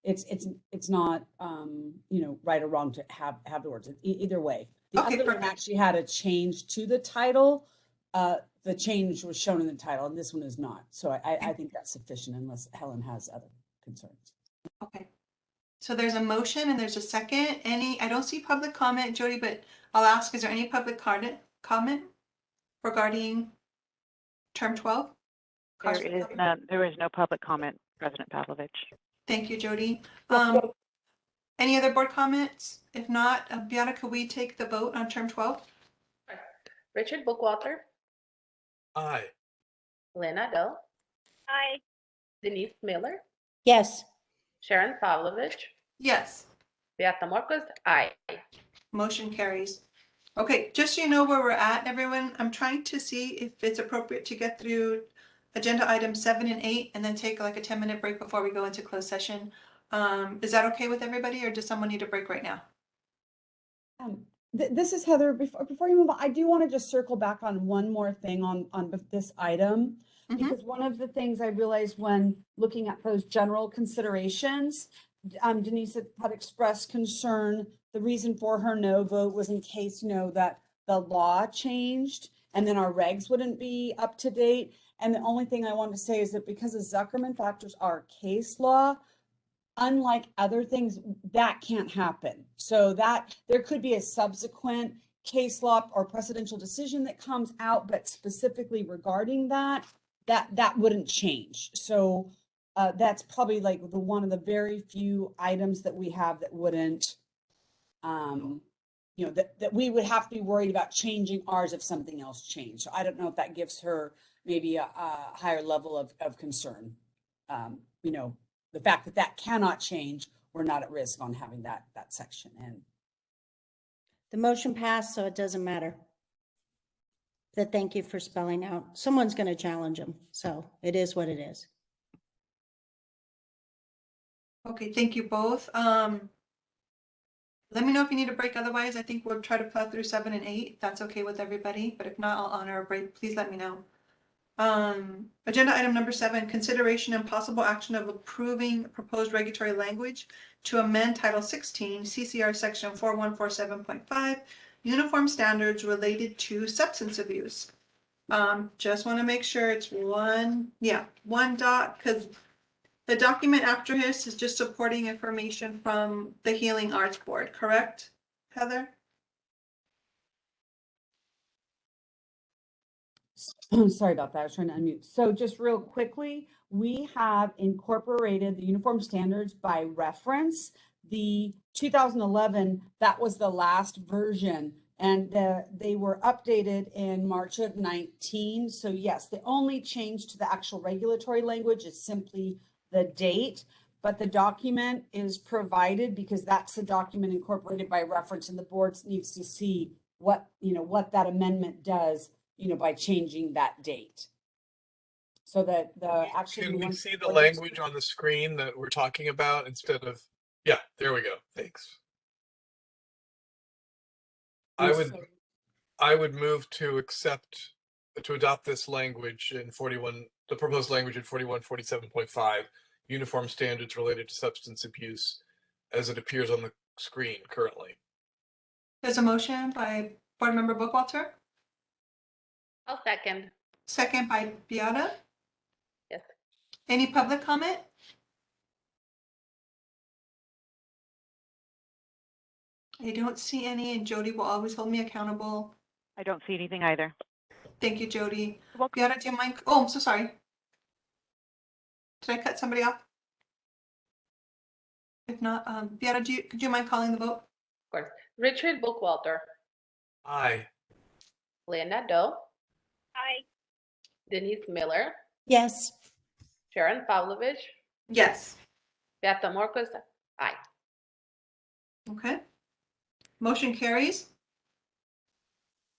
I: It's not, right or wrong to have the words either way. The
A: Okay,
I: other one
A: perfect.
I: actually had a change to the title. The change was shown in the title and this one is not. So I think that's sufficient unless Helen has other concerns.
A: Okay. So there's a motion and there's a second. I don't see public comment, Jody, but I'll ask, is there any public comment regarding term 12? Cost recovery?
C: There is no public comment, President Pavlovich.
A: Thank you, Jody. Any other board comments? If not, Beata, could we take the vote on term 12?
B: Richard Bookwalter,
H: Aye.
B: Lena Doe,
F: Aye.
B: Denise Miller,
D: Yes.
B: Sharon Pavlovich,
A: Yes.
B: Beata Marcos, aye.
A: Motion carries. Okay, just so you know where we're at, everyone, I'm trying to see if it's appropriate to get through agenda items 7 and 8 and then take like a 10-minute break before we go into closed session. Is that okay with everybody, or does someone need a break right now?
I: This is Heather. Before you move on, I do want to just circle back on one more thing on this item.
A: Mhm.
I: Because one of the things I realized when looking at those general considerations, Denise had expressed concern. The reason for her no vote was in case, that the law changed and then our regs wouldn't be up to date. And the only thing I want to say is that because the Zuckerman factors are case law, unlike other things, that can't happen. So that there could be a subsequent case law or precedential decision that comes out, but specifically regarding that wouldn't change. So that's probably like one of the very few items that we have that wouldn't, that we would have to be worried about changing ours if something else changed. So I don't know if that gives her maybe a higher level of concern. The fact that that cannot change, we're not at risk on having that section in.
D: The motion passed, so it doesn't matter. But thank you for spelling out. Someone's going to challenge them, so it is what it is.
A: Okay, thank you both. Let me know if you need a break. Otherwise, I think we'll try to plow through 7 and 8. If that's okay with everybody, but if not, I'll honor a break. Please let me know. Agenda item number 7, consideration and possible action of approving proposed regulatory language to amend Title 16 CCR Section 4147.5 Uniform Standards related to substance abuse. Just want to make sure it's one dot, because the document after this is just supporting information from the Healing Arts Board, correct, Heather?
I: Sorry about that. I was trying to unmute. So just real quickly, we have incorporated the uniform standards by reference. The 2011, that was the last version, and they were updated in March of 19. So yes, the only change to the actual regulatory language is simply the date, but the document is provided because that's the document incorporated by reference, and the board needs to see what that amendment does by changing that date. So that the actual.
H: Can we see the language on the screen that we're talking about instead of, yeah, there we go. Thanks. I would move to adopt this language in the proposed language in 4147.5, uniform standards related to substance abuse as it appears on the screen currently.
A: There's a motion by Board Member Bookwalter.
B: I'll second.
A: Second by Beata.
B: Yes.
A: Any public comment? I don't see any, and Jody will always hold me accountable.
C: I don't see anything either.
A: Thank you, Jody.
C: Welcome.
A: Beata, do you mind? Oh, I'm so sorry. Did I cut somebody off? If not, Beata, could you mind calling the vote?
B: Of course. Richard Bookwalter,
H: Aye.
B: Lena Doe,
F: Aye.
B: Denise Miller,
D: Yes.
B: Sharon Pavlovich,
A: Yes.
B: Beata Marcos, aye.
A: Okay. Motion carries.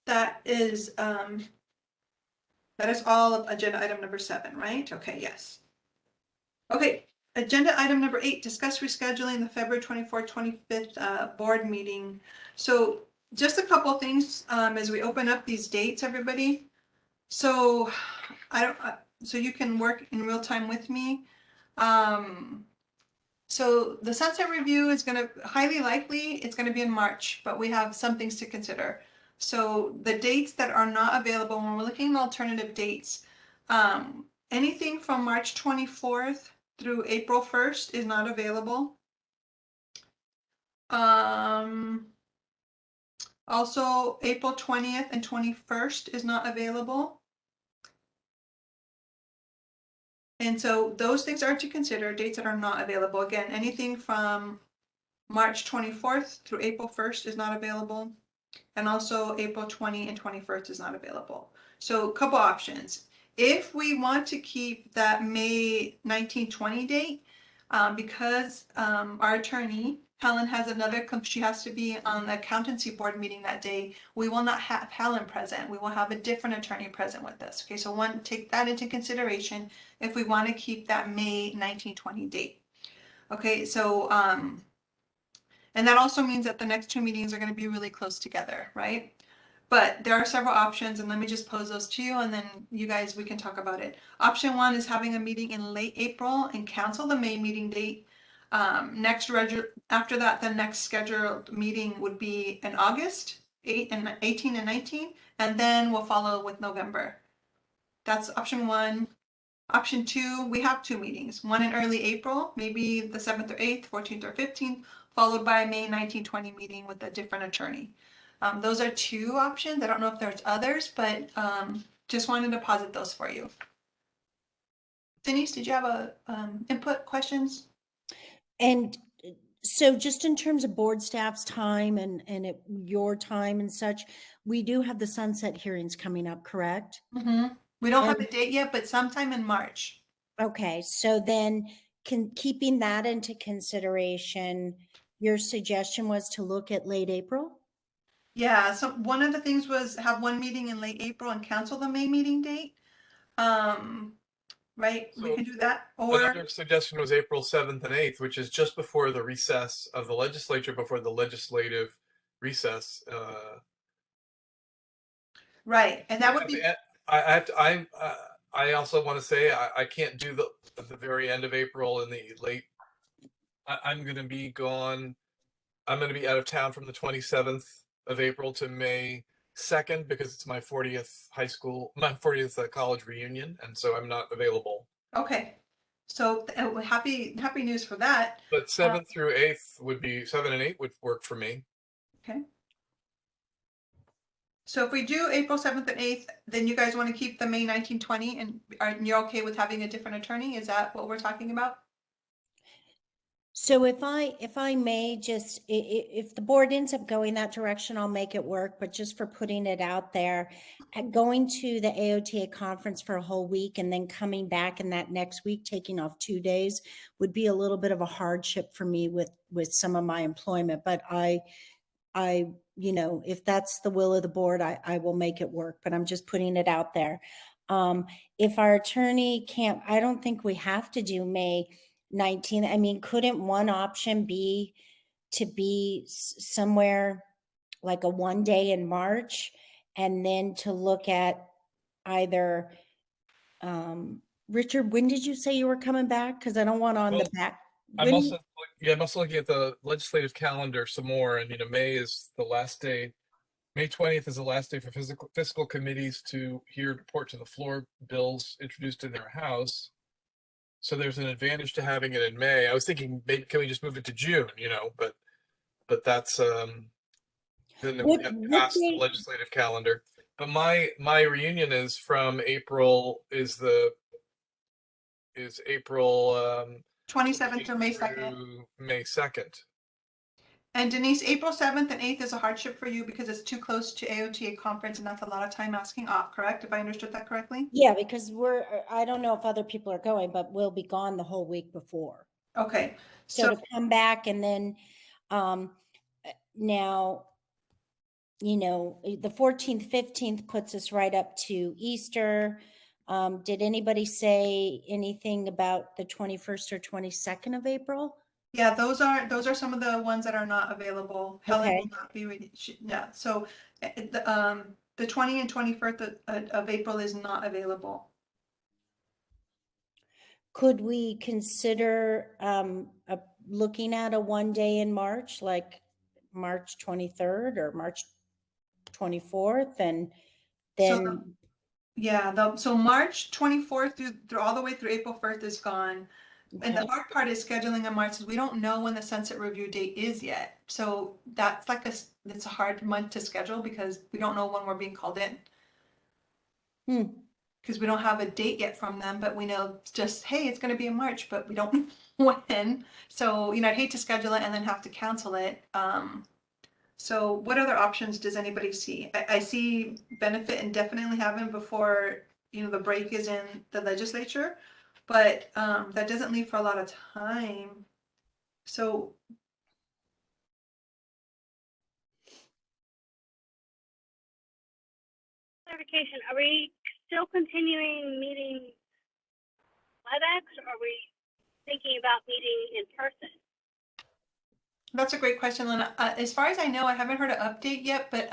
A: That is all of agenda item number 7, right? Okay, yes. Okay, agenda item number 8, discuss rescheduling the February 24th, 25th board meeting. So just a couple things as we open up these dates, everybody. So so you can work in real time with me. So the sunset review is highly likely, it's going to be in March, but we have some things to consider. So the dates that are not available when we're looking at alternative dates, anything from March 24th through April 1st is not available. Also, April 20th and 21st is not available. And so those things are to consider, dates that are not available. Again, anything from March 24th through April 1st is not available. And also April 20 and 21st is not available. So a couple options. If we want to keep that May 1920 date, because our attorney, Helen, has another, she has to be on the accountancy board meeting that day, we will not have Helen present. We will have a different attorney present with us. Okay, so one, take that into consideration if we want to keep that May 1920 date. Okay, so, and that also means that the next two meetings are going to be really close together, right? But there are several options, and let me just pose those to you, and then you guys, we can talk about it. Option one is having a meeting in late April and cancel the May meeting date. After that, the next scheduled meeting would be in August, 18 and 19, and then we'll follow with November. That's option one. Option two, we have two meetings, one in early April, maybe the 7th or 8th, 14th or 15th, followed by a May 1920 meeting with a different attorney. Those are two options. I don't know if there's others, but just wanted to posit those for you. Denise, did you have a input, questions?
D: And so just in terms of board staff's time and your time and such, we do have the sunset hearings coming up, correct?
A: Mm-hmm. We don't have a date yet, but sometime in March.
D: Okay, so then keeping that into consideration, your suggestion was to look at late April?
A: Yeah, so one of the things was have one meeting in late April and cancel the May meeting date. Right, we
H: So
A: can do that, or
H: another suggestion was April 7th and 8th, which is just before the recess of the legislature, before the legislative recess.
A: right, and that would be
H: I also want to say I can't do the very end of April and the late. I'm going to be gone. I'm going to be out of town from the 27th of April to May 2nd because it's my 40th my 40th college reunion, and so I'm not available.
A: okay. So happy news for that.
H: But 7th through 8th would be 7 and 8 would work for me.
A: Okay. So if we do April 7th and 8th, then you guys want to keep the May 1920, and you're okay with having a different attorney? Is that what we're talking about?
D: So if I may just, if the board ends up going that direction, I'll make it work, but just for putting it out there, going to the AOTA conference for a whole week and then coming back in that next week, taking off 2 days would be a little bit of a hardship for me with some of my employment, but I, you know, if that's the will of the board, I will make it work, but I'm just putting it out there. If our attorney can't, I don't think we have to do May 19th. I mean, couldn't one option be to be somewhere like a 1 day in March and then to look at either, Richard, when did you say you were coming back? Because I don't want on the back.
H: I'm also looking at the legislative calendar some more, and May is the last day. May 20th is the last day for fiscal committees to report to the floor bills introduced in their house. So there's an advantage to having it in May. I was thinking, maybe can we just move it to June? But that's then we have past the legislative calendar. But my reunion is from April April
A: 27th to May 2nd.
H: May 2nd.
A: And Denise, April 7th and 8th is a hardship for you because it's too close to AOTA conference and that's a lot of time asking off, correct? If I understood that correctly?
D: Yeah, because I don't know if other people are going, but we'll be gone the whole week before.
A: Okay.
D: So to come back and then, now, the 14th, 15th puts us right up to Easter. Did anybody say anything about the 21st or 22nd of April?
A: Yeah, those are some of the ones that are not available. Helen
D: Okay.
A: will not be, yeah, so the 20 and 21st of April is not available.
D: Could we consider looking at a 1 day in March, like March 23rd or March 24th, and then?
A: So March 24th through all the way through April 1st is gone.
D: Okay.
A: And the hard part is scheduling in March, is we don't know when the sunset review date is yet. So that's like it's a hard month to schedule because we don't know when we're being called in. Because we don't have a date yet from them, but we know just, hey, it's going to be in March, but we don't know when. So, I'd hate to schedule it and then have to cancel it. So what other options does anybody see? I see benefit in definitely having before, the break is in the legislature, but that doesn't leave for a lot of time. So
F: Clarification, are we still continuing meeting WebEx, or are we thinking about meeting in person?
A: that's a great question, Lena. As far as I know, I haven't heard an update yet, but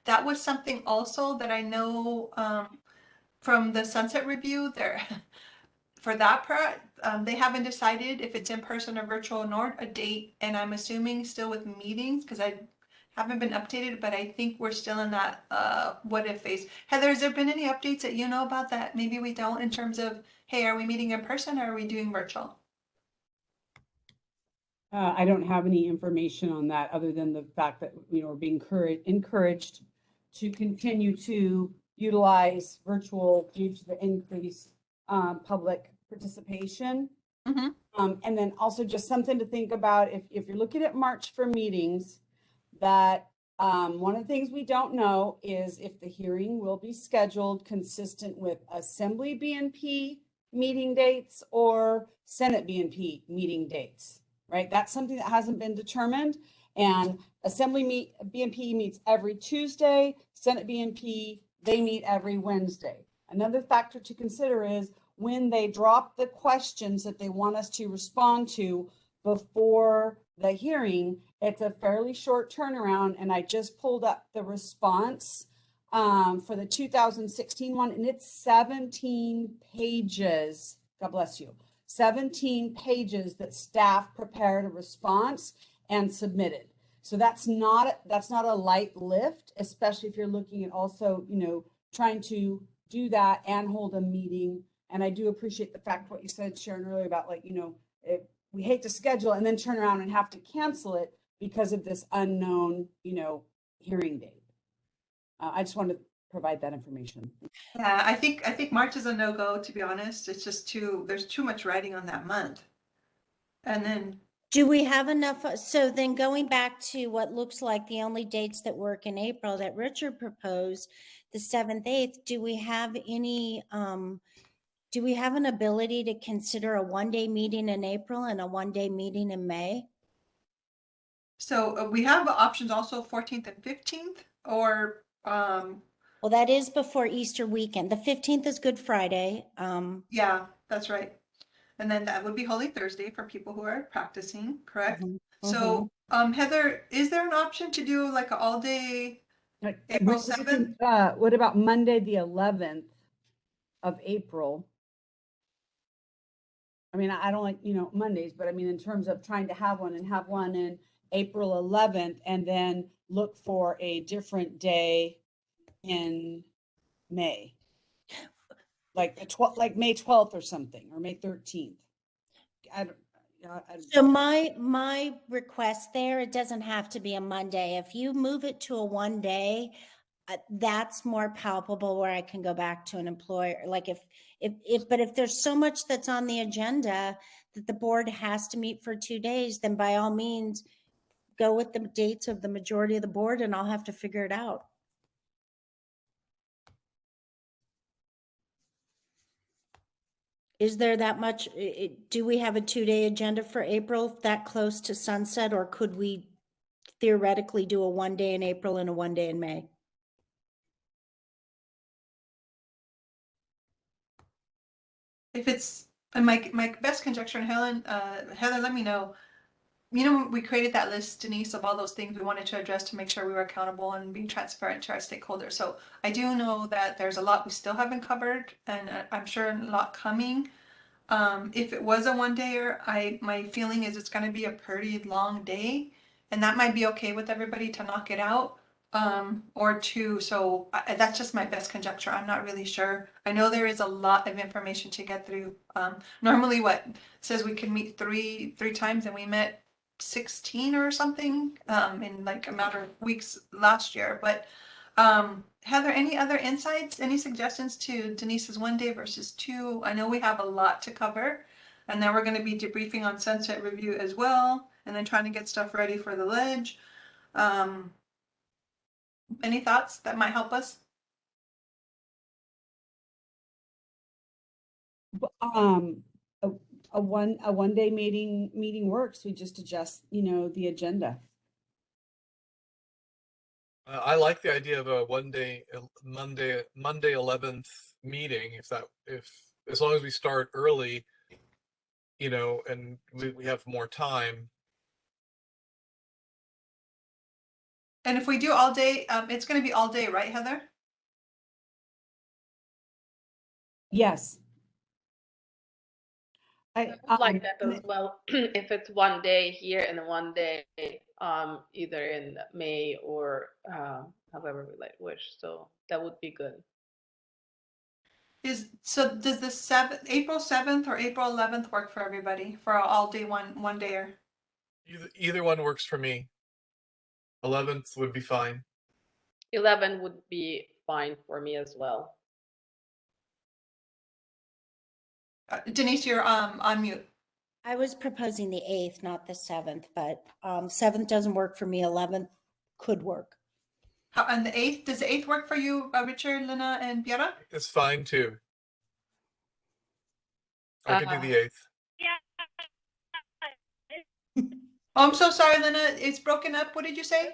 A: that was something also that I know from the Sunset Review there. For that part, they haven't decided if it's in person or virtual nor a date, and I'm assuming still with meetings because I haven't been updated, but I think we're still in that what if phase. Heather, has there been any updates that you know about that maybe we don't in terms of, hey, are we meeting in person or are we doing virtual?
I: I don't have any information on that other than the fact that, we're being encouraged to continue to utilize virtual due to the increased public participation. And then also just something to think about if you're looking at March for meetings, that one of the things we don't know is if the hearing will be scheduled consistent with Assembly BNP meeting dates or Senate BNP meeting dates. Right, that's something that hasn't been determined. And Assembly BNP meets every Tuesday. Senate BNP, they meet every Wednesday. Another factor to consider is when they drop the questions that they want us to respond to before the hearing, it's a fairly short turnaround. And I just pulled up the response for the 2016 one, and it's 17 pages. God bless you. 17 pages that staff prepared a response and submitted. So that's not a light lift, especially if you're looking at also, trying to do that and hold a meeting. And I do appreciate the fact what you said, Sharon, earlier about we hate to schedule and then turn around and have to cancel it because of this unknown, hearing date. I just wanted to provide that information.
A: Yeah, I think March is a no-go, to be honest. It's just there's too much writing on that month. And then
D: Do we have enough? So then going back to what looks like the only dates that work in April that Richard proposed, the 7th, 8th, do we have an ability to consider a one-day meeting in April and a one-day meeting in May?
A: so we have options also 14th and 15th or
D: Well, that is before Easter weekend. The 15th is Good Friday.
A: yeah, that's right. And then that would be Holy Thursday for people who are practicing, correct? So Heather, is there an option to do like an all-day April 7th?
I: What about Monday, the 11th of April? I mean, I don't like, Mondays, but I mean, in terms of trying to have one in April 11th and then look for a different day in May. Like May 12th or something, or May 13th.
D: So my request there, it doesn't have to be a Monday. If you move it to a one day, that's more palpable where I can go back to an employer. Like but if there's so much that's on the agenda that the board has to meet for 2 days, then by all means, go with the dates of the majority of the board and I'll have to figure it out. Is there that much, do we have a 2-day agenda for April that close to sunset, or could we theoretically do a 1 day in April and a 1 day in May?
A: If it's my best conjecture, and Heather, let me know. We created that list, Denise, of all those things we wanted to address to make sure we were accountable and being transparent to our stakeholders. So I do know that there's a lot we still haven't covered, and I'm sure a lot coming. If it was a one-dayer, my feeling is it's going to be a pretty long day, and that might be okay with everybody to knock it out, or two. So that's just my best conjecture. I'm not really sure. I know there is a lot of information to get through. Normally, what says we can meet three times, and we met 16 or something in like a matter of weeks last year. But Heather, any other insights, any suggestions to Denise's 1 day versus 2? I know we have a lot to cover, and then we're going to be debriefing on Sunset Review as well, and then trying to get stuff ready for the ledge. Any thoughts that might help us?
I: A, a one day meeting works. We just adjust, the agenda.
H: I like the idea of a Monday 11th meeting. If as long as we start early, and we have more time.
A: And if we do all day, it's going to be all day, right, Heather?
I: Yes.
B: I would like that as well. If it's one day here and one day either in May or however we wish. So that would be good.
A: Does the April 7th or April 11th work for everybody for all day one dayer?
H: Either one works for me. 11th would be fine.
B: 11 would be fine for me as well.
A: Denise, you're on mute.
D: I was proposing the 8th, not the 7th, but 7th doesn't work for me. 11th could work.
A: And the 8th, does the 8th work for you, Richard, Lina, and Piera?
H: It's fine too. I could do the 8th.
A: Oh, I'm so sorry, Lina. It's broken up. What did you say?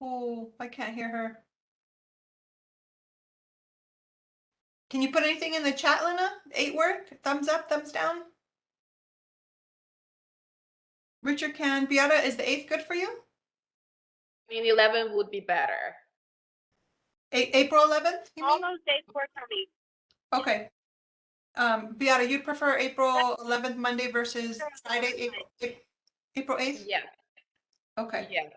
A: Oh, I can't hear her. Can you put anything in the chat, Lina? 8 work? Thumbs up, thumbs down? Richard can. Beata, is the 8th good for you?
B: I mean, 11 would be better.
A: April 11th? You
J: All
A: mean?
J: those days work for me.
A: Okay. Beata, you'd prefer April 11th, Monday versus Friday, April 8th?
B: Yes.
A: Okay.
B: Yes.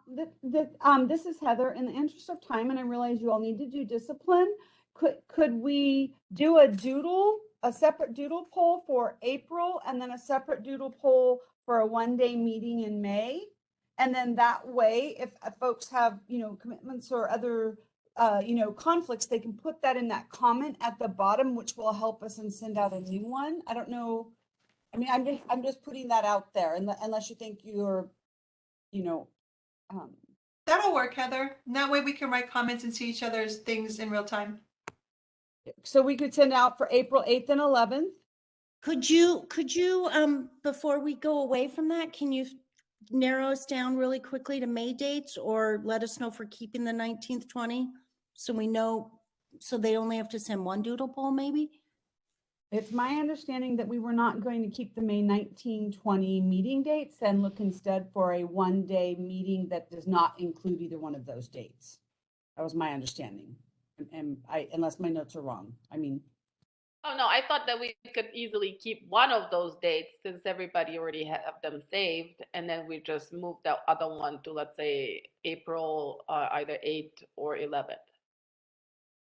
I: This is Heather. In the interest of time, and I realize you all need to do discipline, could we do a separate doodle poll for April and then a separate doodle poll for a one-day meeting in May? And then that way, if folks have, commitments or other, conflicts, they can put that in that comment at the bottom, which will help us and send out a new one. I don't know. I mean, I'm just putting that out there, unless you think you're,
A: That'll work, Heather. And that way we can write comments and see each other's things in real time.
I: so we could send out for April 8th and 11th.
D: Could you, before we go away from that, can you narrow us down really quickly to May dates, or let us know if we're keeping the 19th, 20? So we know, so they only have to send one doodle poll maybe?
I: It's my understanding that we were not going to keep the May 19-20 meeting dates and look instead for a one-day meeting that does not include either one of those dates. That was my understanding. And unless my notes are wrong. I mean.
B: Oh, no, I thought that we could easily keep one of those dates since everybody already have them saved. And then we just move the other one to, let's say, April, either 8th or 11th.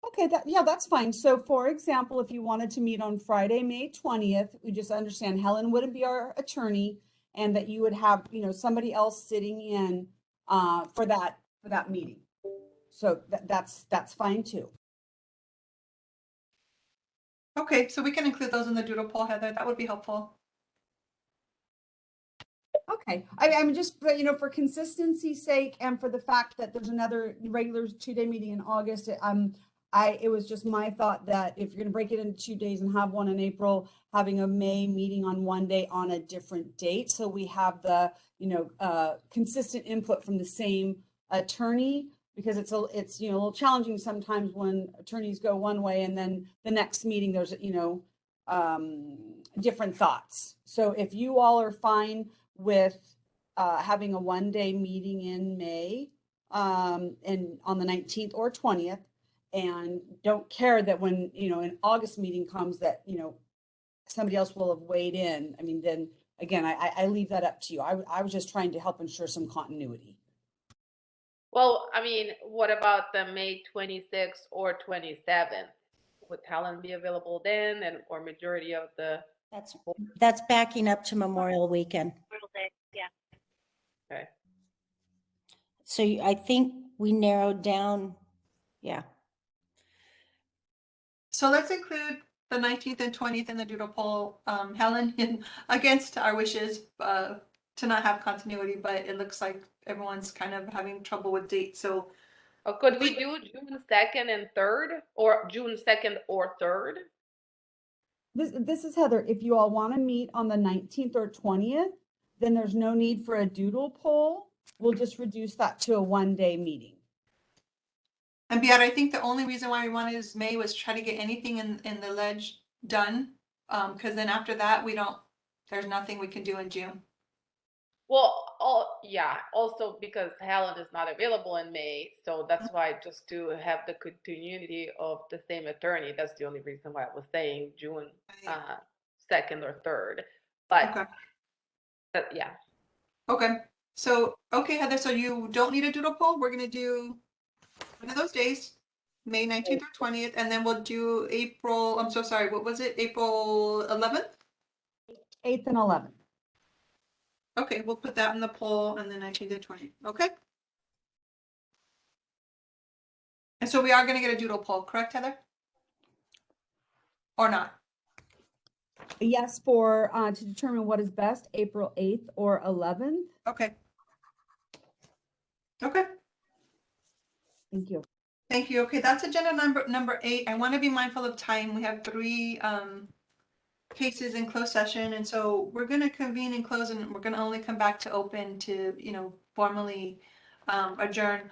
I: Okay, that's fine. So for example, if you wanted to meet on Friday, May 20th, we just understand Helen wouldn't be our attorney and that you would have, somebody else sitting in for that meeting. So that's fine too.
A: Okay, so we can include those in the doodle poll, Heather. That would be helpful.
I: Okay, I'm just, for consistency's sake and for the fact that there's another regular 2-day meeting in August, it was just my thought that if you're going to break it into 2 days and have one in April, having a May meeting on one day on a different date. So we have the, consistent input from the same attorney, because it's a little challenging sometimes when attorneys go one way and then the next meeting there's, different thoughts. So if you all are fine with having a one-day meeting in May and on the 19th or 20th, and don't care that when, an August meeting comes that, somebody else will have weighed in. I mean, then again, I leave that up to you. I was just trying to help ensure some continuity.
B: Well, I mean, what about the May 26th or 27th? Would Helen be available then, or majority of the?
D: That's backing up to Memorial Weekend.
J: Yeah.
B: Okay.
D: So I think we narrowed down, yeah.
A: So let's include the 19th and 20th in the doodle poll. Helen, against our wishes, to not have continuity, but it looks like everyone's kind of having trouble with dates. So
B: Or could we do June 2nd and 3rd, or June 2nd or 3rd?
I: This is Heather. If you all want to meet on the 19th or 20th, then there's no need for a doodle poll. We'll just reduce that to a 1-day meeting.
A: And Beata, I think the only reason why we wanted is May was try to get anything in the ledge done. Because then after that, there's nothing we can do in June.
B: Well, also because Helen is not available in May, so that's why just to have the continuity of the same attorney, that's the only reason why I was saying June 2nd or 3rd. But yeah.
A: Okay. So, okay, Heather, so you don't need a doodle poll. We're going to do one of those days, May 19th or 20th, and then we'll do April, I'm so sorry, what was it? April 11th?
I: 8th and 11th.
A: Okay, we'll put that in the poll and then 19th and 20th. Okay. And so we are going to get a doodle poll, correct, Heather? Or not?
I: Yes, for to determine what is best, April 8th or 11th.
A: Okay. Okay.
I: Thank you.
A: Thank you. Okay, that's agenda number 8. I want to be mindful of time. We have 3 cases in closed session, and so we're going to convene and close, and we're going to only come back to open to, formally adjourn.